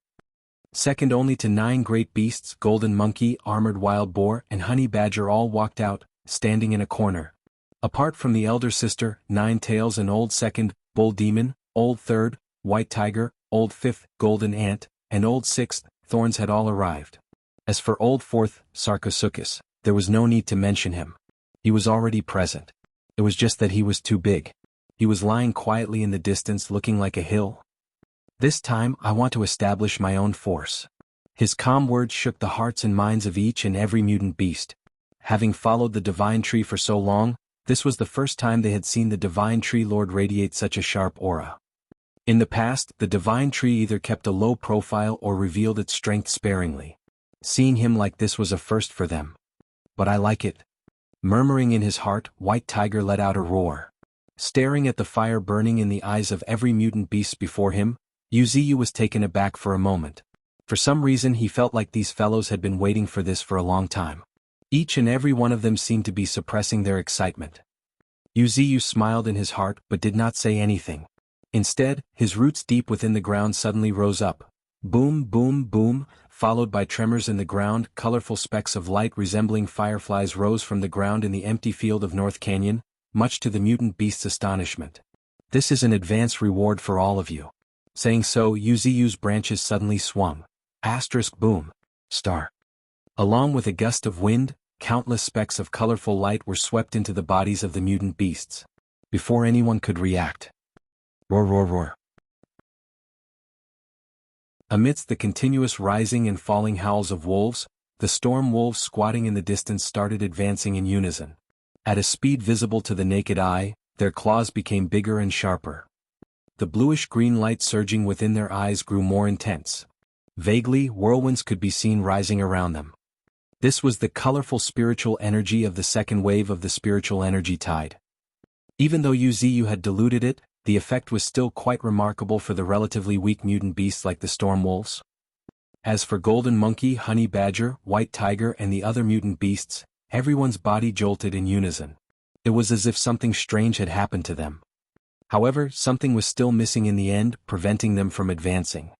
Second only to 9 great beasts, Golden Monkey, Armored Wild Boar, and Honey Badger all walked out, standing in a corner. Apart from the elder sister, 9 Tails and Old Second, Bull Demon, Old Third, White Tiger, Old Fifth, Golden Ant, and Old Sixth, Thorns had all arrived. As for Old Fourth, Sarcosuchus, there was no need to mention him. He was already present. It was just that he was too big. He was lying quietly in the distance looking like a hill. This time, I want to establish my own force. His calm words shook the hearts and minds of each and every mutant beast. Having followed the Divine Tree for so long, this was the first time they had seen the Divine Tree Lord radiate such a sharp aura. In the past, the Divine Tree either kept a low profile or revealed its strength sparingly. Seeing him like this was a first for them. But I like it. Murmuring in his heart, White Tiger let out a roar. Staring at the fire burning in the eyes of every mutant beast before him, Yuziyu was taken aback for a moment. For some reason he felt like these fellows had been waiting for this for a long time. Each and every one of them seemed to be suppressing their excitement. Yuziyu smiled in his heart but did not say anything. Instead, his roots deep within the ground suddenly rose up. Boom, boom, boom, followed by tremors in the ground. Colorful specks of light resembling fireflies rose from the ground in the empty field of North Canyon, much to the mutant beast's astonishment. This is an advance reward for all of you. Saying so, Yuziyu's branches suddenly swung. Asterisk boom. Star. Along with a gust of wind, countless specks of colorful light were swept into the bodies of the mutant beasts. Before anyone could react. Roar, roar, roar. Amidst the continuous rising and falling howls of wolves, the storm wolves squatting in the distance started advancing in unison. At a speed visible to the naked eye, their claws became bigger and sharper. The bluish-green light surging within their eyes grew more intense. Vaguely, whirlwinds could be seen rising around them. This was the colorful spiritual energy of the second wave of the spiritual energy tide. Even though Wuxia had diluted it, the effect was still quite remarkable for the relatively weak mutant beasts like the storm wolves. As for golden monkey, honey badger, white tiger and the other mutant beasts, everyone's body jolted in unison. It was as if something strange had happened to them. However, something was still missing in the end, preventing them from advancing.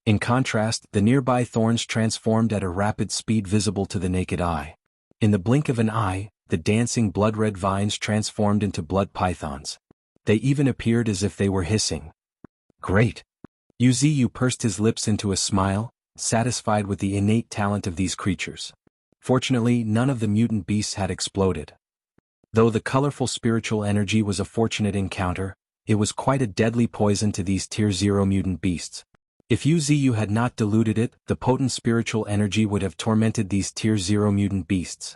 In contrast, the nearby thorns transformed at a rapid speed visible to the naked eye. In the blink of an eye, the dancing blood-red vines transformed into blood pythons. They even appeared as if they were hissing. Great! Wuxia pursed his lips into a smile, satisfied with the innate talent of these creatures. Fortunately, none of the mutant beasts had exploded. Though the colorful spiritual energy was a fortunate encounter, it was quite a deadly poison to these Tier 0 mutant beasts. If Wuxia had not diluted it, the potent spiritual energy would have tormented these Tier 0 mutant beasts.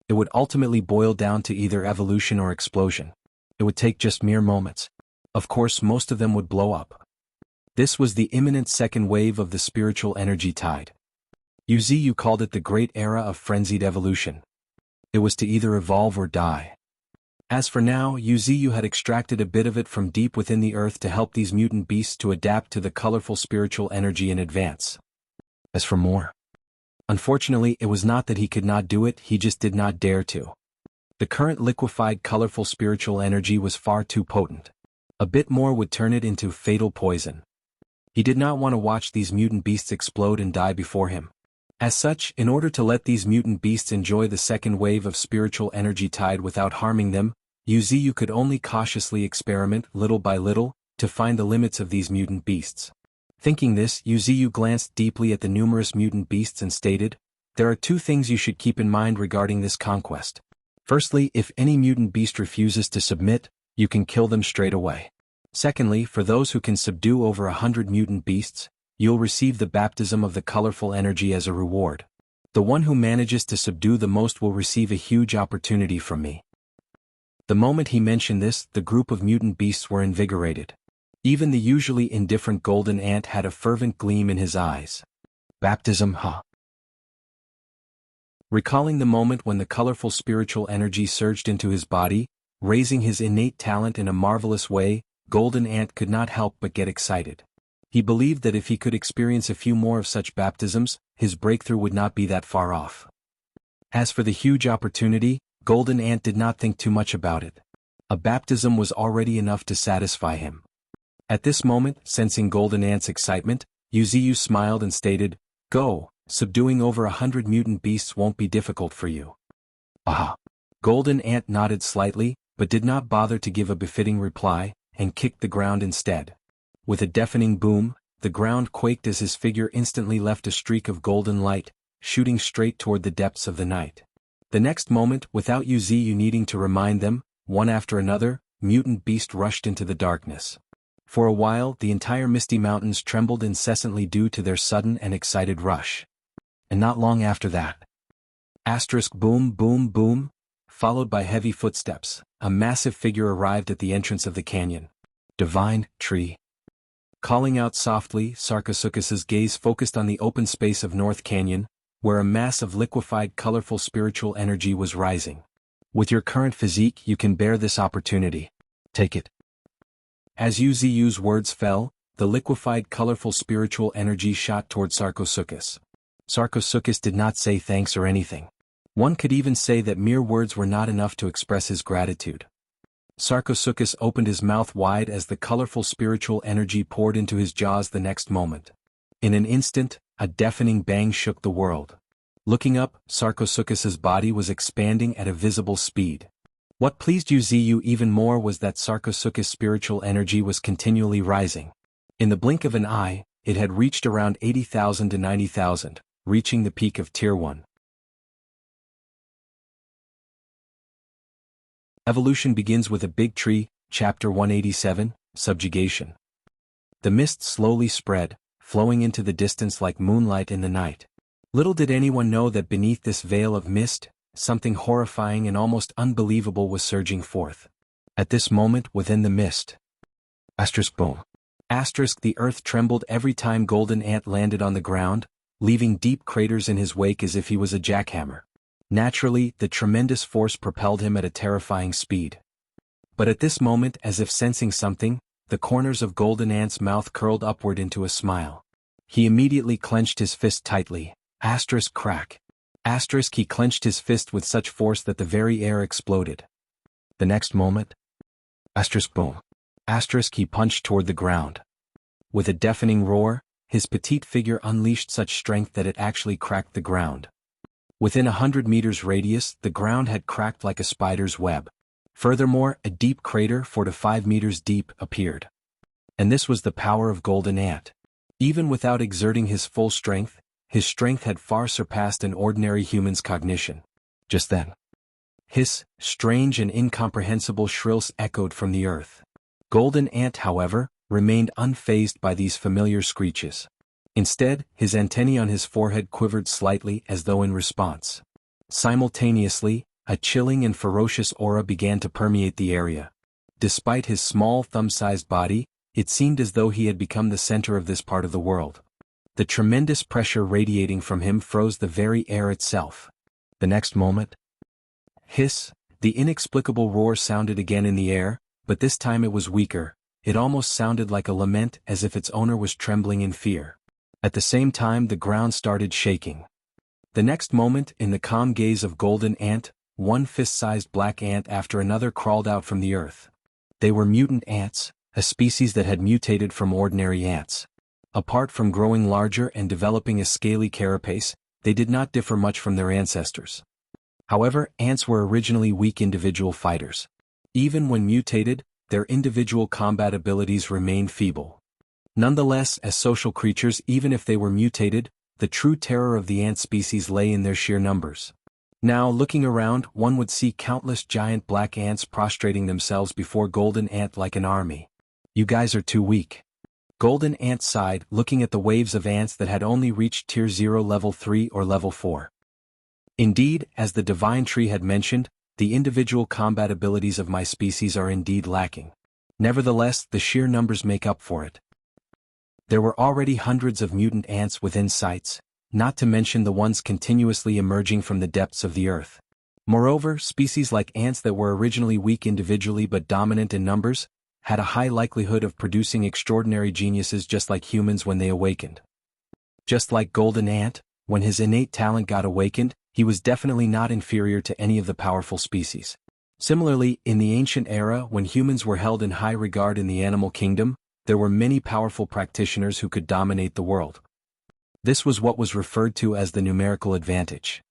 It would ultimately boil down to either evolution or explosion. It would take just mere moments. Of course, most of them would blow up. This was the imminent second wave of the spiritual energy tide. Wuxia called it the Great Era of Frenzied Evolution. It was to either evolve or die. As for now, Wuxia had extracted a bit of it from deep within the earth to help these mutant beasts to adapt to the colorful spiritual energy in advance. As for more, unfortunately, it was not that he could not do it, he just did not dare to. The current liquefied colorful spiritual energy was far too potent. A bit more would turn it into fatal poison. He did not want to watch these mutant beasts explode and die before him. As such, in order to let these mutant beasts enjoy the second wave of spiritual energy tide without harming them, Wuxia could only cautiously experiment little by little to find the limits of these mutant beasts. Thinking this, Wuxia glanced deeply at the numerous mutant beasts and stated, "There are two things you should keep in mind regarding this conquest. Firstly, if any mutant beast refuses to submit, you can kill them straight away. Secondly, for those who can subdue over 100 mutant beasts, you'll receive the baptism of the colorful energy as a reward. The one who manages to subdue the most will receive a huge opportunity from me." The moment he mentioned this, the group of mutant beasts were invigorated. Even the usually indifferent golden ant had a fervent gleam in his eyes. Baptism, huh? Recalling the moment when the colorful spiritual energy surged into his body, raising his innate talent in a marvelous way, Golden Ant could not help but get excited. He believed that if he could experience a few more of such baptisms, his breakthrough would not be that far off. As for the huge opportunity, Golden Ant did not think too much about it. A baptism was already enough to satisfy him. At this moment, sensing Golden Ant's excitement, Wuxia smiled and stated, "Go, subduing over 100 mutant beasts won't be difficult for you." Ah! Golden Ant nodded slightly, but did not bother to give a befitting reply, and kicked the ground instead. With a deafening boom, the ground quaked as his figure instantly left a streak of golden light, shooting straight toward the depths of the night. The next moment, without Wuxia needing to remind them, one after another, mutant beasts rushed into the darkness. For a while, the entire Misty Mountains trembled incessantly due to their sudden and excited rush. And not long after that. Boom boom boom, followed by heavy footsteps, a massive figure arrived at the entrance of the canyon. Divine Tree. Calling out softly, Sarcosuchus's gaze focused on the open space of North Canyon, where a mass of liquefied colorful spiritual energy was rising. With your current physique, you can bear this opportunity. Take it. As Wuxia's words fell, the liquefied colorful spiritual energy shot toward Sarcosuchus. Sarcosuchus did not say thanks or anything. One could even say that mere words were not enough to express his gratitude. Sarcosuchus opened his mouth wide as the colorful spiritual energy poured into his jaws the next moment. In an instant, a deafening bang shook the world. Looking up, Sarcosuchus's body was expanding at a visible speed. What pleased Wuxia even more was that Sarcosuchus' spiritual energy was continually rising. In the blink of an eye, it had reached around 80,000 to 90,000, reaching the peak of Tier 1. Evolution begins with a big tree, Chapter 187, Subjugation. The mist slowly spread, flowing into the distance like moonlight in the night. Little did anyone know that beneath this veil of mist, something horrifying and almost unbelievable was surging forth. At this moment within the mist. Boom. The earth trembled every time Golden Ant landed on the ground, leaving deep craters in his wake as if he was a jackhammer. Naturally, the tremendous force propelled him at a terrifying speed. But at this moment, as if sensing something, the corners of Golden Ant's mouth curled upward into a smile. He immediately clenched his fist tightly. Crack. He clenched his fist with such force that the very air exploded. The next moment. Boom. He punched toward the ground. With a deafening roar, his petite figure unleashed such strength that it actually cracked the ground. Within 100 meters radius, the ground had cracked like a spider's web. Furthermore, a deep crater 4 to 5 meters deep appeared. And this was the power of Golden Ant. Even without exerting his full strength, his strength had far surpassed an ordinary human's cognition. Just then, hiss, strange and incomprehensible shrills echoed from the earth. Golden Ant, however, remained unfazed by these familiar screeches. Instead, his antennae on his forehead quivered slightly as though in response. Simultaneously, a chilling and ferocious aura began to permeate the area. Despite his small thumb-sized body, it seemed as though he had become the center of this part of the world. The tremendous pressure radiating from him froze the very air itself. The next moment, hiss, the inexplicable roar sounded again in the air, but this time it was weaker. It almost sounded like a lament, as if its owner was trembling in fear. At the same time, the ground started shaking. The next moment, in the calm gaze of Golden Ant, one fist-sized black ant after another crawled out from the earth. They were mutant ants, a species that had mutated from ordinary ants. Apart from growing larger and developing a scaly carapace, they did not differ much from their ancestors. However, ants were originally weak individual fighters. Even when mutated, their individual combat abilities remained feeble. Nonetheless, as social creatures, even if they were mutated, the true terror of the ant species lay in their sheer numbers. Now, looking around, one would see countless giant black ants prostrating themselves before Golden Ant like an army. You guys are too weak. Golden Ant sighed, looking at the waves of ants that had only reached Tier 0 Level 3 or Level 4. Indeed, as the Divine Tree had mentioned, the individual combat abilities of my species are indeed lacking. Nevertheless, the sheer numbers make up for it. There were already hundreds of mutant ants within sights, not to mention the ones continuously emerging from the depths of the earth. Moreover, species like ants that were originally weak individually but dominant in numbers, had a high likelihood of producing extraordinary geniuses just like humans when they awakened. Just like Golden Ant, when his innate talent got awakened, he was definitely not inferior to any of the powerful species. Similarly, in the ancient era when humans were held in high regard in the animal kingdom, there were many powerful practitioners who could dominate the world. This was what was referred to as the numerical advantage.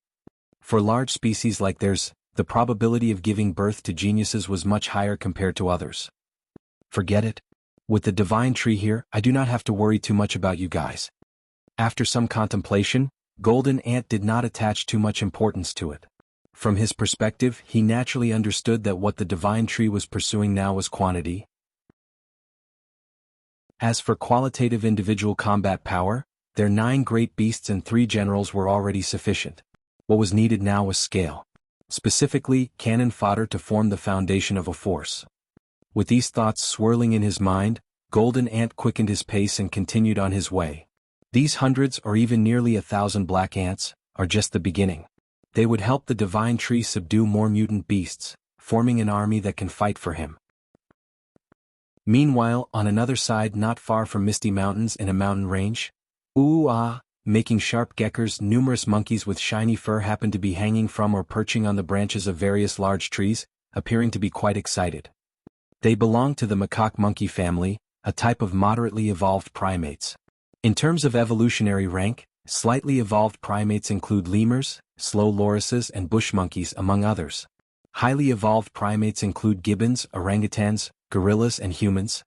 For large species like theirs, the probability of giving birth to geniuses was much higher compared to others. Forget it. With the Divine Tree here, I do not have to worry too much about you guys. After some contemplation, Golden Ant did not attach too much importance to it. From his perspective, he naturally understood that what the Divine Tree was pursuing now was quantity. As for qualitative individual combat power, their 9 great beasts and 3 generals were already sufficient. What was needed now was scale. Specifically, cannon fodder to form the foundation of a force. With these thoughts swirling in his mind, Golden Ant quickened his pace and continued on his way. These hundreds or even nearly 1,000 black ants are just the beginning. They would help the Divine Tree subdue more mutant beasts, forming an army that can fight for him. Meanwhile, on another side not far from Misty Mountains in a mountain range, making sharp geckers, numerous monkeys with shiny fur happened to be hanging from or perching on the branches of various large trees, appearing to be quite excited. They belong to the macaque monkey family, a type of moderately evolved primates. In terms of evolutionary rank, slightly evolved primates include lemurs, slow lorises and bush monkeys among others. Highly evolved primates include gibbons, orangutans, gorillas and humans.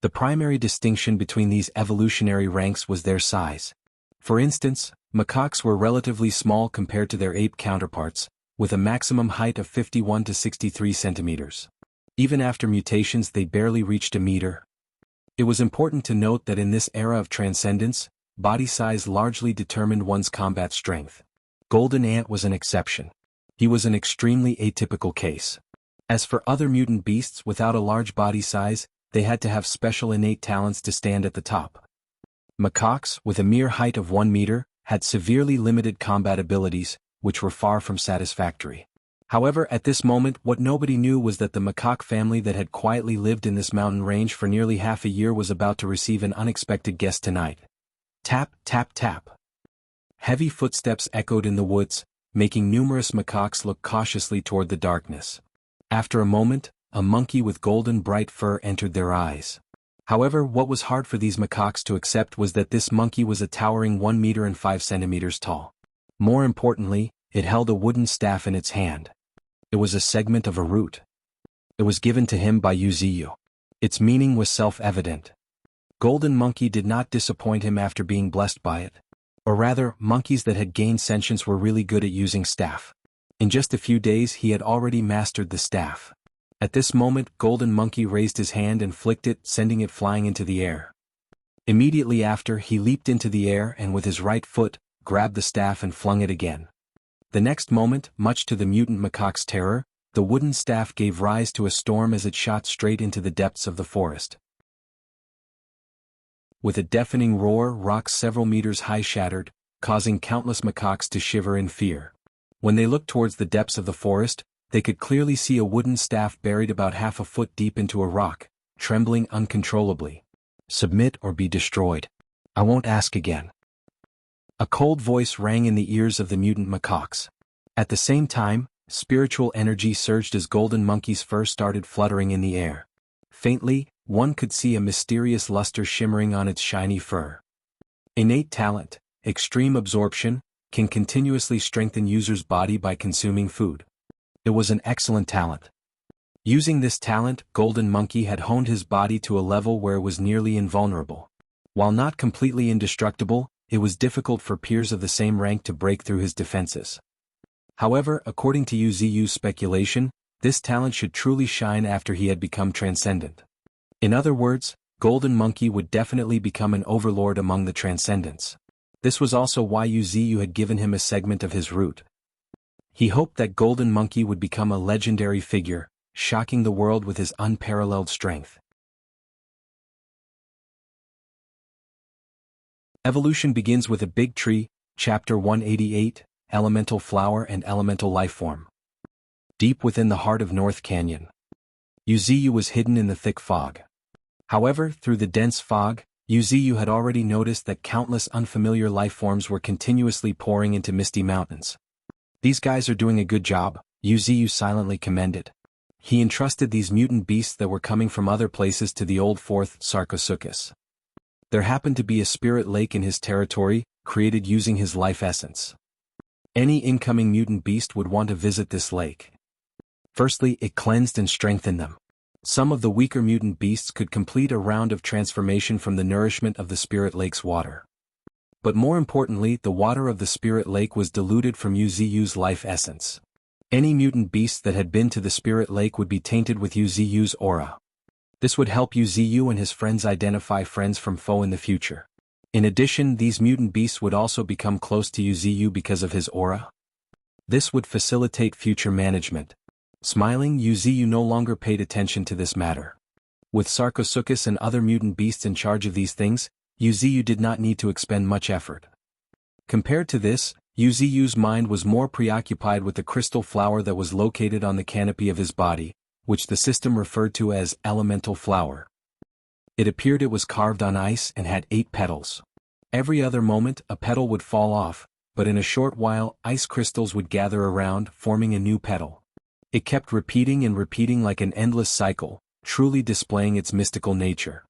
The primary distinction between these evolutionary ranks was their size. For instance, macaques were relatively small compared to their ape counterparts, with a maximum height of 51 to 63 centimeters. Even after mutations they barely reached a meter. It was important to note that in this era of transcendence, body size largely determined one's combat strength. Golden Ant was an exception. He was an extremely atypical case. As for other mutant beasts without a large body size, they had to have special innate talents to stand at the top. Macaques, with a mere height of 1 meter, had severely limited combat abilities, which were far from satisfactory. However, at this moment what nobody knew was that the macaque family that had quietly lived in this mountain range for nearly half a year was about to receive an unexpected guest tonight. Tap, tap, tap. Heavy footsteps echoed in the woods, making numerous macaques look cautiously toward the darkness. After a moment, a monkey with golden bright fur entered their eyes. However, what was hard for these macaques to accept was that this monkey was a towering 1 meter and 5 centimeters tall. More importantly, it held a wooden staff in its hand. It was a segment of a root. It was given to him by Wuxia. Its meaning was self-evident. Golden Monkey did not disappoint him after being blessed by it. Or rather, monkeys that had gained sentience were really good at using staff. In just a few days he had already mastered the staff. At this moment, Golden Monkey raised his hand and flicked it, sending it flying into the air. Immediately after, he leaped into the air and with his right foot, grabbed the staff and flung it again. The next moment, much to the mutant macaque's terror, the wooden staff gave rise to a storm as it shot straight into the depths of the forest. With a deafening roar, rocks several meters high shattered, causing countless macaques to shiver in fear. When they looked towards the depths of the forest, they could clearly see a wooden staff buried about half a foot deep into a rock, trembling uncontrollably. Submit or be destroyed. I won't ask again. A cold voice rang in the ears of the mutant macaques. At the same time, spiritual energy surged as Golden Monkey's fur started fluttering in the air. Faintly, one could see a mysterious luster shimmering on its shiny fur. Innate talent, extreme absorption, can continuously strengthen user's body by consuming food. It was an excellent talent. Using this talent, Golden Monkey had honed his body to a level where it was nearly invulnerable. While not completely indestructible, it was difficult for peers of the same rank to break through his defenses. However, according to Wuxia's speculation, this talent should truly shine after he had become transcendent. In other words, Golden Monkey would definitely become an overlord among the transcendents. This was also why Wuxia had given him a segment of his root. He hoped that Golden Monkey would become a legendary figure, shocking the world with his unparalleled strength. Evolution begins with a big tree, Chapter 188, Elemental Flower and Elemental Lifeform. Deep within the heart of North Canyon, Wuxia was hidden in the thick fog. However, through the dense fog, Wuxia had already noticed that countless unfamiliar lifeforms were continuously pouring into misty mountains. These guys are doing a good job, Wuxia silently commended. He entrusted these mutant beasts that were coming from other places to the old fourth Sarcosuchus. There happened to be a spirit lake in his territory, created using his life essence. Any incoming mutant beast would want to visit this lake. Firstly, it cleansed and strengthened them. Some of the weaker mutant beasts could complete a round of transformation from the nourishment of the spirit lake's water. But more importantly, the water of the spirit lake was diluted from Wuxia's life essence. Any mutant beast that had been to the spirit lake would be tainted with Wuxia's aura. This would help Wuxia and his friends identify friends from foe in the future. In addition, these mutant beasts would also become close to Wuxia because of his aura. This would facilitate future management. Smiling, Wuxia no longer paid attention to this matter. With Sarcosuchus and other mutant beasts in charge of these things, Wuxia did not need to expend much effort. Compared to this, Wuxia's mind was more preoccupied with the crystal flower that was located on the canopy of his body, which the system referred to as elemental flower. It appeared it was carved on ice and had 8 petals. Every other moment, a petal would fall off, but in a short while, ice crystals would gather around, forming a new petal. It kept repeating and repeating like an endless cycle, truly displaying its mystical nature.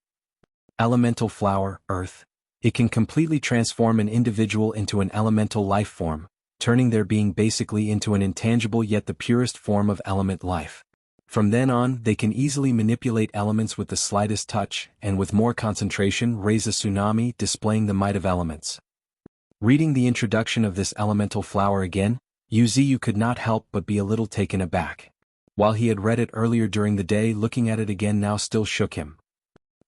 Elemental flower, earth. It can completely transform an individual into an elemental life form, turning their being basically into an intangible yet the purest form of element life. From then on, they can easily manipulate elements with the slightest touch, and with more concentration raise a tsunami, displaying the might of elements. Reading the introduction of this elemental flower again, Wuxia could not help but be a little taken aback. While he had read it earlier during the day, looking at it again now still shook him.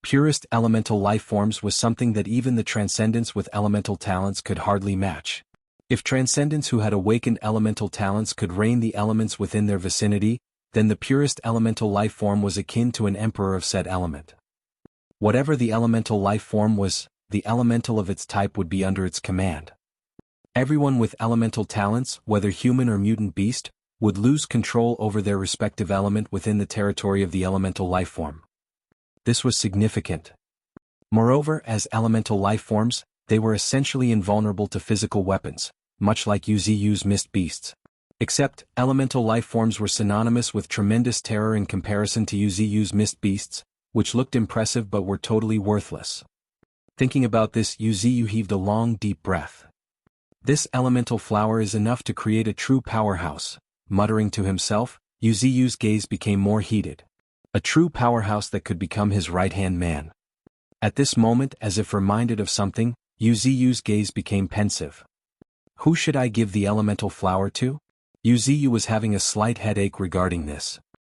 Purest elemental life forms was something that even the transcendents with elemental talents could hardly match. If transcendents who had awakened elemental talents could reign the elements within their vicinity, then the purest elemental life form was akin to an emperor of said element. Whatever the elemental life form was, the elemental of its type would be under its command. Everyone with elemental talents, whether human or mutant beast, would lose control over their respective element within the territory of the elemental life form. This was significant. Moreover, as elemental life forms, they were essentially invulnerable to physical weapons, much like Wuxia's mist beasts. Except, elemental life forms were synonymous with tremendous terror in comparison to Wuxia's mist beasts, which looked impressive but were totally worthless. Thinking about this, Wuxia heaved a long, deep breath. This elemental flower is enough to create a true powerhouse. Muttering to himself, Wuxia's gaze became more heated. A true powerhouse that could become his right-hand man. At this moment, as if reminded of something, Wuxia's gaze became pensive. Who should I give the elemental flower to? Wuxia was having a slight headache regarding this.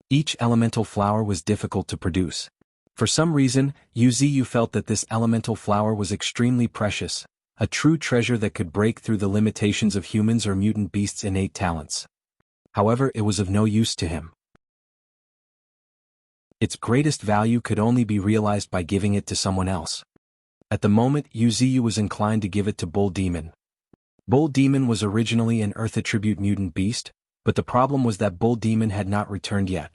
Each elemental flower was difficult to produce. For some reason, Wuxia felt that this elemental flower was extremely precious, a true treasure that could break through the limitations of humans or mutant beasts' innate talents. However, it was of no use to him. Its greatest value could only be realized by giving it to someone else. At the moment, Wuxia was inclined to give it to Bull Demon. Bull Demon was originally an Earth attribute mutant beast, but the problem was that Bull Demon had not returned yet.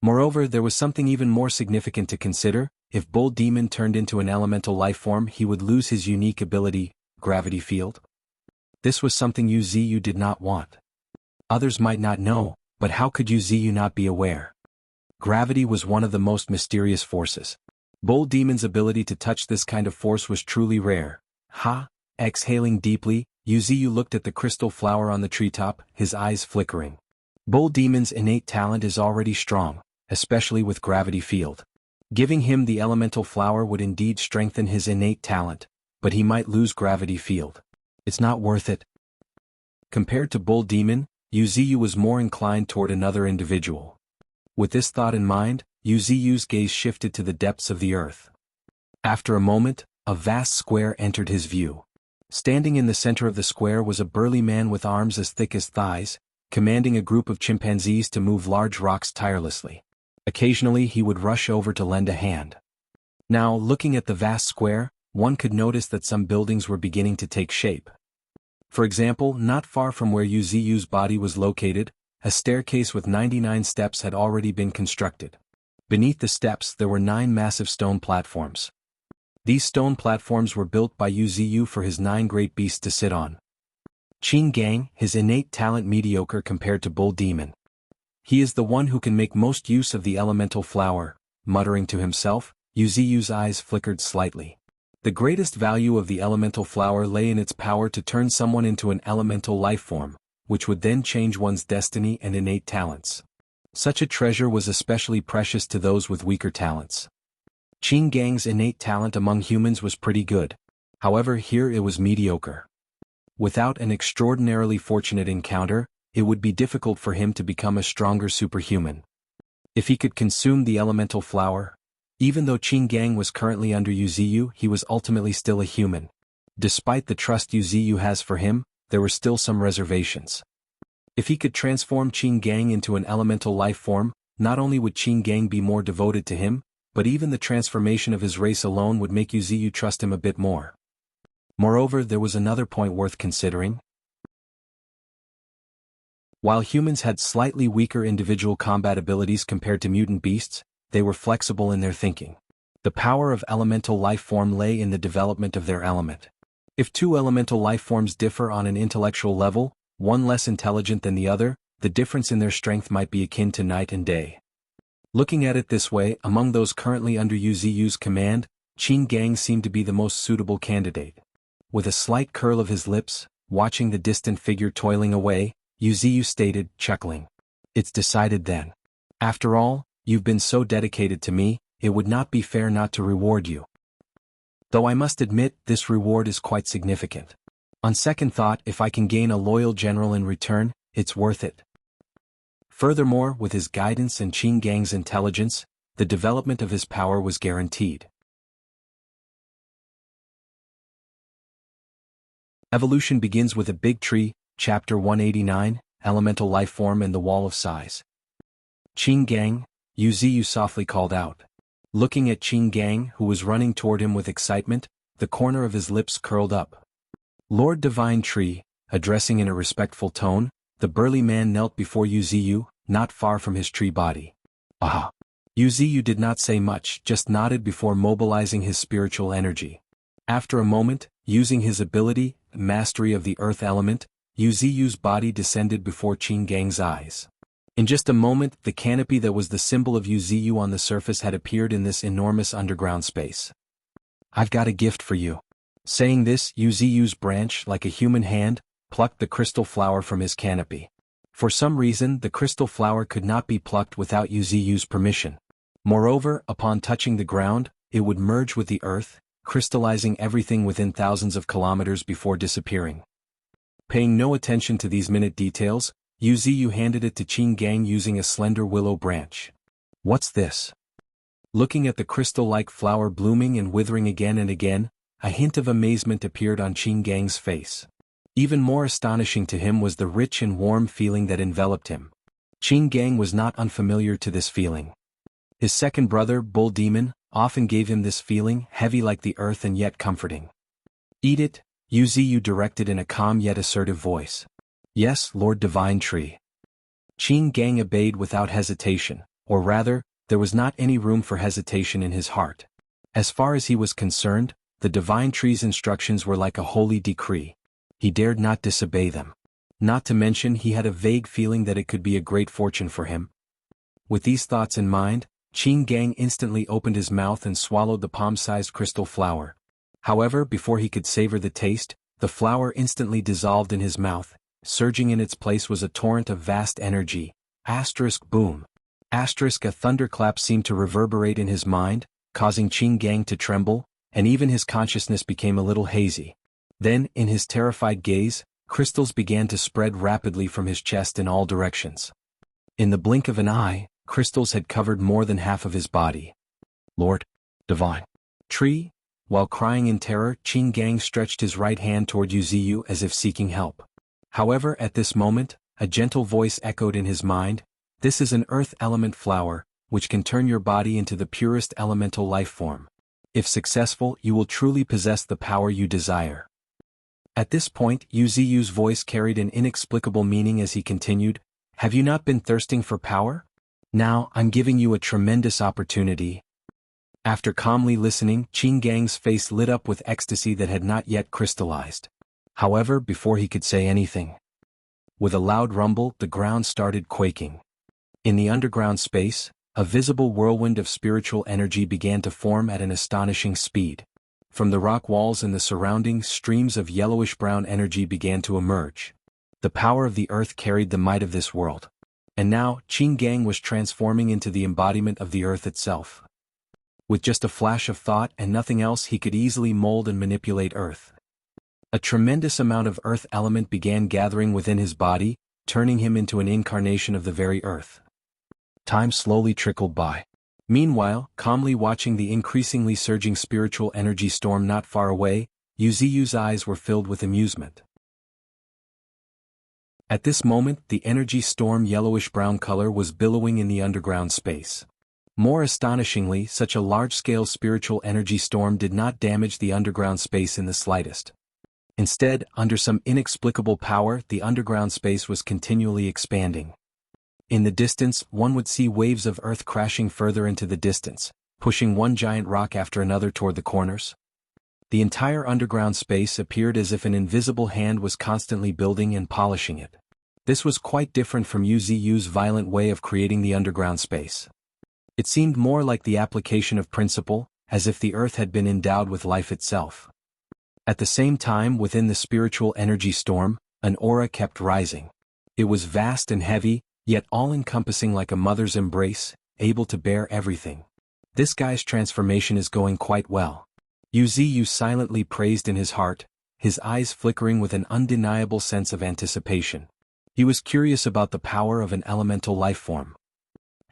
Moreover, there was something even more significant to consider. If Bull Demon turned into an elemental life form, he would lose his unique ability, Gravity Field. This was something Wuxia did not want. Others might not know, but how could Wuxia not be aware? Gravity was one of the most mysterious forces. Bull Demon's ability to touch this kind of force was truly rare. Exhaling deeply, Wuxia looked at the crystal flower on the treetop, his eyes flickering. Bull Demon's innate talent is already strong, especially with Gravity Field. Giving him the elemental flower would indeed strengthen his innate talent, but he might lose Gravity Field. It's not worth it. Compared to Bull Demon, Wuxia was more inclined toward another individual. With this thought in mind, Wuxia's gaze shifted to the depths of the earth. After a moment, a vast square entered his view. Standing in the center of the square was a burly man with arms as thick as thighs, commanding a group of chimpanzees to move large rocks tirelessly. Occasionally he would rush over to lend a hand. Now, looking at the vast square, one could notice that some buildings were beginning to take shape. For example, not far from where Wuxia's body was located, a staircase with 99 steps had already been constructed. Beneath the steps there were 9 massive stone platforms. These stone platforms were built by Wuxia for his 9 great beasts to sit on. Qin Gang, his innate talent mediocre compared to Bull Demon. He is the one who can make most use of the elemental flower. Muttering to himself, Wuxia's eyes flickered slightly. The greatest value of the elemental flower lay in its power to turn someone into an elemental life form, which would then change one's destiny and innate talents. Such a treasure was especially precious to those with weaker talents. Qin Gang's innate talent among humans was pretty good. However, here it was mediocre. Without an extraordinarily fortunate encounter, it would be difficult for him to become a stronger superhuman. If he could consume the elemental flower, even though Qin Gang was currently under Wuxia, he was ultimately still a human. Despite the trust Wuxia has for him, there were still some reservations. If he could transform Qin Gang into an elemental life form, not only would Qin Gang be more devoted to him, but even the transformation of his race alone would make Wuxia trust him a bit more. Moreover, there was another point worth considering. While humans had slightly weaker individual combat abilities compared to mutant beasts, they were flexible in their thinking. The power of elemental life form lay in the development of their element. If 2 elemental life forms differ on an intellectual level, one less intelligent than the other, the difference in their strength might be akin to night and day. Looking at it this way, among those currently under Wuxia's command, Qin Gang seemed to be the most suitable candidate. With a slight curl of his lips, watching the distant figure toiling away, Wuxia stated, chuckling. It's decided then. After all, you've been so dedicated to me, it would not be fair not to reward you. Though I must admit, this reward is quite significant. On second thought, if I can gain a loyal general in return, it's worth it. Furthermore, with his guidance and Qin Gang's intelligence, the development of his power was guaranteed. Evolution begins with a big tree, Chapter 189, Elemental Life Form and the Wall of Size. Qing Gang, Yuziyu softly called out. Looking at Qing Gang, who was running toward him with excitement, the corner of his lips curled up. Lord Divine Tree, addressing in a respectful tone, the burly man knelt before Yuziyu, not far from his tree body. Aha! Yuziyu did not say much, just nodded before mobilizing his spiritual energy. After a moment, using his ability, mastery of the earth element, Yuziyu's body descended before Qing Gang's eyes. In just a moment, the canopy that was the symbol of Yuziyu on the surface had appeared in this enormous underground space. I've got a gift for you. Saying this, Yuziyu's branch, like a human hand, plucked the crystal flower from his canopy. For some reason, the crystal flower could not be plucked without Yuziyu's permission. Moreover, upon touching the ground, it would merge with the earth, crystallizing everything within thousands of kilometers before disappearing. Paying no attention to these minute details, Yuziyu handed it to Qing Gang using a slender willow branch. What's this? Looking at the crystal-like flower blooming and withering again and again, a hint of amazement appeared on Qing Gang's face. Even more astonishing to him was the rich and warm feeling that enveloped him. Qing Gang was not unfamiliar to this feeling. His second brother, Bull Demon, often gave him this feeling, heavy like the earth and yet comforting. Eat it, Yuziyu directed in a calm yet assertive voice. Yes, Lord Divine Tree. Qing Gang obeyed without hesitation, or rather, there was not any room for hesitation in his heart. As far as he was concerned, the Divine Tree's instructions were like a holy decree. He dared not disobey them. Not to mention he had a vague feeling that it could be a great fortune for him. With these thoughts in mind, Qing Gang instantly opened his mouth and swallowed the palm-sized crystal flower. However, before he could savor the taste, the flower instantly dissolved in his mouth. Surging in its place was a torrent of vast energy. Boom. A thunderclap seemed to reverberate in his mind, causing Qing Gang to tremble, and even his consciousness became a little hazy. Then, in his terrified gaze, crystals began to spread rapidly from his chest in all directions. In the blink of an eye, crystals had covered more than half of his body. Lord Divine Tree? While crying in terror, Qing Gang stretched his right hand toward Yuziyu as if seeking help. However, at this moment, a gentle voice echoed in his mind, "This is an earth element flower, which can turn your body into the purest elemental life form. If successful, you will truly possess the power you desire." At this point, Yuziyu's voice carried an inexplicable meaning as he continued, "Have you not been thirsting for power? Now, I'm giving you a tremendous opportunity." After calmly listening, Qing Gang's face lit up with ecstasy that had not yet crystallized. However, before he could say anything, with a loud rumble, the ground started quaking. In the underground space, a visible whirlwind of spiritual energy began to form at an astonishing speed. From the rock walls and the surrounding, streams of yellowish-brown energy began to emerge. The power of the earth carried the might of this world. And now, Qing Gang was transforming into the embodiment of the earth itself. With just a flash of thought and nothing else, he could easily mold and manipulate earth. A tremendous amount of earth element began gathering within his body, turning him into an incarnation of the very earth. Time slowly trickled by. Meanwhile, calmly watching the increasingly surging spiritual energy storm not far away, Yuziyu's eyes were filled with amusement. At this moment, the energy storm yellowish-brown color was billowing in the underground space. More astonishingly, such a large-scale spiritual energy storm did not damage the underground space in the slightest. Instead, under some inexplicable power, the underground space was continually expanding. In the distance, one would see waves of earth crashing further into the distance, pushing one giant rock after another toward the corners. The entire underground space appeared as if an invisible hand was constantly building and polishing it. This was quite different from Yuziyu's violent way of creating the underground space. It seemed more like the application of principle, as if the earth had been endowed with life itself. At the same time, within the spiritual energy storm, an aura kept rising. It was vast and heavy, yet all-encompassing like a mother's embrace, able to bear everything. This guy's transformation is going quite well. Yuziyu silently praised in his heart, his eyes flickering with an undeniable sense of anticipation. He was curious about the power of an elemental life form.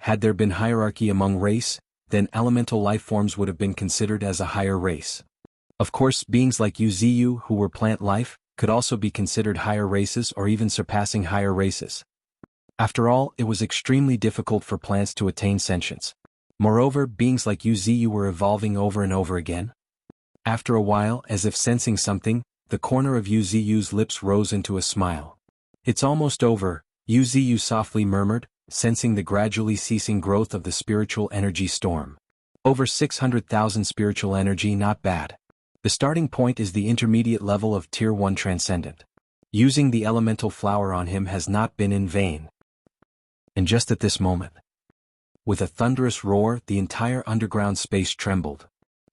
Had there been hierarchy among race, then elemental life forms would have been considered as a higher race. Of course, beings like Yuziyu, who were plant life, could also be considered higher races or even surpassing higher races. After all, it was extremely difficult for plants to attain sentience. Moreover, beings like Wuxia were evolving over and over again. After a while, as if sensing something, the corner of Wuxia's lips rose into a smile. "It's almost over," Wuxia softly murmured, sensing the gradually ceasing growth of the spiritual energy storm. Over 600,000 spiritual energy, not bad. The starting point is the intermediate level of Tier 1 Transcendent. Using the elemental flower on him has not been in vain. And just at this moment, with a thunderous roar, the entire underground space trembled.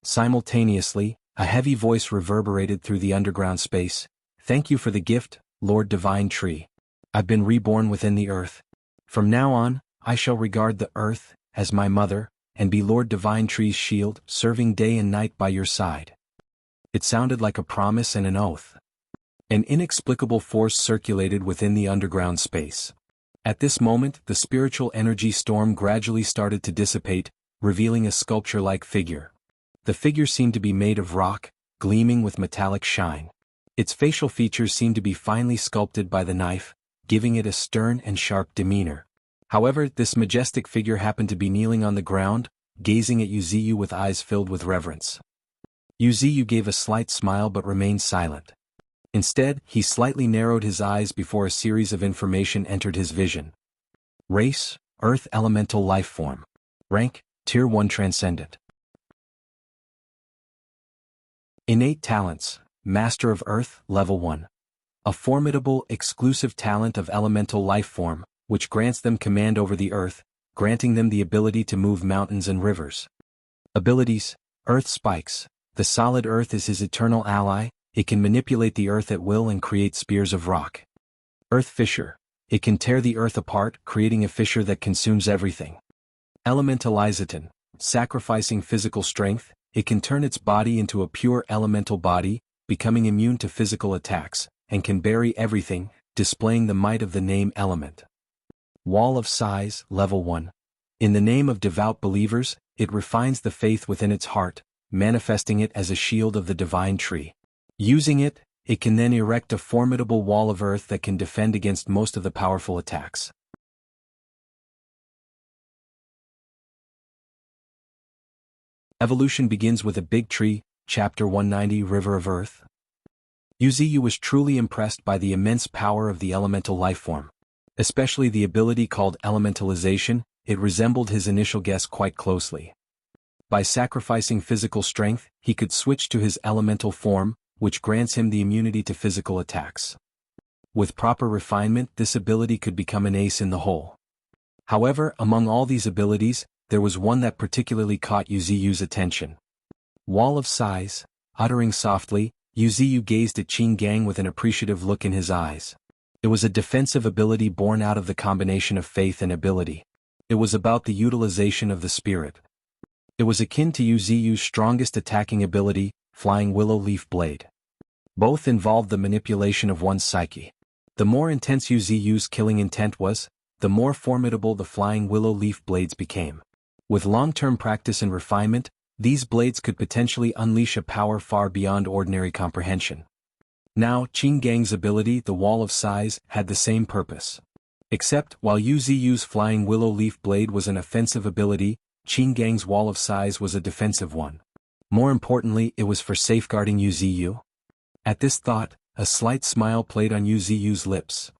Simultaneously, a heavy voice reverberated through the underground space. "Thank you for the gift, Lord Divine Tree. I've been reborn within the earth. From now on, I shall regard the earth as my mother, and be Lord Divine Tree's shield, serving day and night by your side." It sounded like a promise and an oath. An inexplicable force circulated within the underground space. At this moment, the spiritual energy storm gradually started to dissipate, revealing a sculpture-like figure. The figure seemed to be made of rock, gleaming with metallic shine. Its facial features seemed to be finely sculpted by the knife, giving it a stern and sharp demeanor. However, this majestic figure happened to be kneeling on the ground, gazing at Wuxia with eyes filled with reverence. Wuxia gave a slight smile but remained silent. Instead, he slightly narrowed his eyes before a series of information entered his vision. Race, Earth Elemental Life Form. Rank, Tier 1 Transcendent. Innate Talents, Master of Earth, Level 1. A formidable, exclusive talent of elemental life form, which grants them command over the earth, granting them the ability to move mountains and rivers. Abilities: Earth Spikes. The solid earth is his eternal ally. It can manipulate the earth at will and create spears of rock. Earth Fissure. It can tear the earth apart, creating a fissure that consumes everything. Elementalizaton. Sacrificing physical strength, it can turn its body into a pure elemental body, becoming immune to physical attacks, and can bury everything, displaying the might of the name element. Wall of Size, Level 1. In the name of devout believers, it refines the faith within its heart, manifesting it as a shield of the divine tree. Using it, it can then erect a formidable wall of earth that can defend against most of the powerful attacks. Evolution begins with a big tree, Chapter 190, River of Earth. Wuxia was truly impressed by the immense power of the elemental lifeform. Especially the ability called elementalization, it resembled his initial guess quite closely. By sacrificing physical strength, he could switch to his elemental form, which grants him the immunity to physical attacks. With proper refinement, this ability could become an ace in the hole. However, among all these abilities, there was one that particularly caught Wuxia's attention. Wall of Size. Uttering softly, Wuxia gazed at Qin Gang with an appreciative look in his eyes. It was a defensive ability born out of the combination of faith and ability. It was about the utilization of the spirit. It was akin to Wuxia's strongest attacking ability, Flying Willow Leaf Blade. Both involved the manipulation of one's psyche. The more intense Wuxia's killing intent was, the more formidable the Flying Willow Leaf Blades became. With long-term practice and refinement, these blades could potentially unleash a power far beyond ordinary comprehension. Now, Qin Gang's ability, the Wall of Size, had the same purpose. Except, while Wuxia's Flying Willow Leaf Blade was an offensive ability, Qin Gang's Wall of Size was a defensive one. More importantly, it was for safeguarding Wuxia. At this thought, a slight smile played on Wuxia's lips.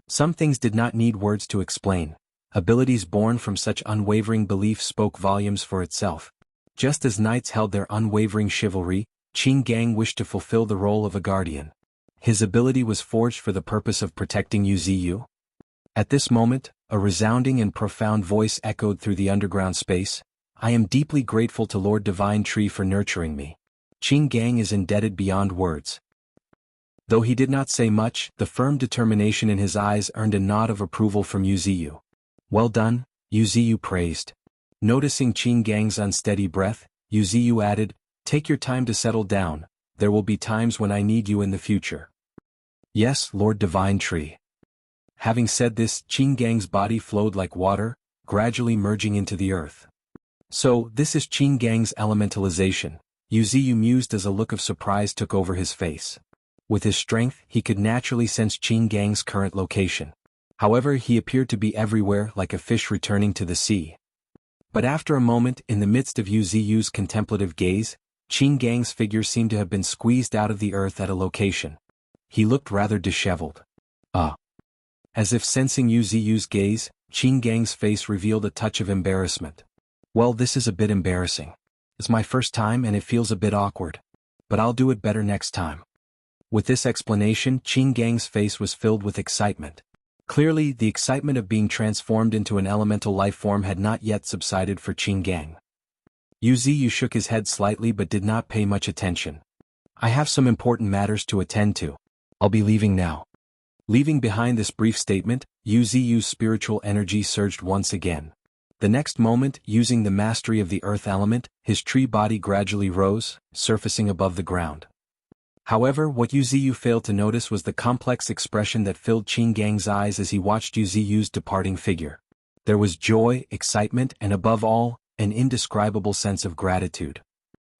Some things did not need words to explain. Abilities born from such unwavering belief spoke volumes for itself. Just as knights held their unwavering chivalry, Qin Gang wished to fulfill the role of a guardian. His ability was forged for the purpose of protecting Wuxia. At this moment, a resounding and profound voice echoed through the underground space. "I am deeply grateful to Lord Divine Tree for nurturing me. Qin Gang is indebted beyond words." Though he did not say much, the firm determination in his eyes earned a nod of approval from Wuxia. "Well done," Wuxia praised. Noticing Qin Gang's unsteady breath, Wuxia added, "Take your time to settle down. There will be times when I need you in the future." "Yes, Lord Divine Tree." Having said this, Qin Gang's body flowed like water, gradually merging into the earth. "So, this is Qin Gang's elementalization," Wuxia mused as a look of surprise took over his face. With his strength, he could naturally sense Qin Gang's current location. However, he appeared to be everywhere like a fish returning to the sea. But after a moment, in the midst of Yu Ziyu's contemplative gaze, Qin Gang's figure seemed to have been squeezed out of the earth at a location. He looked rather disheveled. As if sensing Yu Ziyu's gaze, Qin Gang's face revealed a touch of embarrassment. Well, this is a bit embarrassing. It's my first time and it feels a bit awkward. But I'll do it better next time. With this explanation, Qin Gang's face was filled with excitement. Clearly, the excitement of being transformed into an elemental life form had not yet subsided for Qin Gang. Yu Ziyu shook his head slightly but did not pay much attention. I have some important matters to attend to. I'll be leaving now. Leaving behind this brief statement, Yu Ziyu's spiritual energy surged once again. The next moment, using the mastery of the earth element, his tree body gradually rose, surfacing above the ground. However, what Yu Ziyu failed to notice was the complex expression that filled Qin Gang's eyes as he watched Yu Ziyu's departing figure. There was joy, excitement, and above all, an indescribable sense of gratitude.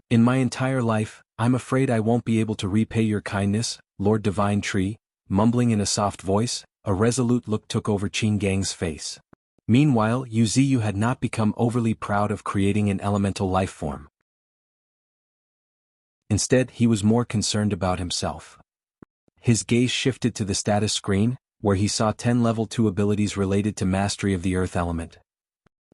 In my entire life, I'm afraid I won't be able to repay your kindness, Lord Divine Tree. Mumbling in a soft voice, a resolute look took over Qin Gang's face. Meanwhile, Yu Ziyu had not become overly proud of creating an elemental life form. Instead, he was more concerned about himself. His gaze shifted to the status screen, where he saw 10 level 2 abilities related to mastery of the earth element.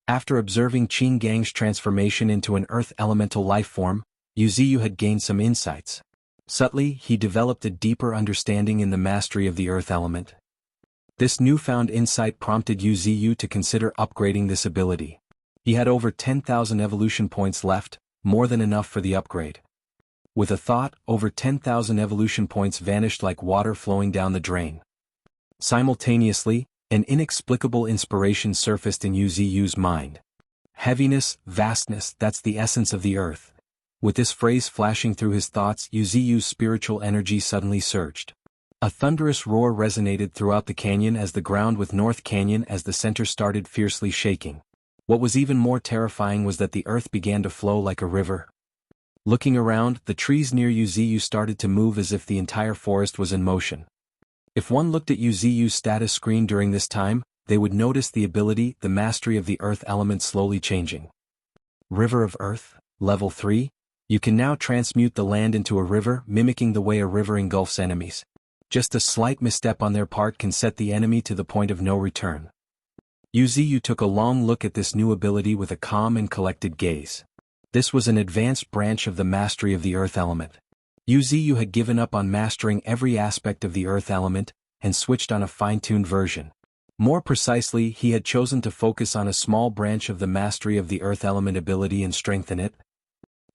After observing Qin Gang's transformation into an earth elemental life form, Yu Ziyu had gained some insights. Subtly, he developed a deeper understanding in the mastery of the earth element. This newfound insight prompted Yu Ziyu to consider upgrading this ability. He had over 10,000 evolution points left, more than enough for the upgrade. With a thought, over 10,000 evolution points vanished like water flowing down the drain. Simultaneously, an inexplicable inspiration surfaced in Yu Ziyu's mind. Heaviness, vastness, that's the essence of the earth. With this phrase flashing through his thoughts, Yu Ziyu's spiritual energy suddenly surged. A thunderous roar resonated throughout the canyon as the ground with North Canyon as the center started fiercely shaking. What was even more terrifying was that the earth began to flow like a river. Looking around, the trees near Yu Ziyu started to move as if the entire forest was in motion. If one looked at Yu Ziyu's status screen during this time, they would notice the ability, the mastery of the earth element slowly changing. River of Earth, Level 3. You can now transmute the land into a river, mimicking the way a river engulfs enemies. Just a slight misstep on their part can set the enemy to the point of no return. Yu Ziyu took a long look at this new ability with a calm and collected gaze. This was an advanced branch of the mastery of the earth element. Yu Ziyu had given up on mastering every aspect of the earth element, and switched on a fine-tuned version. More precisely, he had chosen to focus on a small branch of the mastery of the earth element ability and strengthen it.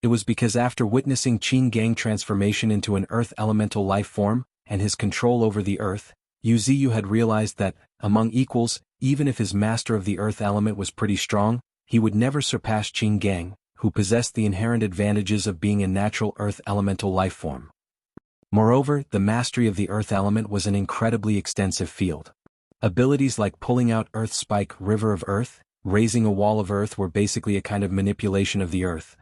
It was because after witnessing Qin Gang transformation into an earth elemental life form, and his control over the earth, Yu Ziyu had realized that, among equals, even if his master of the earth element was pretty strong, he would never surpass Qin Gang, who possessed the inherent advantages of being a natural earth elemental life form. Moreover, the mastery of the earth element was an incredibly extensive field. Abilities like pulling out Earth Spike, River of Earth, raising a wall of earth were basically a kind of manipulation of the earth.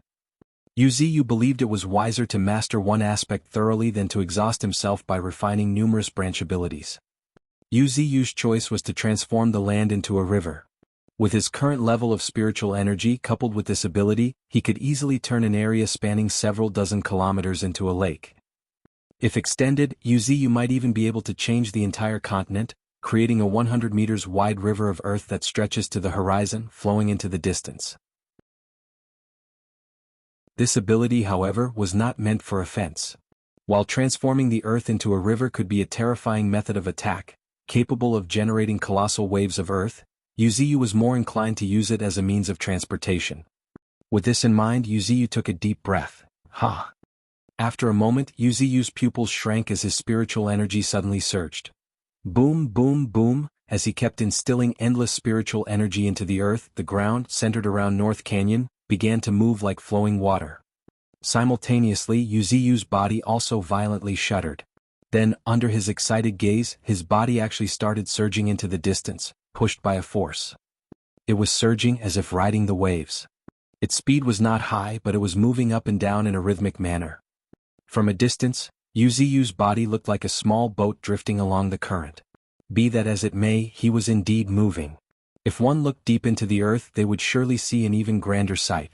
Yu Ziyu believed it was wiser to master one aspect thoroughly than to exhaust himself by refining numerous branch abilities. Yu Ziyu's choice was to transform the land into a river. With his current level of spiritual energy coupled with this ability, he could easily turn an area spanning several dozen kilometers into a lake. If extended, Yu Ziyu might even be able to change the entire continent, creating a 100 meters wide river of earth that stretches to the horizon, flowing into the distance. This ability, however, was not meant for offense. While transforming the earth into a river could be a terrifying method of attack, capable of generating colossal waves of earth, Yu Ziyu was more inclined to use it as a means of transportation. With this in mind, Yu Ziyu took a deep breath. After a moment, Yu Ziyu's pupils shrank as his spiritual energy suddenly surged. Boom, boom, boom, as he kept instilling endless spiritual energy into the earth, the ground, centered around North Canyon, began to move like flowing water. Simultaneously, Yu Ziyu's body also violently shuddered. Then, under his excited gaze, his body actually started surging into the distance, pushed by a force. It was surging as if riding the waves. Its speed was not high, but it was moving up and down in a rhythmic manner. From a distance, Yuziyu's body looked like a small boat drifting along the current. Be that as it may, he was indeed moving. If one looked deep into the earth, they would surely see an even grander sight.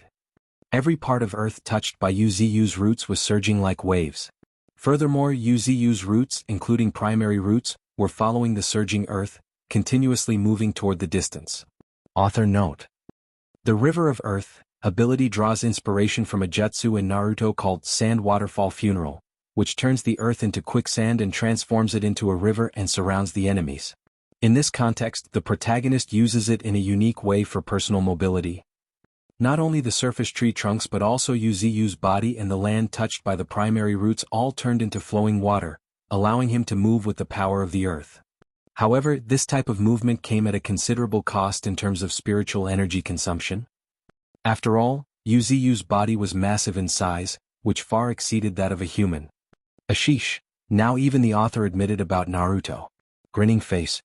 Every part of earth touched by Yuziyu's roots was surging like waves. Furthermore, Yuziyu's roots, including primary roots, were following the surging earth, continuously moving toward the distance. Author note: the River of Earth ability draws inspiration from a jutsu in Naruto called Sand Waterfall Funeral, which turns the earth into quicksand and transforms it into a river and surrounds the enemies. In this context, the protagonist uses it in a unique way for personal mobility. Not only the surface tree trunks but also Yuziyu's body and the land touched by the primary roots all turned into flowing water, allowing him to move with the power of the earth. However, this type of movement came at a considerable cost in terms of spiritual energy consumption. After all, Yuziyu's body was massive in size, which far exceeded that of a human. Ashish, now even the author admitted about Naruto. Grinning face.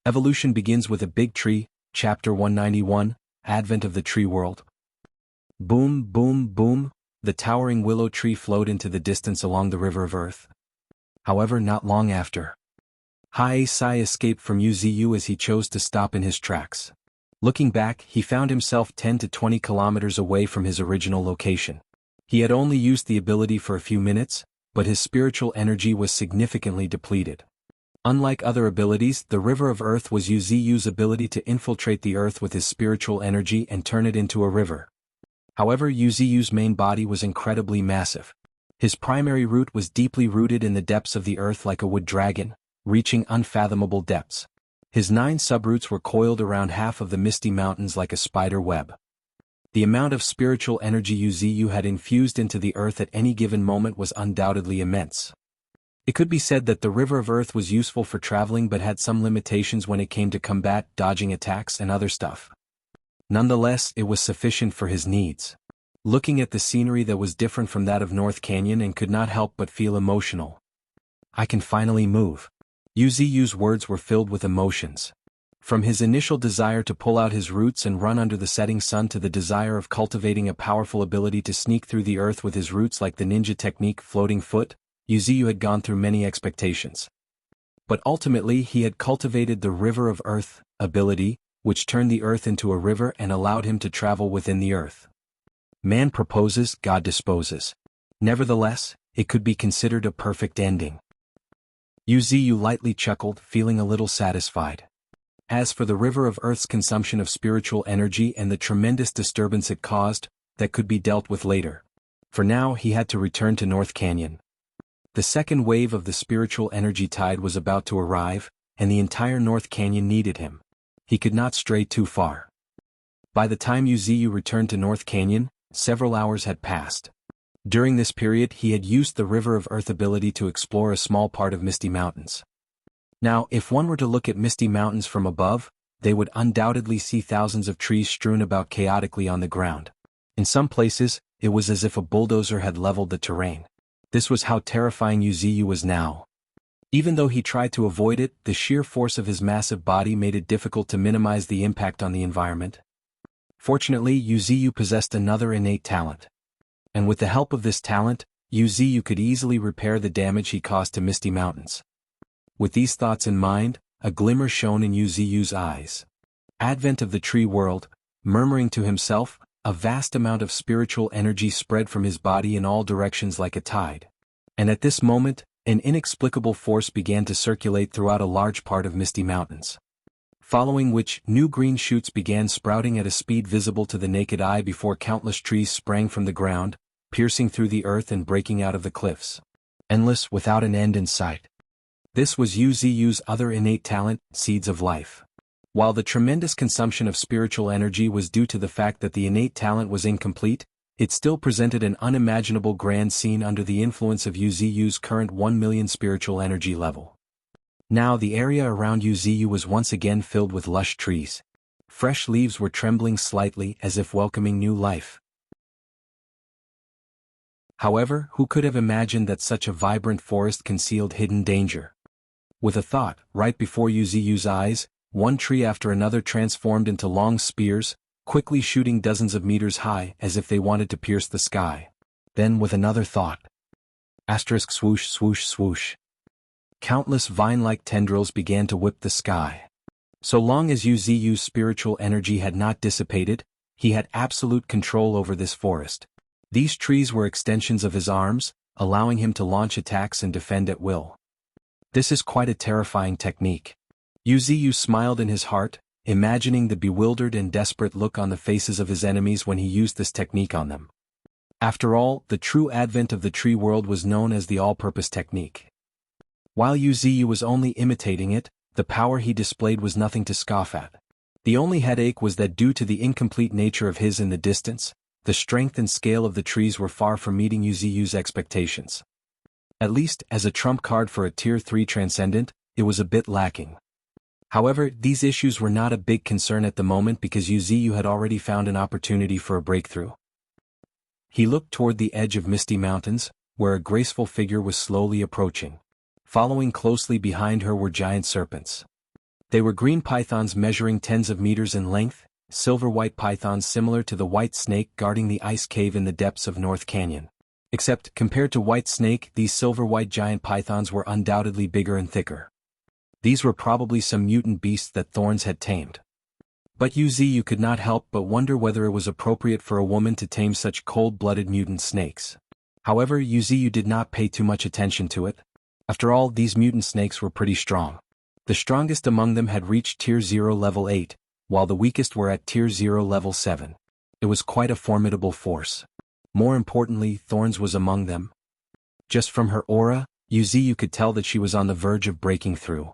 Evolution begins with a big tree, Chapter 191, Advent of the Tree World. Boom, boom, boom, the towering willow tree flowed into the distance along the River of Earth. However, not long after, Sai escaped from Yuziyu as he chose to stop in his tracks. Looking back, he found himself 10 to 20 kilometers away from his original location. He had only used the ability for a few minutes, but his spiritual energy was significantly depleted. Unlike other abilities, the River of Earth was Yuziyu's ability to infiltrate the earth with his spiritual energy and turn it into a river. However, Yuziyu's main body was incredibly massive. His primary root was deeply rooted in the depths of the earth like a wood dragon, reaching unfathomable depths. His 9 subroots were coiled around half of the misty mountains like a spider web. The amount of spiritual energy Yuziyu had infused into the earth at any given moment was undoubtedly immense. It could be said that the River of Earth was useful for traveling but had some limitations when it came to combat, dodging attacks and other stuff. Nonetheless, it was sufficient for his needs. Looking at the scenery that was different from that of North Canyon and could not help but feel emotional. I can finally move. Yuziyu's words were filled with emotions. From his initial desire to pull out his roots and run under the setting sun to the desire of cultivating a powerful ability to sneak through the earth with his roots like the ninja technique floating foot, Yuziyu had gone through many expectations. But ultimately he had cultivated the River of Earth ability, which turned the earth into a river and allowed him to travel within the earth. Man proposes, God disposes. Nevertheless, it could be considered a perfect ending. Yuziyu lightly chuckled, feeling a little satisfied. As for the River of Earth's consumption of spiritual energy and the tremendous disturbance it caused, that could be dealt with later. For now he had to return to North Canyon. The second wave of the spiritual energy tide was about to arrive, and the entire North Canyon needed him. He could not stray too far. By the time Yuziyu returned to North Canyon, several hours had passed. During this period he had used the River of Earth ability to explore a small part of Misty Mountains. Now, if one were to look at Misty Mountains from above, they would undoubtedly see thousands of trees strewn about chaotically on the ground. In some places, it was as if a bulldozer had leveled the terrain. This was how terrifying Yuziyu was now. Even though he tried to avoid it, the sheer force of his massive body made it difficult to minimize the impact on the environment. Fortunately, Yuziyu possessed another innate talent. And with the help of this talent, Yuziyu could easily repair the damage he caused to Misty Mountains. With these thoughts in mind, a glimmer shone in Yuziyu's eyes. Advent of the Tree World, murmuring to himself, a vast amount of spiritual energy spread from his body in all directions like a tide. And at this moment, an inexplicable force began to circulate throughout a large part of Misty Mountains. Following which, new green shoots began sprouting at a speed visible to the naked eye before countless trees sprang from the ground, piercing through the earth and breaking out of the cliffs. Endless, without an end in sight. This was Yuziyu's other innate talent, Seeds of Life. While the tremendous consumption of spiritual energy was due to the fact that the innate talent was incomplete, it still presented an unimaginable grand scene under the influence of Yuziyu's current 1 million spiritual energy level. Now the area around Yuziyu was once again filled with lush trees. Fresh leaves were trembling slightly as if welcoming new life. However, who could have imagined that such a vibrant forest concealed hidden danger? With a thought, right before Yuziyu's eyes, one tree after another transformed into long spears, quickly shooting dozens of meters high as if they wanted to pierce the sky. Then with another thought. Asterisk swoosh swoosh swoosh. Countless vine-like tendrils began to whip the sky. So long as Yuziu's spiritual energy had not dissipated, he had absolute control over this forest. These trees were extensions of his arms, allowing him to launch attacks and defend at will. This is quite a terrifying technique. Yuziu smiled in his heart, imagining the bewildered and desperate look on the faces of his enemies when he used this technique on them. After all, the true advent of the tree world was known as the all-purpose technique. While Yuziu was only imitating it, the power he displayed was nothing to scoff at. The only headache was that due to the incomplete nature of his in the distance, the strength and scale of the trees were far from meeting Yuziu's expectations. At least, as a trump card for a Tier 3 Transcendent, it was a bit lacking. However, these issues were not a big concern at the moment because Yuziu had already found an opportunity for a breakthrough. He looked toward the edge of Misty Mountains, where a graceful figure was slowly approaching. Following closely behind her were giant serpents. They were green pythons measuring tens of meters in length, silver-white pythons similar to the white snake guarding the ice cave in the depths of North Canyon. Except, compared to White Snake, these silver-white giant pythons were undoubtedly bigger and thicker. These were probably some mutant beasts that Thorns had tamed. But Yuziu could not help but wonder whether it was appropriate for a woman to tame such cold-blooded mutant snakes. However, Yuziu did not pay too much attention to it. After all, these mutant snakes were pretty strong. The strongest among them had reached Tier 0 level 8, while the weakest were at Tier 0 level 7. It was quite a formidable force. More importantly, Thorns was among them. Just from her aura, Yuziu could tell that she was on the verge of breaking through.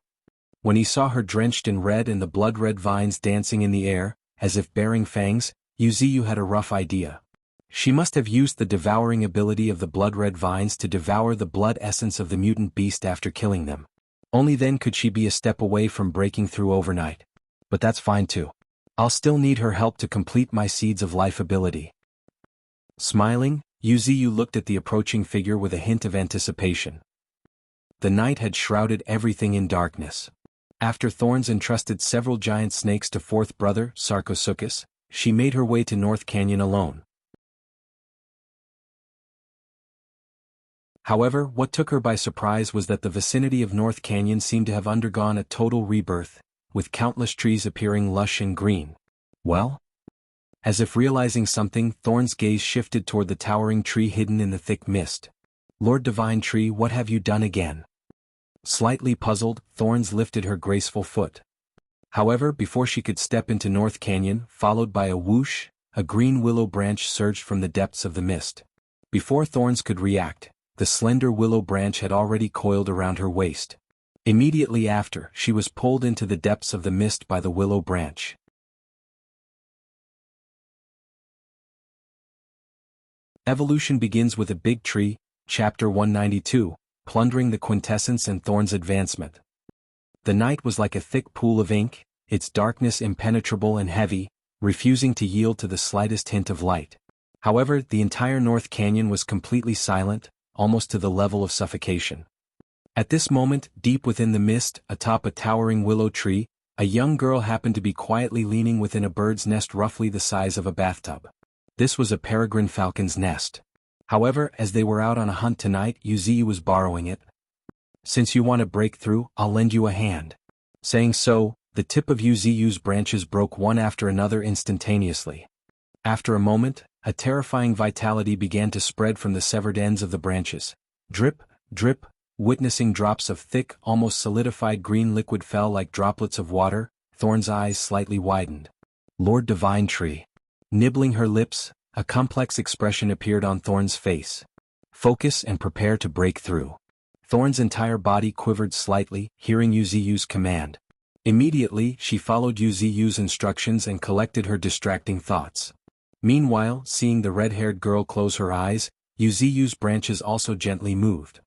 When he saw her drenched in red and the blood-red vines dancing in the air, as if bearing fangs, Yuziu had a rough idea. She must have used the devouring ability of the blood-red vines to devour the blood essence of the mutant beast after killing them. Only then could she be a step away from breaking through overnight. But that's fine too. I'll still need her help to complete my Seeds of Life ability. Smiling, Yuziu looked at the approaching figure with a hint of anticipation. The night had shrouded everything in darkness. After Thorns entrusted several giant snakes to fourth brother, Sarcosuchus, she made her way to North Canyon alone. However, what took her by surprise was that the vicinity of North Canyon seemed to have undergone a total rebirth, with countless trees appearing lush and green. Well? As if realizing something, Thorn's gaze shifted toward the towering tree hidden in the thick mist. Lord Divine Tree, what have you done again? Slightly puzzled, Thorns lifted her graceful foot. However, before she could step into North Canyon, followed by a whoosh, a green willow branch surged from the depths of the mist. Before Thorns could react, the slender willow branch had already coiled around her waist. Immediately after, she was pulled into the depths of the mist by the willow branch. Evolution begins with a big tree, Chapter 192, plundering the quintessence and Thorn's advancement. The night was like a thick pool of ink, its darkness impenetrable and heavy, refusing to yield to the slightest hint of light. However, the entire North Canyon was completely silent, almost to the level of suffocation. At this moment, deep within the mist, atop a towering willow tree, a young girl happened to be quietly leaning within a bird's nest roughly the size of a bathtub. This was a peregrine falcon's nest. However, as they were out on a hunt tonight, Yuziu was borrowing it. Since you want to break through, I'll lend you a hand. Saying so, the tip of Yuziu's branches broke one after another instantaneously. After a moment, a terrifying vitality began to spread from the severed ends of the branches. Drip, drip, witnessing drops of thick, almost solidified green liquid fell like droplets of water, Thorn's eyes slightly widened. Lord Divine Tree. Nibbling her lips, a complex expression appeared on Thorn's face. Focus and prepare to break through. Thorn's entire body quivered slightly, hearing Yuziu's command. Immediately, she followed Yuziu's instructions and collected her distracting thoughts. Meanwhile, seeing the red-haired girl close her eyes, Yuziu's branches also gently moved.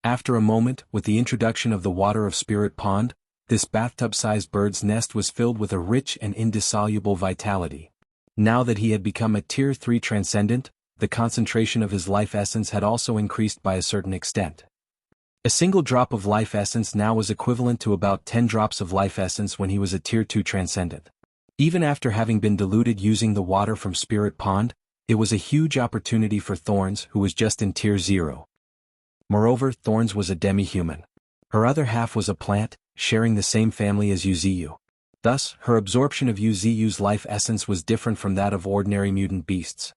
After a moment, with the introduction of the water of Spirit Pond, this bathtub-sized bird's nest was filled with a rich and indissoluble vitality. Now that he had become a Tier 3 Transcendent, the concentration of his life essence had also increased by a certain extent. A single drop of life essence now was equivalent to about 10 drops of life essence when he was a Tier 2 Transcendent. Even after having been diluted using the water from Spirit Pond, it was a huge opportunity for Thorns, who was just in Tier 0. Moreover, Thorns was a demi-human. Her other half was a plant, sharing the same family as Yuziyu. Thus, her absorption of Yuziyu's life essence was different from that of ordinary mutant beasts.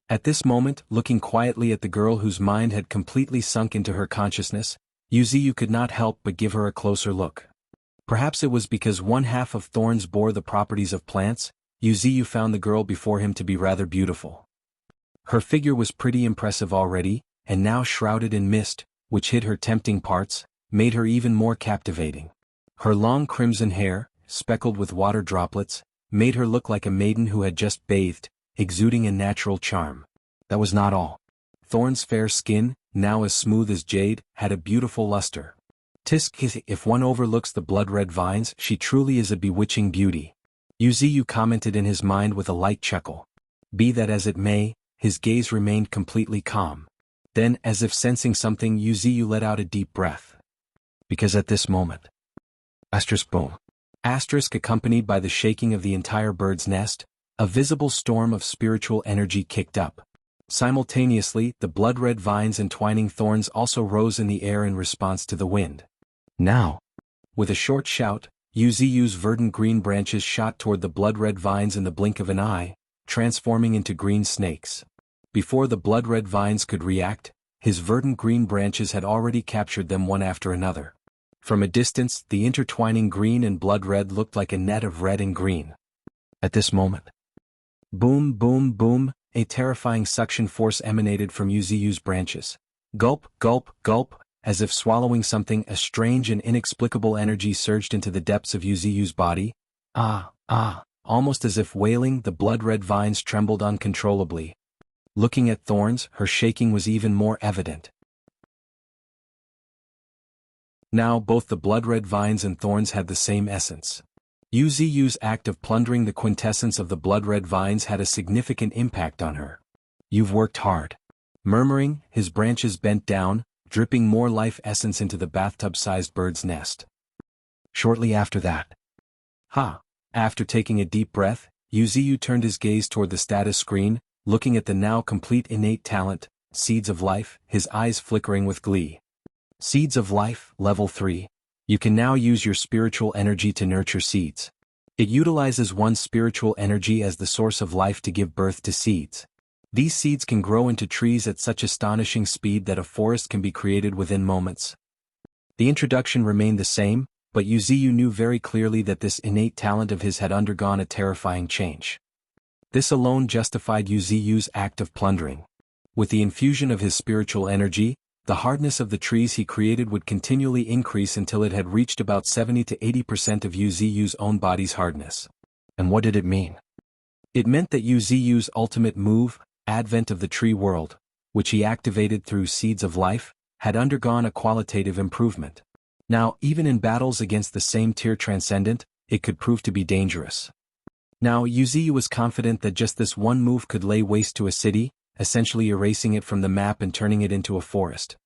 At this moment, looking quietly at the girl whose mind had completely sunk into her consciousness, Yuziyu could not help but give her a closer look. Perhaps it was because one half of Thorns bore the properties of plants, Yuziyu found the girl before him to be rather beautiful. Her figure was pretty impressive already, and now shrouded in mist, which hid her tempting parts, made her even more captivating. Her long crimson hair, speckled with water droplets, made her look like a maiden who had just bathed, exuding a natural charm. That was not all. Thorn's fair skin, now as smooth as jade, had a beautiful luster. Tisk, if one overlooks the blood-red vines, she truly is a bewitching beauty. Yuziyu commented in his mind with a light chuckle. Be that as it may, his gaze remained completely calm. Then, as if sensing something, Yuziyu let out a deep breath. Because at this moment, boom. Accompanied by the shaking of the entire bird's nest, a visible storm of spiritual energy kicked up. Simultaneously, the blood-red vines entwining thorns also rose in the air in response to the wind. Now! With a short shout, Yuziyu's verdant green branches shot toward the blood-red vines in the blink of an eye, transforming into green snakes. Before the blood-red vines could react, his verdant green branches had already captured them one after another. From a distance, the intertwining green and blood-red looked like a net of red and green. At this moment, boom, boom, boom, a terrifying suction force emanated from Yuziyu's branches. Gulp, gulp, gulp, as if swallowing something, a strange and inexplicable energy surged into the depths of Yuziyu's body. Almost as if wailing, the blood-red vines trembled uncontrollably. Looking at Thorns, her shaking was even more evident. Now both the blood-red vines and thorns had the same essence. Yuziyu's act of plundering the quintessence of the blood-red vines had a significant impact on her. You've worked hard. Murmuring, his branches bent down, dripping more life essence into the bathtub-sized bird's nest. Shortly after that. After taking a deep breath, Yuziyu turned his gaze toward the status screen, looking at the now complete innate talent, Seeds of Life, his eyes flickering with glee. Seeds of Life, Level 3. You can now use your spiritual energy to nurture seeds. It utilizes one's spiritual energy as the source of life to give birth to seeds. These seeds can grow into trees at such astonishing speed that a forest can be created within moments. The introduction remained the same, but Yuziyu knew very clearly that this innate talent of his had undergone a terrifying change. This alone justified Yuziyu's act of plundering. With the infusion of his spiritual energy, the hardness of the trees he created would continually increase until it had reached about 70 to 80% of Yuziyu's own body's hardness. And what did it mean? It meant that Yuziyu's ultimate move, Advent of the Tree World, which he activated through Seeds of Life, had undergone a qualitative improvement. Now, even in battles against the same tier transcendent, it could prove to be dangerous. Now, Yuziyu was confident that just this one move could lay waste to a city, essentially erasing it from the map and turning it into a forest.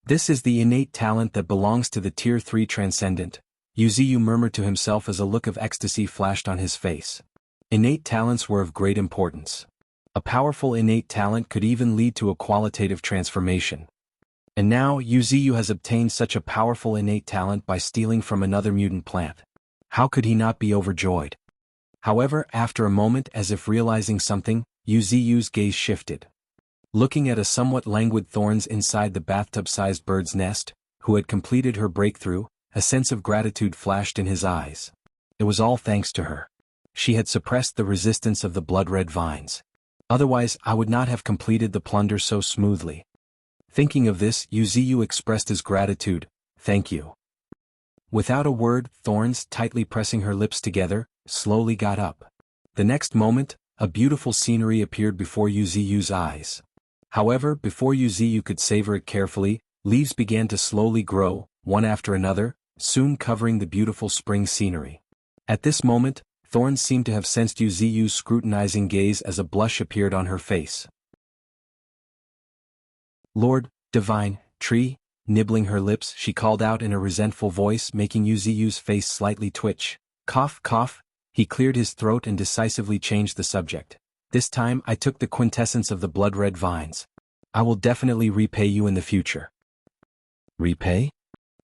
This is the innate talent that belongs to the Tier 3 Transcendent, Yuziyu murmured to himself as a look of ecstasy flashed on his face. Innate talents were of great importance. A powerful innate talent could even lead to a qualitative transformation. And now, Yuziyu has obtained such a powerful innate talent by stealing from another mutant plant. How could he not be overjoyed? However, after a moment, as if realizing something, Yuziyu's gaze shifted. Looking at a somewhat languid thorns inside the bathtub-sized bird's nest, who had completed her breakthrough, a sense of gratitude flashed in his eyes. It was all thanks to her. She had suppressed the resistance of the blood-red vines. Otherwise, I would not have completed the plunder so smoothly. Thinking of this, Yuziyu expressed his gratitude. Thank you. Without a word, Thorns, tightly pressing her lips together, slowly got up. The next moment, a beautiful scenery appeared before Yuziyu's eyes. However, before Yuziyu could savor it carefully, leaves began to slowly grow, one after another, soon covering the beautiful spring scenery. At this moment, Thorns seemed to have sensed Yuziyu's scrutinizing gaze as a blush appeared on her face. Lord, Divine, Tree, nibbling her lips, she called out in a resentful voice, making Yuziyu's face slightly twitch. Cough, cough. He cleared his throat and decisively changed the subject. This time I took the quintessence of the blood-red vines. I will definitely repay you in the future. Repay?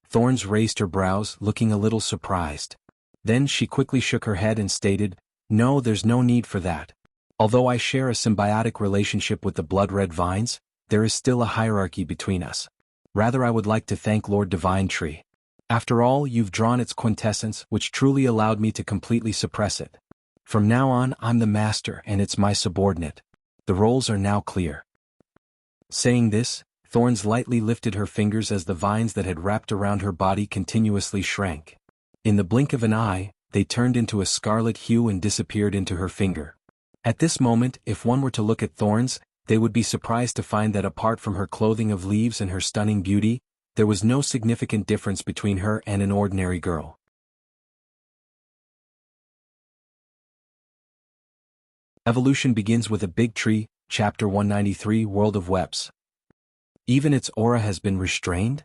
Thorns raised her brows, looking a little surprised. Then she quickly shook her head and stated, "No, there's no need for that. Although I share a symbiotic relationship with the blood-red vines, there is still a hierarchy between us. Rather, I would like to thank Lord Divine Tree. After all, you've drawn its quintessence, which truly allowed me to completely suppress it. From now on, I'm the master and it's my subordinate. The roles are now clear." Saying this, Thorns lightly lifted her fingers as the vines that had wrapped around her body continuously shrank. In the blink of an eye, they turned into a scarlet hue and disappeared into her finger. At this moment, if one were to look at Thorns, they would be surprised to find that apart from her clothing of leaves and her stunning beauty, there was no significant difference between her and an ordinary girl. Evolution begins with a big tree, Chapter 193, World of Webs. Even its aura has been restrained?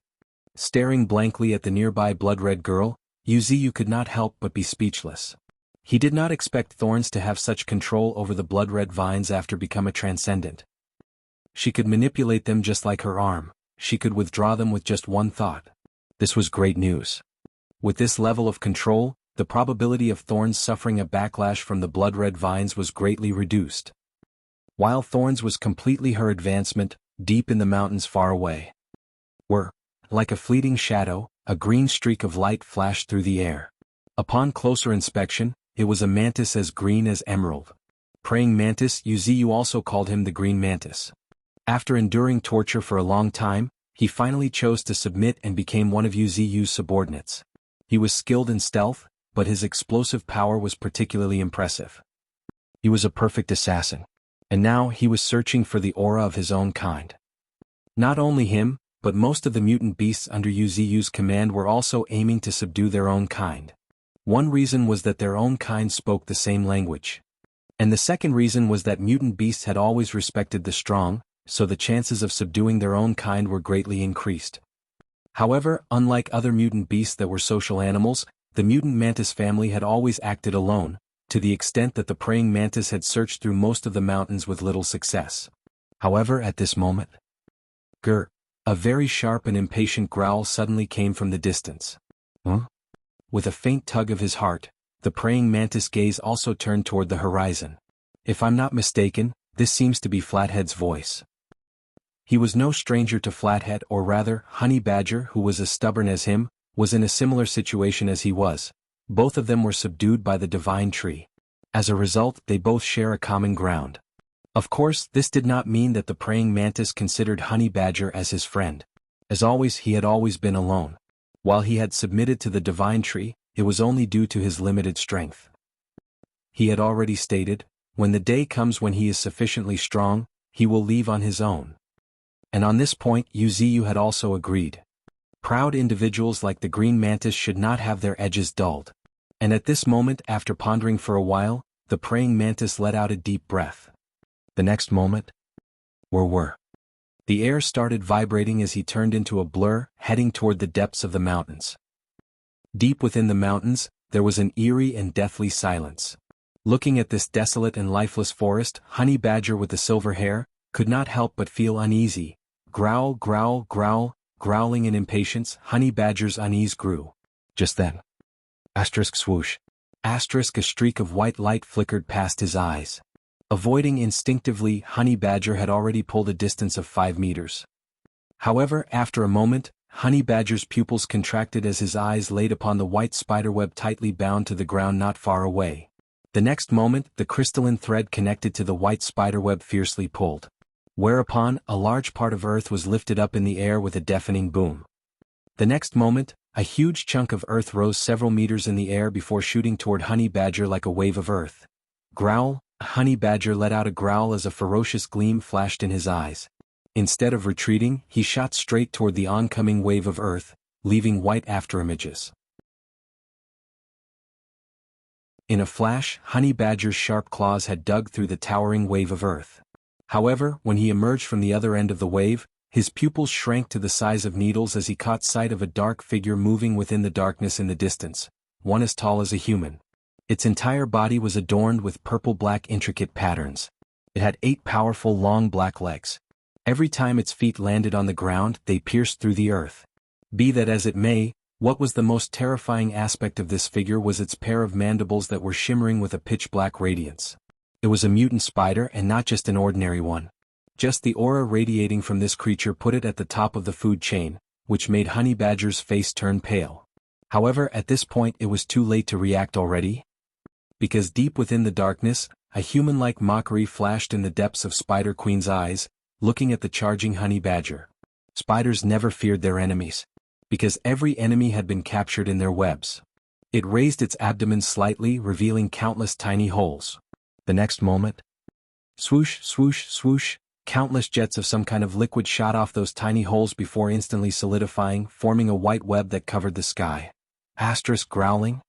Staring blankly at the nearby blood-red girl, Wuxia could not help but be speechless. He did not expect Thorns to have such control over the blood-red vines after becoming a transcendent. She could manipulate them just like her arm. She could withdraw them with just one thought. This was great news. With this level of control, the probability of Thorns suffering a backlash from the blood-red vines was greatly reduced. While Thorns was completely her advancement, deep in the mountains far away, like a fleeting shadow, a green streak of light flashed through the air. Upon closer inspection, it was a mantis as green as emerald. Praying mantis, Wuxia also called him the green mantis. After enduring torture for a long time, he finally chose to submit and became one of Wuxia's subordinates. He was skilled in stealth, but his explosive power was particularly impressive. He was a perfect assassin. And now he was searching for the aura of his own kind. Not only him, but most of the mutant beasts under Wuxia's command were also aiming to subdue their own kind. One reason was that their own kind spoke the same language. And the second reason was that mutant beasts had always respected the strong, so the chances of subduing their own kind were greatly increased. However, unlike other mutant beasts that were social animals, the mutant mantis family had always acted alone, to the extent that the praying mantis had searched through most of the mountains with little success. However, at this moment, a very sharp and impatient growl suddenly came from the distance. With a faint tug of his heart, the praying mantis gaze also turned toward the horizon. If I'm not mistaken, this seems to be Flathead's voice. He was no stranger to Flathead, or rather, Honey Badger, who was as stubborn as him, was in a similar situation as he was. Both of them were subdued by the divine tree. As a result, they both share a common ground. Of course, this did not mean that the praying mantis considered Honey Badger as his friend. As always, he had always been alone. While he had submitted to the divine tree, it was only due to his limited strength. He had already stated, when the day comes when he is sufficiently strong, he will leave on his own. And on this point, Wuxia had also agreed. Proud individuals like the green mantis should not have their edges dulled. And at this moment, after pondering for a while, the praying mantis let out a deep breath. The next moment, the air started vibrating as he turned into a blur, heading toward the depths of the mountains. Deep within the mountains, there was an eerie and deathly silence. Looking at this desolate and lifeless forest, Honey Badger with the silver hair could not help but feel uneasy. Growl, growl, growl, growling in impatience, Honey Badger's unease grew. Just then, swoosh. A streak of white light flickered past his eyes. Avoiding instinctively, Honey Badger had already pulled a distance of 5 meters. However, after a moment, Honey Badger's pupils contracted as his eyes laid upon the white spiderweb tightly bound to the ground not far away. The next moment, the crystalline thread connected to the white spiderweb fiercely pulled. Whereupon, a large part of earth was lifted up in the air with a deafening boom. The next moment, a huge chunk of earth rose several meters in the air before shooting toward Honey Badger like a wave of earth. Growl! Honey Badger let out a growl as a ferocious gleam flashed in his eyes. Instead of retreating, he shot straight toward the oncoming wave of earth, leaving white afterimages. In a flash, Honey Badger's sharp claws had dug through the towering wave of earth. However, when he emerged from the other end of the wave, his pupils shrank to the size of needles as he caught sight of a dark figure moving within the darkness in the distance, one as tall as a human. Its entire body was adorned with purple-black intricate patterns. It had 8 powerful long black legs. Every time its feet landed on the ground, they pierced through the earth. Be that as it may, what was the most terrifying aspect of this figure was its pair of mandibles that were shimmering with a pitch-black radiance. It was a mutant spider and not just an ordinary one. Just the aura radiating from this creature put it at the top of the food chain, which made Honey Badger's face turn pale. However, at this point it was too late to react already. Because deep within the darkness, a human-like mockery flashed in the depths of Spider Queen's eyes, looking at the charging Honey Badger. Spiders never feared their enemies, because every enemy had been captured in their webs. It raised its abdomen slightly, revealing countless tiny holes. The next moment, swoosh, swoosh, swoosh, countless jets of some kind of liquid shot off those tiny holes before instantly solidifying, forming a white web that covered the sky. Asterisk growling.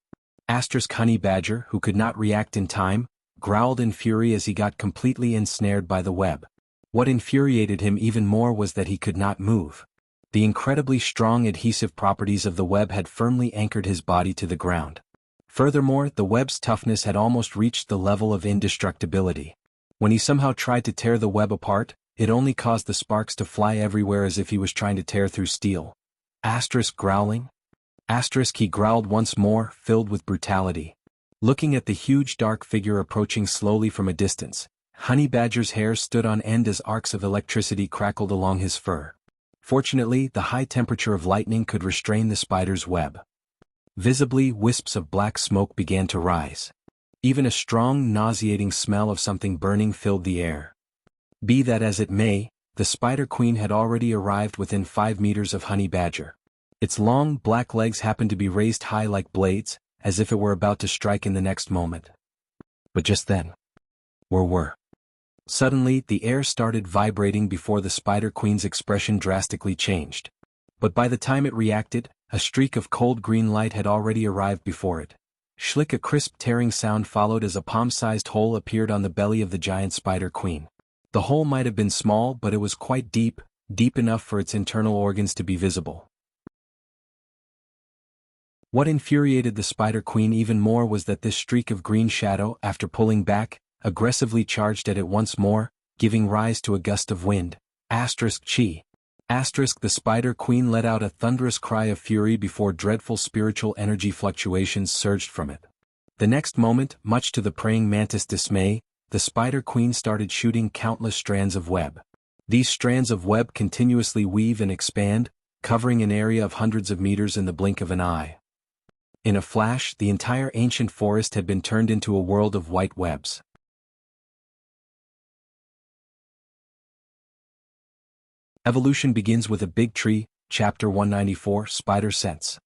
Asterisk Honey Badger, who could not react in time, growled in fury as he got completely ensnared by the web. What infuriated him even more was that he could not move. The incredibly strong adhesive properties of the web had firmly anchored his body to the ground. Furthermore, the web's toughness had almost reached the level of indestructibility. When he somehow tried to tear the web apart, it only caused the sparks to fly everywhere as if he was trying to tear through steel. Asterisk growling. Asterisk he growled once more, filled with brutality. Looking at the huge dark figure approaching slowly from a distance, Honey Badger's hair stood on end as arcs of electricity crackled along his fur. Fortunately, the high temperature of lightning could restrain the spider's web. Visibly, wisps of black smoke began to rise. Even a strong, nauseating smell of something burning filled the air. Be that as it may, the Spider Queen had already arrived within 5 meters of Honey Badger. Its long, black legs happened to be raised high like blades, as if it were about to strike in the next moment. But just then, Suddenly, the air started vibrating before the Spider Queen's expression drastically changed. But by the time it reacted, a streak of cold green light had already arrived before it. Schlick, a crisp tearing sound followed as a palm-sized hole appeared on the belly of the giant Spider Queen. The hole might have been small, but it was quite deep, deep enough for its internal organs to be visible. What infuriated the Spider Queen even more was that this streak of green shadow, after pulling back, aggressively charged at it once more, giving rise to a gust of wind. Asterisk chi. Asterisk the Spider Queen let out a thunderous cry of fury before dreadful spiritual energy fluctuations surged from it. The next moment, much to the praying mantis' dismay, the Spider Queen started shooting countless strands of web. These strands of web continuously weave and expand, covering an area of hundreds of meters in the blink of an eye. In a flash, the entire ancient forest had been turned into a world of white webs. Evolution begins with a big tree, Chapter 194, Spider Sense.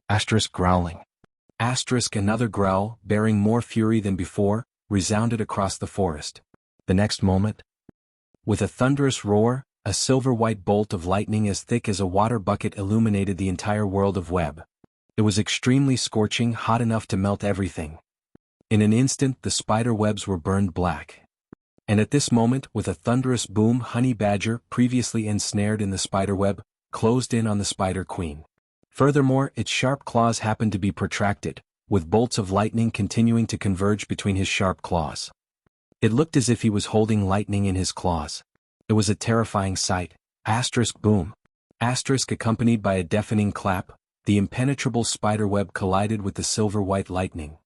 Asterisk growling. Asterisk another growl, bearing more fury than before, resounded across the forest. The next moment, with a thunderous roar, a silver-white bolt of lightning as thick as a water bucket illuminated the entire world of web. It was extremely scorching, hot enough to melt everything. In an instant, the spider webs were burned black. And at this moment, with a thunderous boom, Honey Badger, previously ensnared in the spiderweb, closed in on the Spider Queen. Furthermore, its sharp claws happened to be protracted, with bolts of lightning continuing to converge between his sharp claws. It looked as if he was holding lightning in his claws. It was a terrifying sight. Asterisk boom. Asterisk accompanied by a deafening clap, the impenetrable spiderweb collided with the silver-white lightning.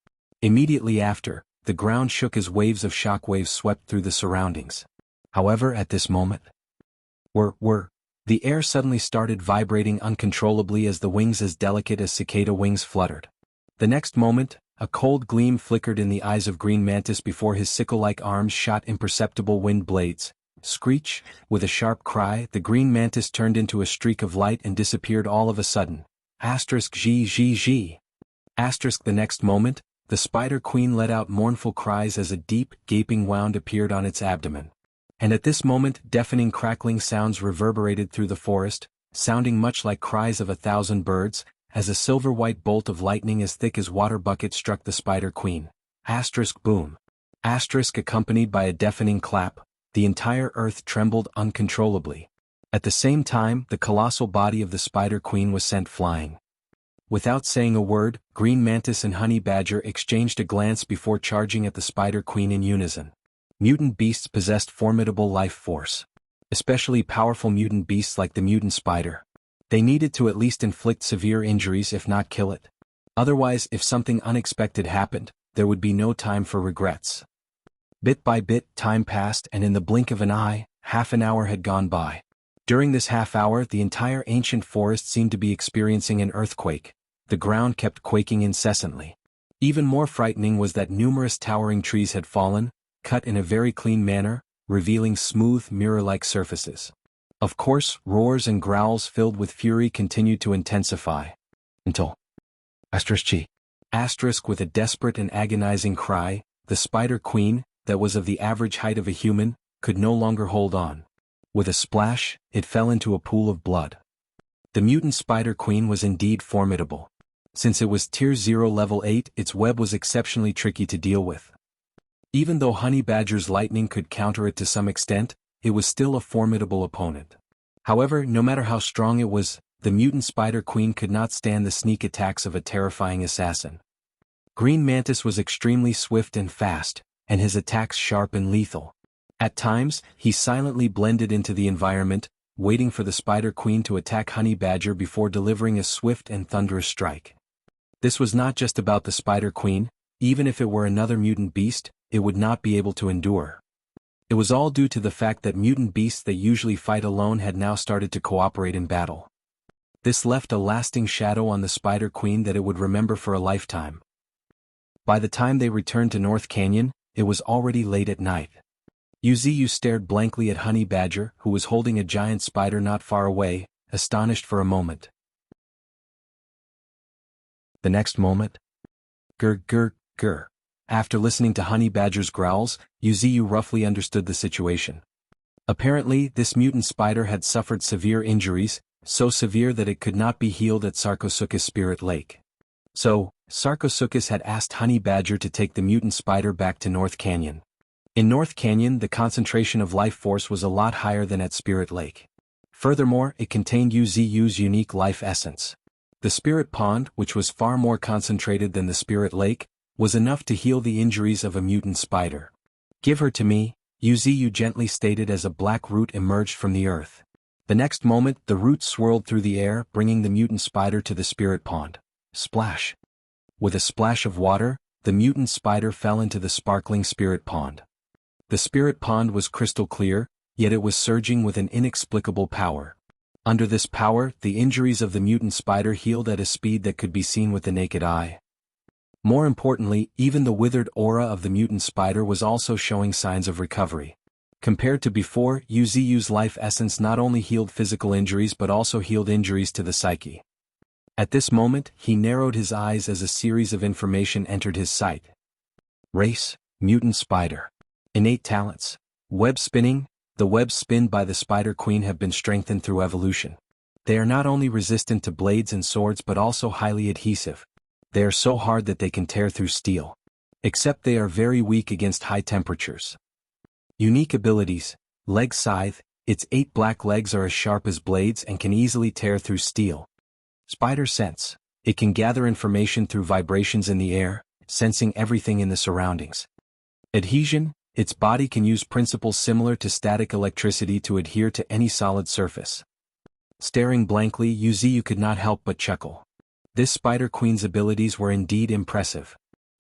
Immediately after, the ground shook as waves of shockwaves swept through the surroundings. However, at this moment, the air suddenly started vibrating uncontrollably as the wings as delicate as cicada wings fluttered. The next moment, a cold gleam flickered in the eyes of Green Mantis before his sickle-like arms shot imperceptible wind blades. Screech! With a sharp cry, the Green Mantis turned into a streak of light and disappeared all of a sudden. Asterisk G. Asterisk the next moment, the Spider Queen let out mournful cries as a deep, gaping wound appeared on its abdomen. And at this moment, deafening crackling sounds reverberated through the forest, sounding much like cries of 1,000 birds, as a silver-white bolt of lightning as thick as water bucket struck the Spider Queen. Asterisk boom. Asterisk accompanied by a deafening clap, the entire earth trembled uncontrollably. At the same time, the colossal body of the Spider Queen was sent flying. Without saying a word, Green Mantis and Honey Badger exchanged a glance before charging at the Spider Queen in unison. Mutant beasts possessed formidable life force. Especially powerful mutant beasts like the mutant spider. They needed to at least inflict severe injuries if not kill it. Otherwise, if something unexpected happened, there would be no time for regrets. Bit by bit, time passed, and in the blink of an eye, half an hour had gone by. During this half hour, the entire ancient forest seemed to be experiencing an earthquake. The ground kept quaking incessantly. Even more frightening was that numerous towering trees had fallen, cut in a very clean manner, revealing smooth, mirror-like surfaces. Of course, roars and growls filled with fury continued to intensify. Until Asterisk with a desperate and agonizing cry, the Spider Queen, that was of the average height of a human, could no longer hold on. With a splash, it fell into a pool of blood. The mutant Spider Queen was indeed formidable. Since it was Tier 0 Level 8, its web was exceptionally tricky to deal with. Even though Honey Badger's lightning could counter it to some extent, it was still a formidable opponent. However, no matter how strong it was, the mutant Spider Queen could not stand the sneak attacks of a terrifying assassin. Green Mantis was extremely swift and fast, and his attacks sharp and lethal. At times, he silently blended into the environment, waiting for the Spider Queen to attack Honey Badger before delivering a swift and thunderous strike. This was not just about the Spider Queen. Even if it were another mutant beast, it would not be able to endure. It was all due to the fact that mutant beasts that usually fight alone had now started to cooperate in battle. This left a lasting shadow on the Spider Queen that it would remember for a lifetime. By the time they returned to North Canyon, it was already late at night. Wuxia stared blankly at Honey Badger, who was holding a giant spider not far away, astonished for a moment. The next moment, grr. After listening to Honey Badger's growls, Wuxia roughly understood the situation. Apparently, this mutant spider had suffered severe injuries, so severe that it could not be healed at Sarcosuchus Spirit Lake. So, Sarcosuchus had asked Honey Badger to take the mutant spider back to North Canyon. In North Canyon, the concentration of life force was a lot higher than at Spirit Lake. Furthermore, it contained Wuxia's unique life essence. The Spirit Pond, which was far more concentrated than the Spirit Lake, was enough to heal the injuries of a mutant spider. Give her to me, Wuxia gently stated as a black root emerged from the earth. The next moment, the root swirled through the air, bringing the mutant spider to the Spirit Pond. Splash! With a splash of water, the mutant spider fell into the sparkling Spirit Pond. The Spirit Pond was crystal clear, yet it was surging with an inexplicable power. Under this power, the injuries of the mutant spider healed at a speed that could be seen with the naked eye. More importantly, even the withered aura of the mutant spider was also showing signs of recovery. Compared to before, Wuxia's life essence not only healed physical injuries but also healed injuries to the psyche. At this moment, he narrowed his eyes as a series of information entered his sight. Race, mutant spider. Innate talents. Web spinning. The webs spinned by the Spider Queen have been strengthened through evolution. They are not only resistant to blades and swords but also highly adhesive. They are so hard that they can tear through steel. Except they are very weak against high temperatures. Unique abilities. Leg scythe. Its 8 black legs are as sharp as blades and can easily tear through steel. Spider sense. It can gather information through vibrations in the air, sensing everything in the surroundings. Adhesion. Its body can use principles similar to static electricity to adhere to any solid surface. Staring blankly, Wuxia could not help but chuckle. This Spider Queen's abilities were indeed impressive.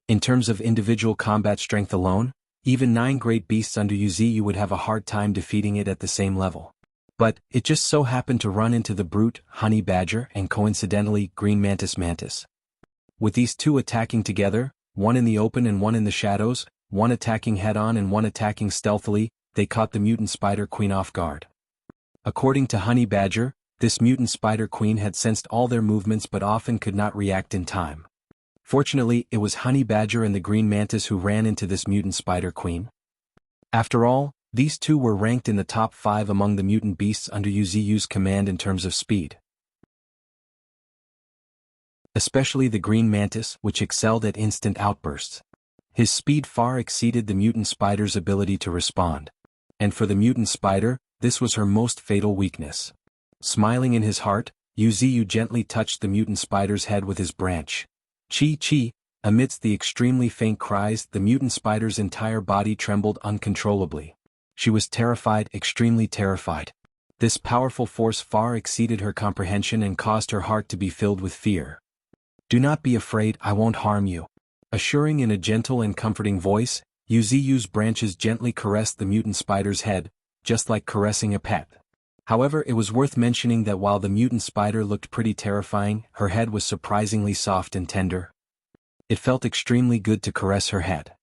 In terms of individual combat strength alone, even 9 great beasts under Wuxia would have a hard time defeating it at the same level. But, it just so happened to run into the brute, Honey Badger, and coincidentally, Green Mantis. With these two attacking together, one in the open and one in the shadows, one attacking head-on and one attacking stealthily, they caught the mutant Spider Queen off guard. According to Honey Badger, this mutant Spider Queen had sensed all their movements but often could not react in time. Fortunately, it was Honey Badger and the Green Mantis who ran into this mutant Spider Queen. After all, these two were ranked in the top 5 among the mutant beasts under Wuxia's command in terms of speed. Especially the Green Mantis, which excelled at instant outbursts. His speed far exceeded the mutant spider's ability to respond. And for the mutant spider, this was her most fatal weakness. Smiling in his heart, Yuziyu gently touched the mutant spider's head with his branch. Chi. Amidst the extremely faint cries, the mutant spider's entire body trembled uncontrollably. She was terrified, extremely terrified. This powerful force far exceeded her comprehension and caused her heart to be filled with fear. "Do not be afraid, I won't harm you." Assuring in a gentle and comforting voice, Yuziyu's branches gently caressed the mutant spider's head, just like caressing a pet. However, it was worth mentioning that while the mutant spider looked pretty terrifying, her head was surprisingly soft and tender. It felt extremely good to caress her head.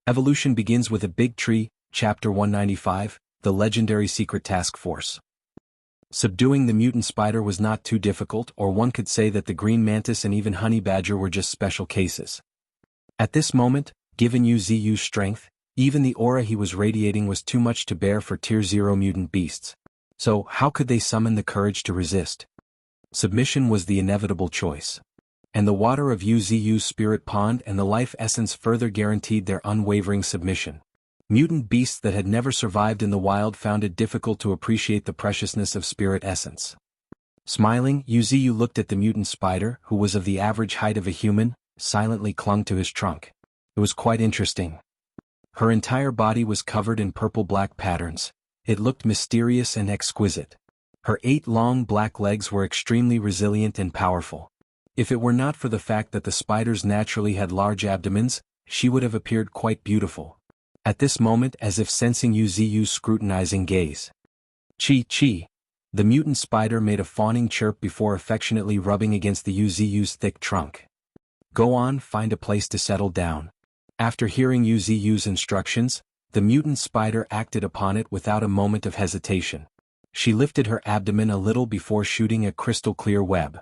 Evolution begins with a big tree, Chapter 195, The Legendary Secret Task Force. Subduing the mutant spider was not too difficult, or one could say that the green mantis and even honey badger were just special cases. At this moment, given Yuziyu's strength, even the aura he was radiating was too much to bear for Tier 0 mutant beasts. So, how could they summon the courage to resist? Submission was the inevitable choice. And the water of Yuziyu's spirit pond and the life essence further guaranteed their unwavering submission. Mutant beasts that had never survived in the wild found it difficult to appreciate the preciousness of spirit essence. Smiling, Yuziyu looked at the mutant spider, who was of the average height of a human, silently clung to his trunk. It was quite interesting. Her entire body was covered in purple-black patterns. It looked mysterious and exquisite. Her 8 long black legs were extremely resilient and powerful. If it were not for the fact that the spiders naturally had large abdomens, she would have appeared quite beautiful. At this moment, as if sensing Yuziyu's scrutinizing gaze, Chi. The mutant spider made a fawning chirp before affectionately rubbing against the Yuziyu's thick trunk. "Go on, find a place to settle down." After hearing Yuziyu's instructions, the mutant spider acted upon it without a moment of hesitation. She lifted her abdomen a little before shooting a crystal-clear web.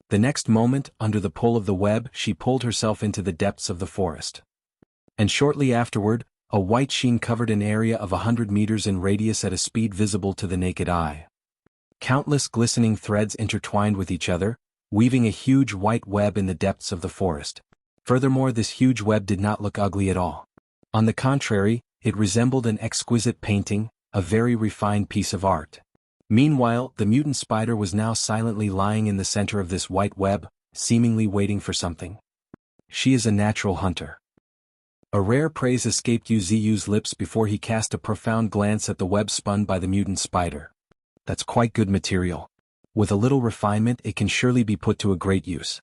The next moment, under the pull of the web, she pulled herself into the depths of the forest. And shortly afterward, a white sheen covered an area of 100 meters in radius at a speed visible to the naked eye. Countless glistening threads intertwined with each other, weaving a huge white web in the depths of the forest. Furthermore, this huge web did not look ugly at all. On the contrary, it resembled an exquisite painting, a very refined piece of art. Meanwhile, the mutant spider was now silently lying in the center of this white web, seemingly waiting for something. She is a natural hunter. A rare praise escaped Yuziyu's lips before he cast a profound glance at the web spun by the mutant spider. That's quite good material. With a little refinement, it can surely be put to a great use.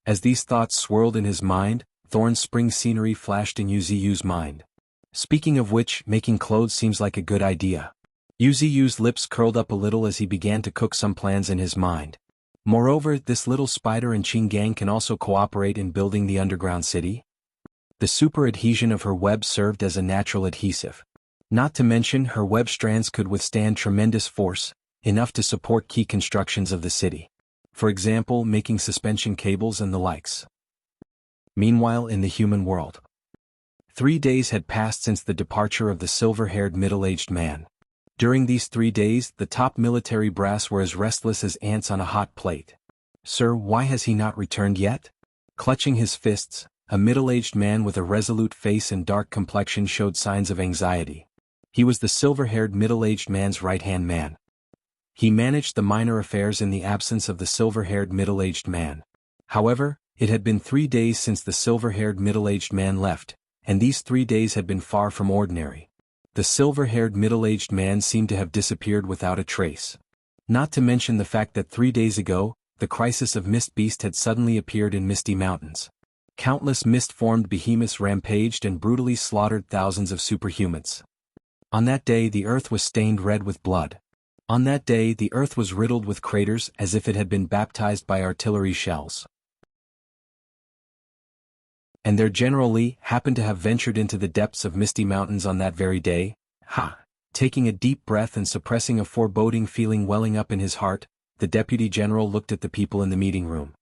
As these thoughts swirled in his mind, Thorn's spring scenery flashed in Yuziyu's mind. Speaking of which, making clothes seems like a good idea. Yuziyu's lips curled up a little as he began to cook some plans in his mind. Moreover, this little spider and Qinggang can also cooperate in building the underground city. The super adhesion of her web served as a natural adhesive. Not to mention, her web strands could withstand tremendous force, enough to support key constructions of the city. For example, making suspension cables and the likes. Meanwhile, in the human world, 3 days had passed since the departure of the silver-haired middle-aged man. During these 3 days, the top military brass were as restless as ants on a hot plate. "Sir, why has he not returned yet?" Clutching his fists, a middle-aged man with a resolute face and dark complexion showed signs of anxiety. He was the silver-haired middle-aged man's right-hand man. He managed the minor affairs in the absence of the silver-haired middle-aged man. However, it had been 3 days since the silver-haired middle-aged man left, and these 3 days had been far from ordinary. The silver-haired middle-aged man seemed to have disappeared without a trace. Not to mention the fact that 3 days ago, the crisis of Mist Beast had suddenly appeared in Misty Mountains. Countless mist-formed behemoths rampaged and brutally slaughtered thousands of superhumans. On that day the earth was stained red with blood. On that day the earth was riddled with craters as if it had been baptized by artillery shells. And there General Li happened to have ventured into the depths of Misty Mountains on that very day. Taking a deep breath and suppressing a foreboding feeling welling up in his heart, the Deputy General looked at the people in the meeting room.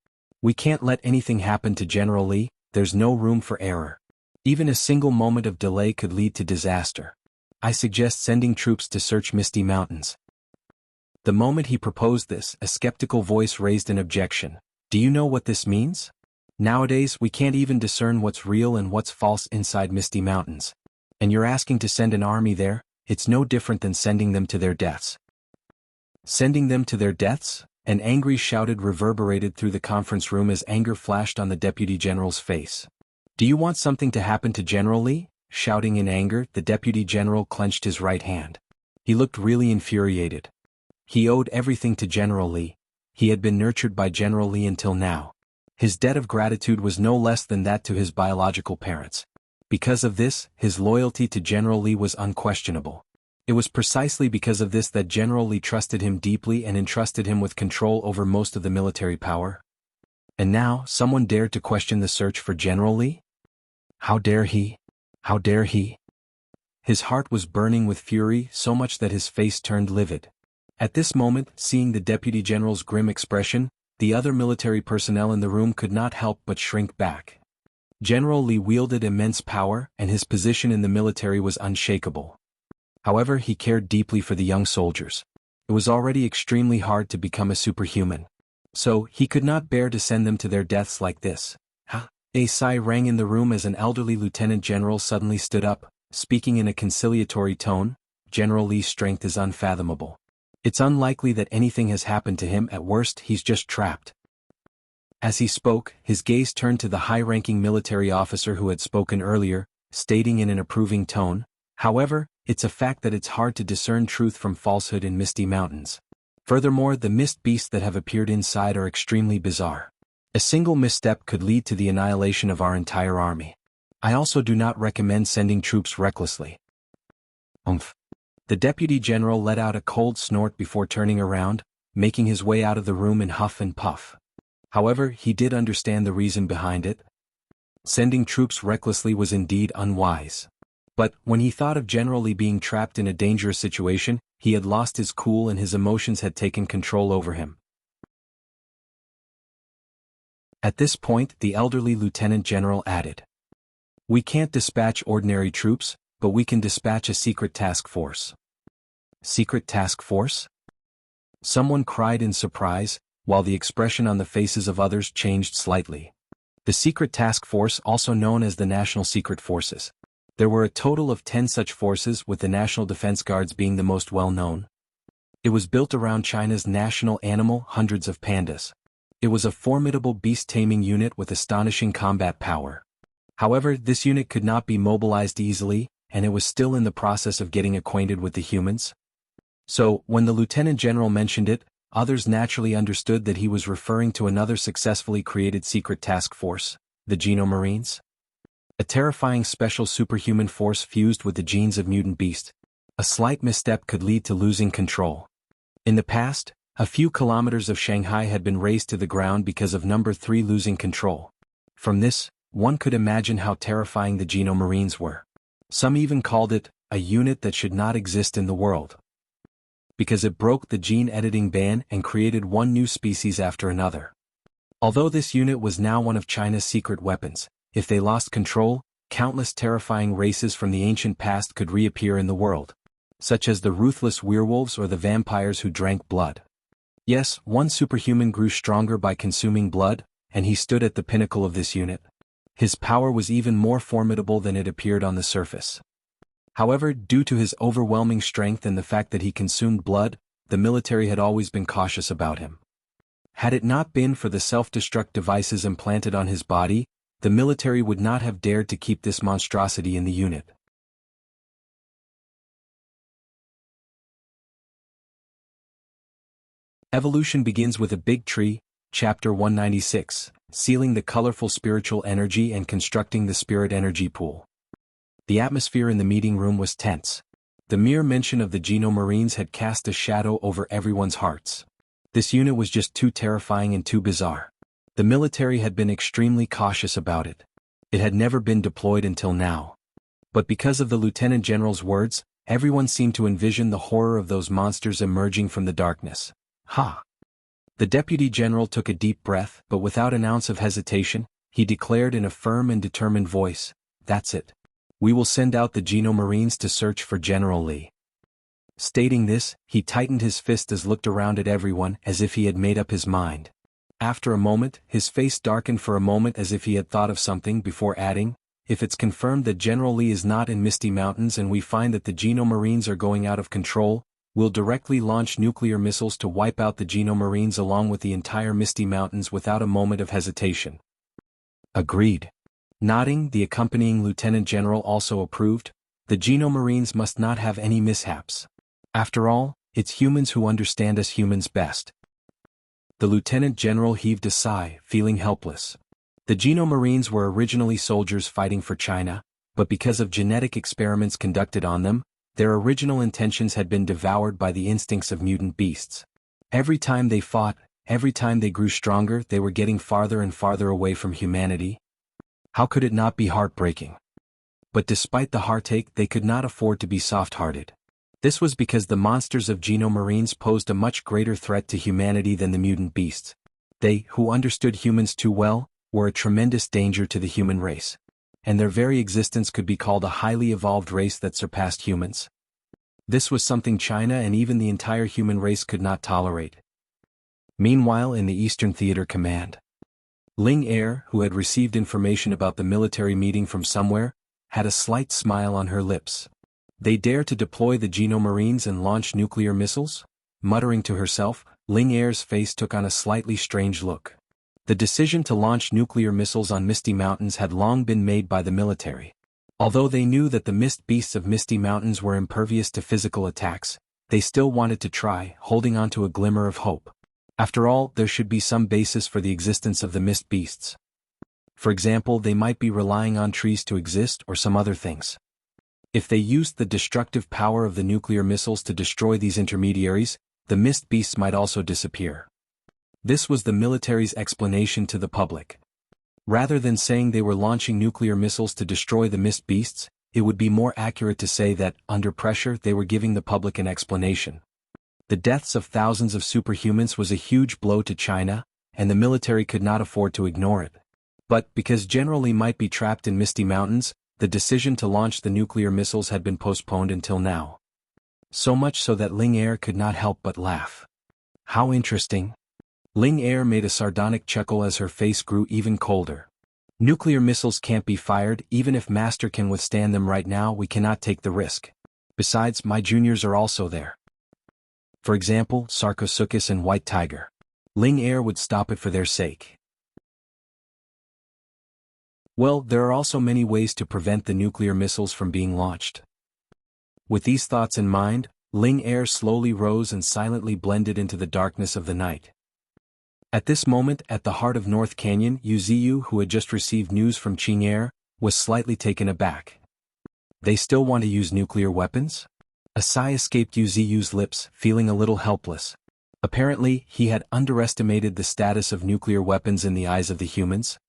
"We can't let anything happen to General Li, there's no room for error. Even a single moment of delay could lead to disaster. I suggest sending troops to search Misty Mountains." The moment he proposed this, a skeptical voice raised an objection. "Do you know what this means? Nowadays we can't even discern what's real and what's false inside Misty Mountains. And you're asking to send an army there? it's no different than sending them to their deaths. Sending them to their deaths? An angry shout reverberated through the conference room as anger flashed on the Deputy General's face. Do you want something to happen to General Li? Shouting in anger, the Deputy General clenched his right hand. He looked really infuriated. He owed everything to General Li. He had been nurtured by General Li until now. His debt of gratitude was no less than that to his biological parents. Because of this, his loyalty to General Li was unquestionable. It was precisely because of this that General Li trusted him deeply and entrusted him with control over most of the military power. And now, someone dared to question the search for General Li? How dare he? How dare he? His heart was burning with fury, so much that his face turned livid. At this moment, seeing the Deputy General's grim expression, the other military personnel in the room could not help but shrink back. General Li wielded immense power, and his position in the military was unshakable. However, he cared deeply for the young soldiers. It was already extremely hard to become a superhuman. So, he could not bear to send them to their deaths like this. A sigh rang in the room as an elderly lieutenant general suddenly stood up, speaking in a conciliatory tone. General Li's strength is unfathomable. It's unlikely that anything has happened to him. At worst, he's just trapped. As he spoke, his gaze turned to the high-ranking military officer who had spoken earlier, stating in an approving tone, "However, it's a fact that it's hard to discern truth from falsehood in Misty Mountains. Furthermore, the mist beasts that have appeared inside are extremely bizarre. A single misstep could lead to the annihilation of our entire army. I also do not recommend sending troops recklessly." Umph. The Deputy General let out a cold snort before turning around, making his way out of the room in huff and puff. However, he did understand the reason behind it. Sending troops recklessly was indeed unwise. But, when he thought of General Li being trapped in a dangerous situation, he had lost his cool and his emotions had taken control over him. At this point, the elderly Lieutenant General added, "We can't dispatch ordinary troops, but we can dispatch a secret task force." Secret task force? Someone cried in surprise, while the expression on the faces of others changed slightly. The secret task force, also known as the National Secret Forces. There were a total of 10 such forces, with the National Defense Guards being the most well-known. It was built around China's national animal, hundreds of pandas. It was a formidable beast-taming unit with astonishing combat power. However, this unit could not be mobilized easily, and it was still in the process of getting acquainted with the humans. So, when the Lieutenant General mentioned it, others naturally understood that he was referring to another successfully created secret task force, the Genomarines. A terrifying special superhuman force fused with the genes of mutant beasts. A slight misstep could lead to losing control. In the past, a few kilometers of Shanghai had been razed to the ground because of Number 3 losing control. From this, one could imagine how terrifying the Genomarines were. Some even called it a unit that should not exist in the world, because it broke the gene editing ban and created one new species after another. Although this unit was now one of China's secret weapons, if they lost control, countless terrifying races from the ancient past could reappear in the world, such as the ruthless werewolves or the vampires who drank blood. Yes, one superhuman grew stronger by consuming blood, and he stood at the pinnacle of this unit. His power was even more formidable than it appeared on the surface. However, due to his overwhelming strength and the fact that he consumed blood, the military had always been cautious about him. Had it not been for the self-destruct devices implanted on his body, the military would not have dared to keep this monstrosity in the unit. Evolution begins with a big tree, Chapter 196, sealing the colorful spiritual energy and constructing the spirit energy pool. The atmosphere in the meeting room was tense. The mere mention of the Genomarines had cast a shadow over everyone's hearts. This unit was just too terrifying and too bizarre. The military had been extremely cautious about it. It had never been deployed until now. But because of the Lieutenant General's words, everyone seemed to envision the horror of those monsters emerging from the darkness. Ha! The Deputy General took a deep breath, but without an ounce of hesitation, he declared in a firm and determined voice, "That's it. We will send out the Genomarines to search for General Li." Stating this, he tightened his fist as looked around at everyone as if he had made up his mind. After a moment, his face darkened for a moment as if he had thought of something before adding, if it's confirmed that General Li is not in Misty Mountains and we find that the Geno Marines are going out of control, we'll directly launch nuclear missiles to wipe out the Geno Marines along with the entire Misty Mountains without a moment of hesitation. Agreed. Nodding, the accompanying Lieutenant General also approved. The Geno Marines must not have any mishaps. After all, it's humans who understand us humans best. The Lieutenant General heaved a sigh, feeling helpless. The Geno Marines were originally soldiers fighting for China, but because of genetic experiments conducted on them, their original intentions had been devoured by the instincts of mutant beasts. Every time they fought, every time they grew stronger, they were getting farther and farther away from humanity. How could it not be heartbreaking? But despite the heartache, they could not afford to be soft-hearted. This was because the monsters of Geno Marines posed a much greater threat to humanity than the mutant beasts. They, who understood humans too well, were a tremendous danger to the human race. And their very existence could be called a highly evolved race that surpassed humans. This was something China and even the entire human race could not tolerate. Meanwhile, in the Eastern Theater Command, Ling Er, who had received information about the military meeting from somewhere, had a slight smile on her lips. They dare to deploy the Geno Marines and launch nuclear missiles? Muttering to herself, Ling Er's face took on a slightly strange look. The decision to launch nuclear missiles on Misty Mountains had long been made by the military. Although they knew that the mist beasts of Misty Mountains were impervious to physical attacks, they still wanted to try, holding on to a glimmer of hope. After all, there should be some basis for the existence of the mist beasts. For example, they might be relying on trees to exist or some other things. If they used the destructive power of the nuclear missiles to destroy these intermediaries, the mist beasts might also disappear. This was the military's explanation to the public. Rather than saying they were launching nuclear missiles to destroy the mist beasts, it would be more accurate to say that, under pressure, they were giving the public an explanation. The deaths of thousands of superhumans was a huge blow to China, and the military could not afford to ignore it. But, because General Li might be trapped in Misty Mountains, the decision to launch the nuclear missiles had been postponed until now. So much so that Ling Er could not help but laugh. How interesting. Ling Er made a sardonic chuckle as her face grew even colder. Nuclear missiles can't be fired. Even if Master can withstand them right now, we cannot take the risk. Besides, my juniors are also there. For example, Sarcosuchus and White Tiger. Ling Er would stop it for their sake. Well, there are also many ways to prevent the nuclear missiles from being launched. With these thoughts in mind, Ling Er slowly rose and silently blended into the darkness of the night. At this moment, at the heart of North Canyon, Yu Ziyu, who had just received news from Qing Er, was slightly taken aback. They still want to use nuclear weapons? A sigh escaped Yu Ziyu's lips, feeling a little helpless. Apparently, he had underestimated the status of nuclear weapons in the eyes of the humans.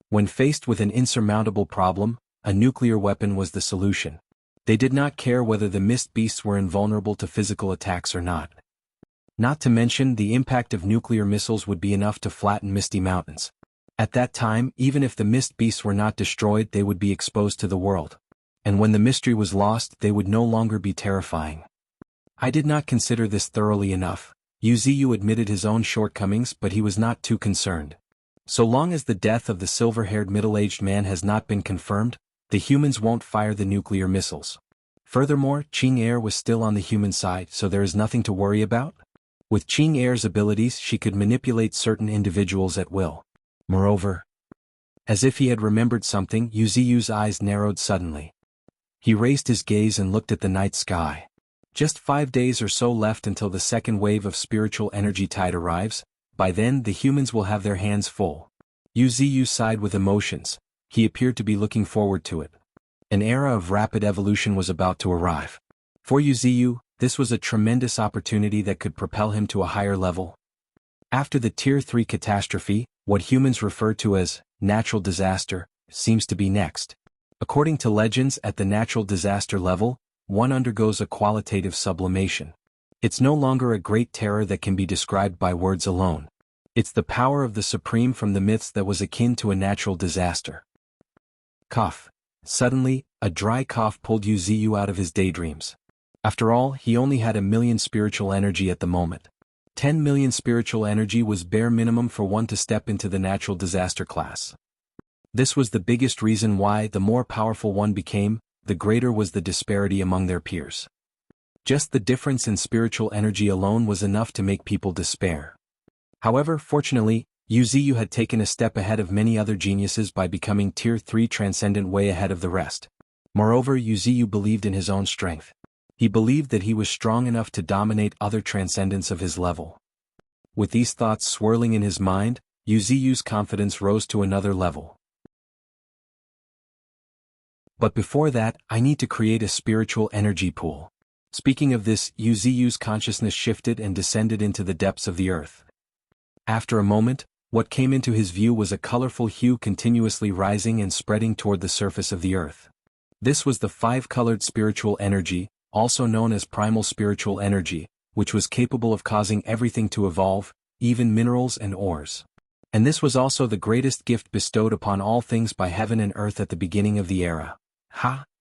When faced with an insurmountable problem, a nuclear weapon was the solution. They did not care whether the mist beasts were invulnerable to physical attacks or not. Not to mention, the impact of nuclear missiles would be enough to flatten Misty Mountains. At that time, even if the mist beasts were not destroyed, they would be exposed to the world. And when the mystery was lost, they would no longer be terrifying. I did not consider this thoroughly enough. Yu Ziyu admitted his own shortcomings, but he was not too concerned. So long as the death of the silver-haired middle-aged man has not been confirmed, the humans won't fire the nuclear missiles. Furthermore, Qing Er was still on the human side, so there is nothing to worry about. With Qing Er's abilities, she could manipulate certain individuals at will. Moreover, as if he had remembered something, Yu Ziyu's eyes narrowed suddenly. He raised his gaze and looked at the night sky. Just 5 days or so left until the second wave of spiritual energy tide arrives. By then, the humans will have their hands full. Yu Ziyu sighed with emotions. He appeared to be looking forward to it. An era of rapid evolution was about to arrive. For Yu Ziyu, this was a tremendous opportunity that could propel him to a higher level. After the Tier 3 catastrophe, what humans refer to as natural disaster seems to be next. According to legends, at the natural disaster level, one undergoes a qualitative sublimation. It's no longer a great terror that can be described by words alone. It's the power of the Supreme from the myths that was akin to a natural disaster. Cough. Suddenly, a dry cough pulled Yu Ziyu out of his daydreams. After all, he only had 1 million spiritual energy at the moment. 10 million spiritual energy was bare minimum for one to step into the natural disaster class. This was the biggest reason why the more powerful one became, the greater was the disparity among their peers. Just the difference in spiritual energy alone was enough to make people despair. However, fortunately, Wuxia had taken a step ahead of many other geniuses by becoming Tier 3 transcendent way ahead of the rest. Moreover, Wuxia believed in his own strength. He believed that he was strong enough to dominate other transcendents of his level. With these thoughts swirling in his mind, Wuxia's confidence rose to another level. But before that, I need to create a spiritual energy pool. Speaking of this, Wuxia's consciousness shifted and descended into the depths of the earth. After a moment, what came into his view was a colorful hue continuously rising and spreading toward the surface of the earth. This was the five-colored spiritual energy, also known as primal spiritual energy, which was capable of causing everything to evolve, even minerals and ores. And this was also the greatest gift bestowed upon all things by heaven and earth at the beginning of the era.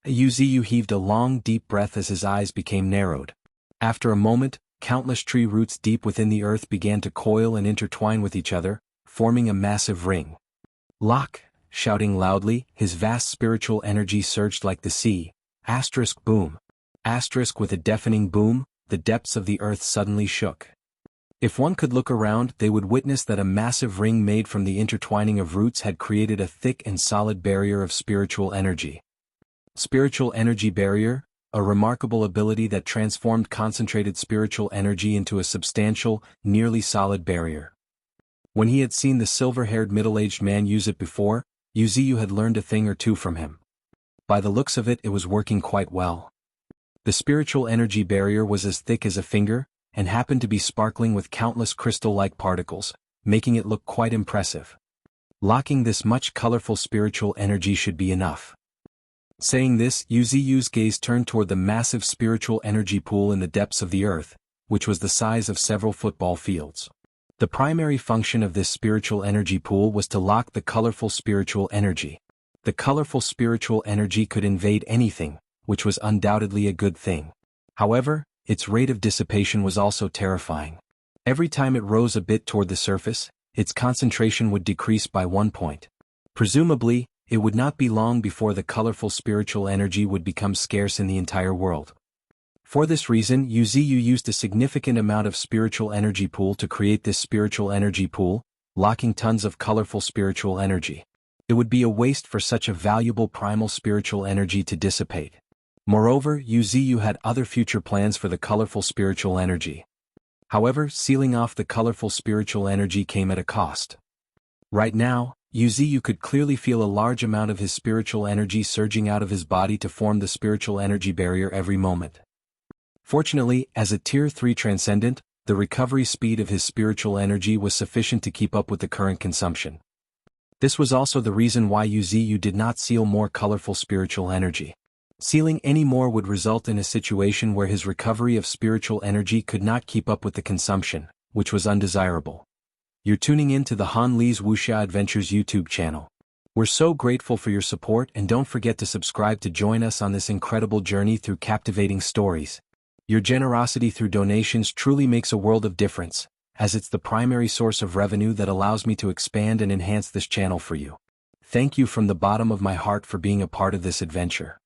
Wuxia heaved a long deep breath as his eyes became narrowed. After a moment, countless tree roots deep within the earth began to coil and intertwine with each other, forming a massive ring. Lock! Shouting loudly, his vast spiritual energy surged like the sea. Boom! With a deafening boom, the depths of the earth suddenly shook. If one could look around, they would witness that a massive ring made from the intertwining of roots had created a thick and solid barrier of spiritual energy. Spiritual energy barrier, a remarkable ability that transformed concentrated spiritual energy into a substantial, nearly solid barrier. When he had seen the silver-haired middle-aged man use it before, Wuxia had learned a thing or two from him. By the looks of it, it was working quite well. The spiritual energy barrier was as thick as a finger, and happened to be sparkling with countless crystal-like particles, making it look quite impressive. Locking this much colorful spiritual energy should be enough. Saying this, Wuxia's gaze turned toward the massive spiritual energy pool in the depths of the earth, which was the size of several football fields. The primary function of this spiritual energy pool was to lock the colorful spiritual energy. The colorful spiritual energy could invade anything, which was undoubtedly a good thing. However, its rate of dissipation was also terrifying. Every time it rose a bit toward the surface, its concentration would decrease by 1 point. Presumably, it would not be long before the colorful spiritual energy would become scarce in the entire world. For this reason, Wuxia used a significant amount of spiritual energy pool to create this spiritual energy pool, locking tons of colorful spiritual energy. It would be a waste for such a valuable primal spiritual energy to dissipate. Moreover, Wuxia had other future plans for the colorful spiritual energy. However, sealing off the colorful spiritual energy came at a cost. Right now, Wuxia could clearly feel a large amount of his spiritual energy surging out of his body to form the spiritual energy barrier every moment. Fortunately, as a Tier 3 transcendent, the recovery speed of his spiritual energy was sufficient to keep up with the current consumption. This was also the reason why Wuxia did not seal more colorful spiritual energy. Sealing any more would result in a situation where his recovery of spiritual energy could not keep up with the consumption, which was undesirable. You're tuning in to the Han Li's Wuxia Adventures YouTube channel. We're so grateful for your support, and don't forget to subscribe to join us on this incredible journey through captivating stories. Your generosity through donations truly makes a world of difference, as it's the primary source of revenue that allows me to expand and enhance this channel for you. Thank you from the bottom of my heart for being a part of this adventure.